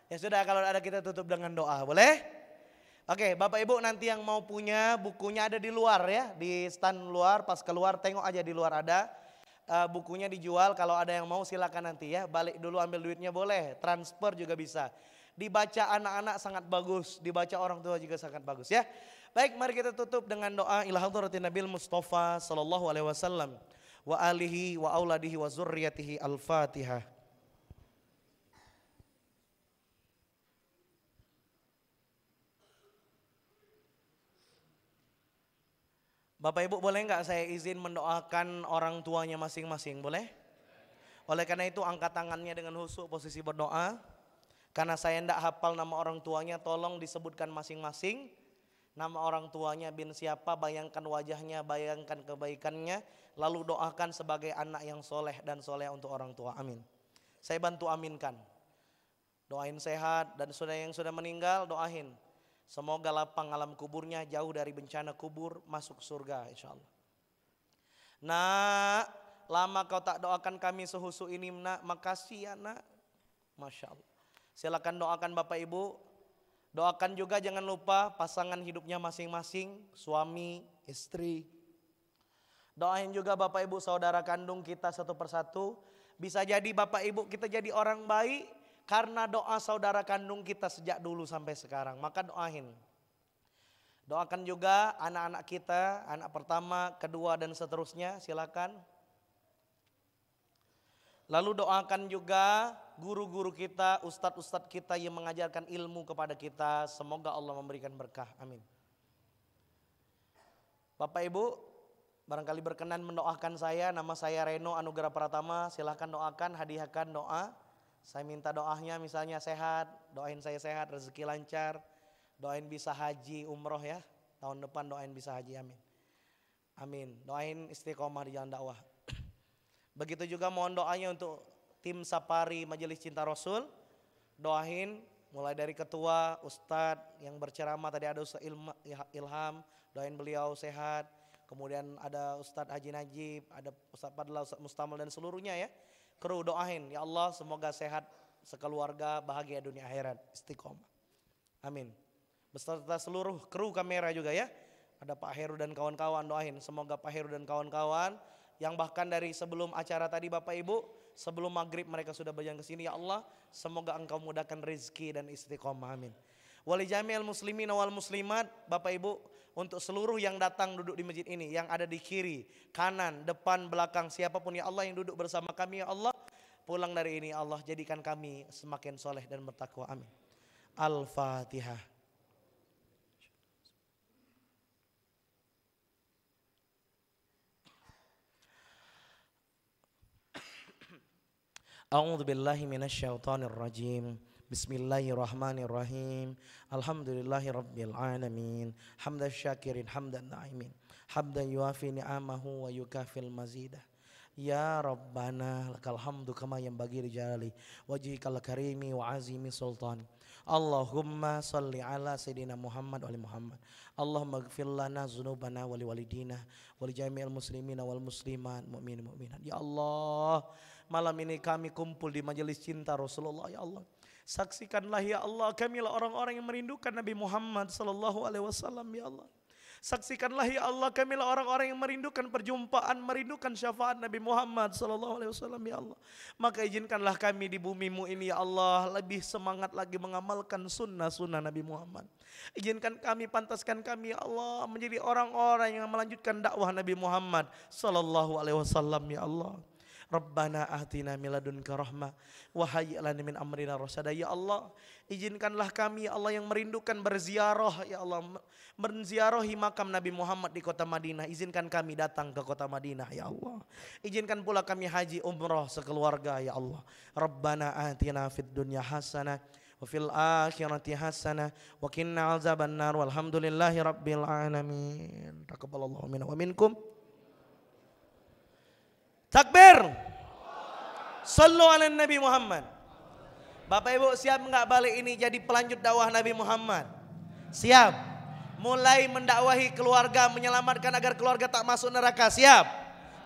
Ya sudah kalau ada kita tutup dengan doa, boleh? Oke, Bapak Ibu nanti yang mau punya bukunya ada di luar ya, di stand luar, pas keluar tengok aja di luar ada. Bukunya dijual, kalau ada yang mau silakan nanti ya, balik dulu ambil duitnya boleh, transfer juga bisa. Dibaca anak-anak sangat bagus, dibaca orang tua juga sangat bagus ya. Baik, mari kita tutup dengan doa ila hadratin Nabil Mustafa sallallahu alaihi wasallam wa alihi wa auladihi wa zurriyatihi. Al-Fatihah. Bapak Ibu, boleh nggak saya izin mendoakan orang tuanya masing-masing, boleh? Oleh karena itu angkat tangannya dengan khusyuk posisi berdoa. Karena saya tidak hafal nama orang tuanya, tolong disebutkan masing-masing. Nama orang tuanya bin siapa, bayangkan wajahnya, bayangkan kebaikannya. Lalu doakan sebagai anak yang soleh dan soleh untuk orang tua, amin. Saya bantu aminkan. Doain sehat dan yang sudah meninggal doain. Semoga lapang alam kuburnya, jauh dari bencana kubur, masuk surga insya Allah. Nak, lama kau tak doakan kami sehusu ini nak, makasih ya nak. Masya Allah. Silakan doakan Bapak Ibu. Doakan juga jangan lupa pasangan hidupnya masing-masing, suami, istri. Doain juga Bapak Ibu saudara kandung kita satu persatu. Bisa jadi Bapak Ibu kita jadi orang baik karena doa saudara kandung kita sejak dulu sampai sekarang. Maka doain. Doakan juga anak-anak kita, anak pertama, kedua dan seterusnya, silakan. Lalu doakan juga guru-guru kita, ustadz-ustadz kita yang mengajarkan ilmu kepada kita. Semoga Allah memberikan berkah, amin. Bapak Ibu, barangkali berkenan mendoakan saya, nama saya Reno Anugerah Pratama. Silahkan doakan, hadiahkan doa. Saya minta doanya misalnya sehat, doain saya sehat, rezeki lancar. Doain bisa haji, umroh ya. Tahun depan doain bisa haji, amin. Amin, doain istiqomah di jalan dakwah. Begitu juga mohon doanya untuk tim Sapari Majelis Cinta Rasul. Doain mulai dari ketua, ustadz yang berceramah tadi ada Ustadz Ilham, doain beliau sehat. Kemudian ada Ustadz Haji Najib, ada Ustadz Padla, Ustadz Mustamal dan seluruhnya ya. Kru doain, ya Allah semoga sehat sekeluarga, bahagia dunia akhirat, istiqomah. Amin. Beserta seluruh kru kamera juga ya. Ada Pak Heru dan kawan-kawan, doain semoga Pak Heru dan kawan-kawan yang bahkan dari sebelum acara tadi Bapak Ibu, sebelum maghrib mereka sudah berjalan ke sini, ya Allah semoga Engkau mudahkan rezeki dan istiqomah, amin. Wali jami'al muslimin wal muslimat, Bapak Ibu, untuk seluruh yang datang duduk di masjid ini, yang ada di kiri, kanan, depan, belakang, siapapun ya Allah yang duduk bersama kami ya Allah, pulang dari ini ya Allah jadikan kami semakin soleh dan bertakwa, amin. Al-Fatihah. A'udzu billahi minasyaitonir rajim. Bismillahirrahmanirrahim. Alhamdulillahi rabbil alamin. Hamdan syakirin hamdan na'imin. Hamdan yuafi ni'amahu wa yukafil mazidah. Ya Rabbana lakal hamdu kama yanbaghi li jalali wajhikal karimi wa azimi sultan. Allahumma salli ala Sayyidina Muhammad wa ali Muhammad. Allahumma ighfir lana dzunubana wa liwalidina wa li jami'il muslimina wal muslimat mu'minin mu'minat. Ya Allah, malam ini kami kumpul di majelis cinta Rasulullah ya Allah. Saksikanlah ya Allah kamilah orang-orang yang merindukan Nabi Muhammad sallallahu alaihi wasallam ya Allah. Saksikanlah ya Allah kamilah orang-orang yang merindukan perjumpaan, merindukan syafaat Nabi Muhammad sallallahu alaihi wasallam ya Allah. Maka izinkanlah kami di bumimu ini ya Allah lebih semangat lagi mengamalkan sunnah-sunnah Nabi Muhammad. Izinkan kami, pantaskan kami ya Allah menjadi orang-orang yang melanjutkan dakwah Nabi Muhammad sallallahu alaihi wasallam ya Allah. Rabbana atina min ladunka rahmah wa hayyi' lana min amrina rasyada. Ya Allah, izinkanlah kami ya Allah yang merindukan berziarah ya Allah, menziarahi makam Nabi Muhammad di kota Madinah. Izinkan kami datang ke kota Madinah ya Allah. Izinkan pula kami haji umrah sekeluarga ya Allah. Rabbana atina fid dunya hasanah wa fil akhirati hasanah wa qina azabannar. Walhamdulillahi rabbil alamin. Taqabbalallahu minna wa minkum. Takbir. Sallu ala Nabi Muhammad. Bapak Ibu siap enggak balik ini jadi pelanjut dakwah Nabi Muhammad? Siap. Mulai mendakwahi keluarga, menyelamatkan agar keluarga tak masuk neraka. Siap.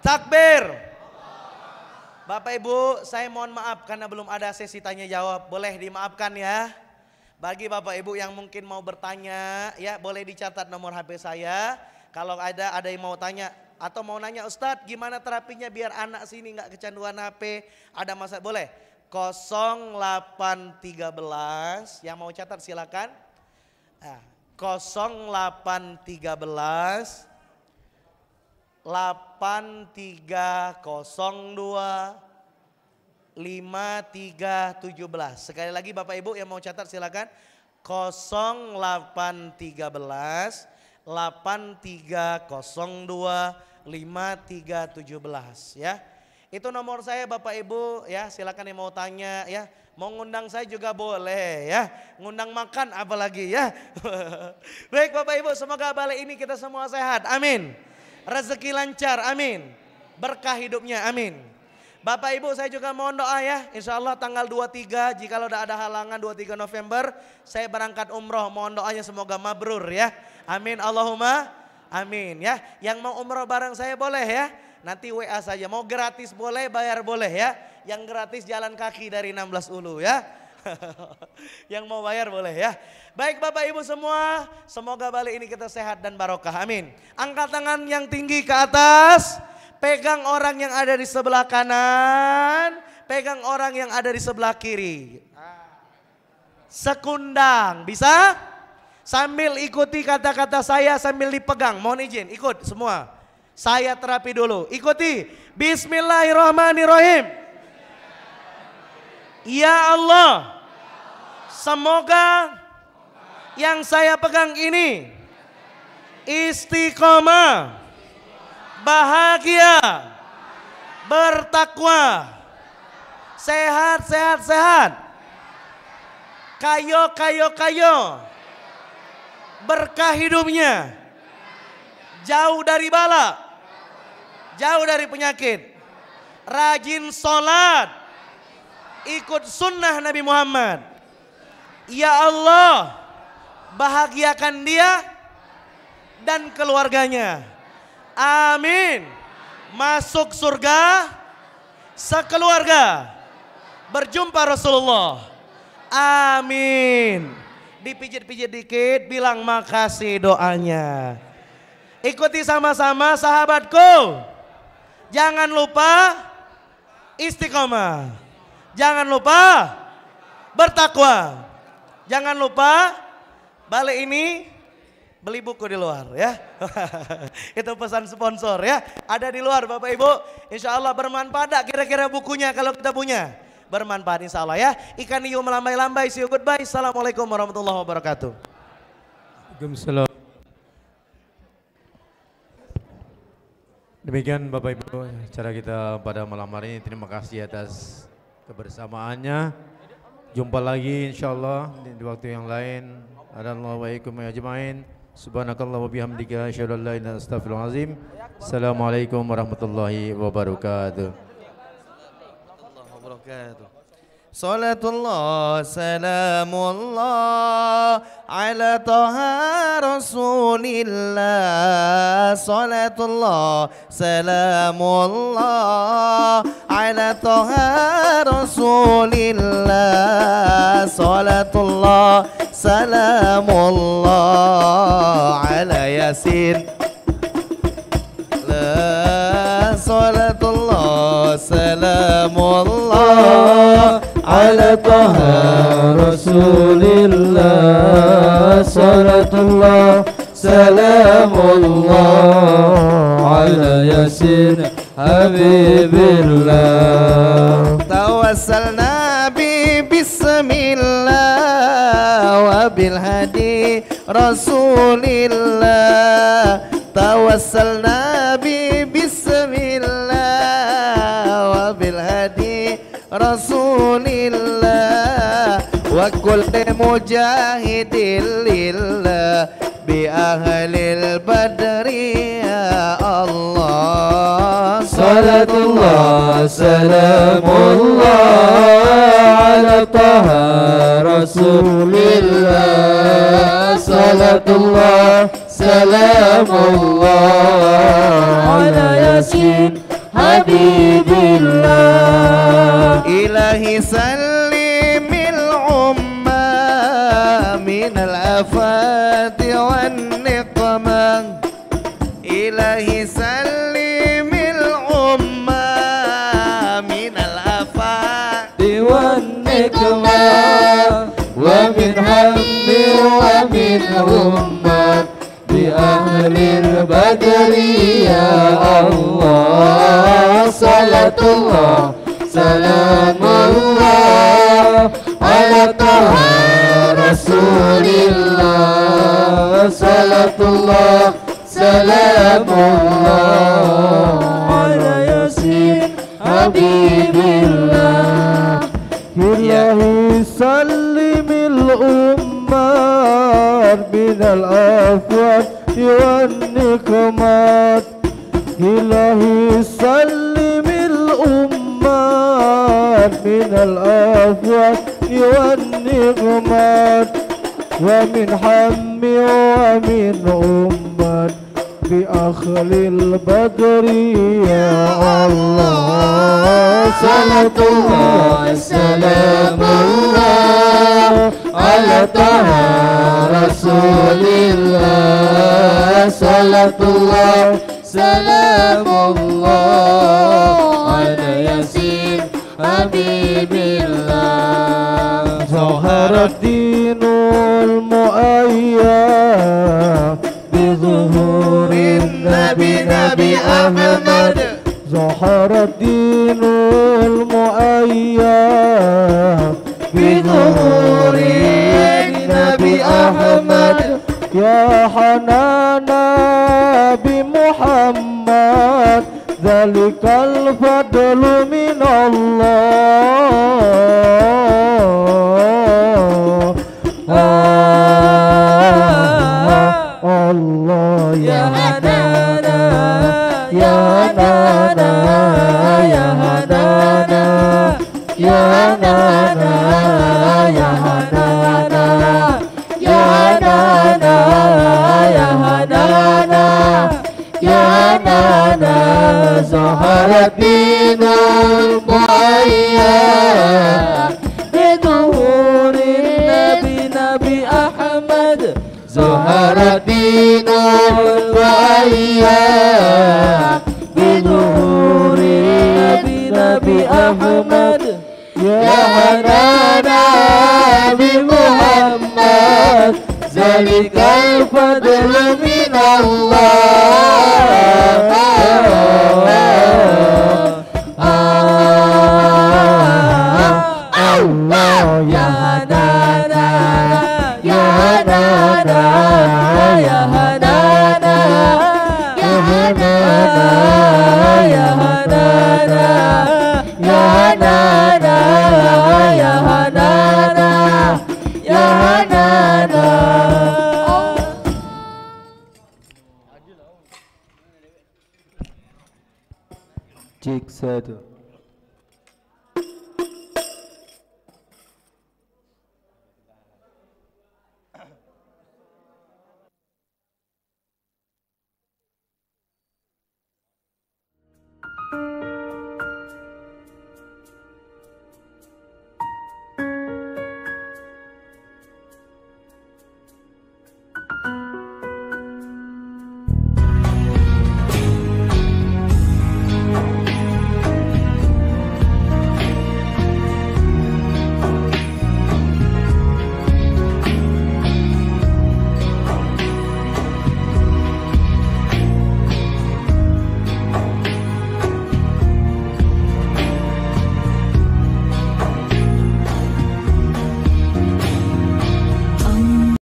Takbir. Bapak Ibu, saya mohon maaf karena belum ada sesi tanya jawab. Boleh dimaafkan ya. Bagi Bapak Ibu yang mungkin mau bertanya, ya boleh dicatat nomor HP saya. Kalau ada yang mau tanya atau mau nanya, Ustadz gimana terapinya biar anak sini nggak kecanduan HP, ada masalah, boleh 0813 yang mau catat silakan. Nah, 0813 8302 5317. Sekali lagi Bapak Ibu yang mau catat silakan. 0813 8302 5317 ya. Itu nomor saya Bapak Ibu ya, silakan yang mau tanya ya. Mau ngundang saya juga boleh ya. Ngundang makan apalagi ya. Baik Bapak Ibu, semoga balik ini kita semua sehat. Amin. Rezeki lancar, amin. Berkah hidupnya, amin. Bapak Ibu saya juga mohon doa ya. Insya Allah tanggal 23 jika udah ada halangan 23 November saya berangkat umroh. Mohon doanya semoga mabrur ya. Amin Allahumma amin ya. Yang mau umroh bareng saya boleh ya. Nanti WA saja. Mau gratis boleh, bayar boleh ya. Yang gratis jalan kaki dari 16 Ulu ya. Yang mau bayar boleh ya. Baik Bapak Ibu semua, semoga balik ini kita sehat dan barokah. Amin. Angkat tangan yang tinggi ke atas. Pegang orang yang ada di sebelah kanan, pegang orang yang ada di sebelah kiri. Sekundang, bisa? Sambil ikuti kata-kata saya sambil dipegang. Mohon izin, ikut semua. Saya terapi dulu, ikuti. Bismillahirrahmanirrahim. Ya Allah, semoga yang saya pegang ini istiqomah, bahagia, bertakwa, sehat, sehat, sehat, kayo, kayo, kayo, berkah hidupnya, jauh dari bala, jauh dari penyakit, rajin sholat, ikut sunnah Nabi Muhammad. Ya Allah, bahagiakan dia dan keluarganya. Amin. Masuk surga sekeluarga. Berjumpa Rasulullah. Amin. Dipijit-pijit dikit, bilang makasih doanya. Ikuti sama-sama sahabatku. Jangan lupa istiqomah. Jangan lupa bertakwa. Jangan lupa balik ini beli buku di luar ya. Itu pesan sponsor ya. Ada di luar Bapak Ibu. Insya Allah bermanfaat kira-kira bukunya kalau kita punya. Bermanfaat insya Allah ya. Ikan hiu melambai-lambai. See you goodbye. Assalamualaikum warahmatullahi wabarakatuh. Waalaikumsalam. Demikian Bapak Ibu cara kita pada malam hari ini. Terima kasih atas kebersamaannya. Jumpa lagi insya Allah di waktu yang lain. Assalamualaikum ajmain. Subhanakallah wa bihamdika asyhadu an la ilaha illa anta astaghfiruka wa atubu ilaik. Assalamualaikum warahmatullahi wabarakatuh. Salatullah salamullah ala taha rasulillah. Salatullah salamullah ala taha rasulillah. Salatullah salamullah ala yasin. La salatullah salamullah ala taha rasulillah. Salatullah salamullah ala yasin habibillah. Tawassalna bi bismillah wa bil hadi rasulillah. Tawassalna bi bismillah wa bil hadi rasulillah wa kulli mujahidin lillah bi ahlil badri ya Allah. Salatullah salamullah ala taha rasulillah. Salatullah salamullah ala yasin habibillah. Ilahi sallimil umma minal afati wan niqmah. Ilahi sallimil umma minal afati wan الأمة بأهل البدر يا الله صلاة الله سلام الله على طه رسول الله صلاة الله سلام الله على ياسين حبيب الله إلهي سلم الأمة من الآفات والنقمات إلهي سلم الأمة من الآفات والنقمات ومن حم ومن أمة بأخل البدر يا الله صلاة الله سلام الله على طه رسول الله صلاة الله سلام الله على ياسين حبيب الله ظهر الدين المؤيد بظهور النبي نبي أحمد ظهر الدين المؤيد بظهور النبي أحمد يا حنانا بمحمد ذلك الفضل من الله الله يا هنانا يا هنانا يا هنانا يا هنانا يا هنانا يا هنانا يا هنانا يا هنانا ظهر الدين المؤيد بظهور النبي نبي أحمد ظهر الدين المؤيد بظهور النبي نبي أحمد يا حنانا بمحمد ذلك الفضل من الله الله يا حنانا يا حنانا يا حنانا يا حنانا يا حنانا يا حنانا يا حنانا يا حنانا Cik satu.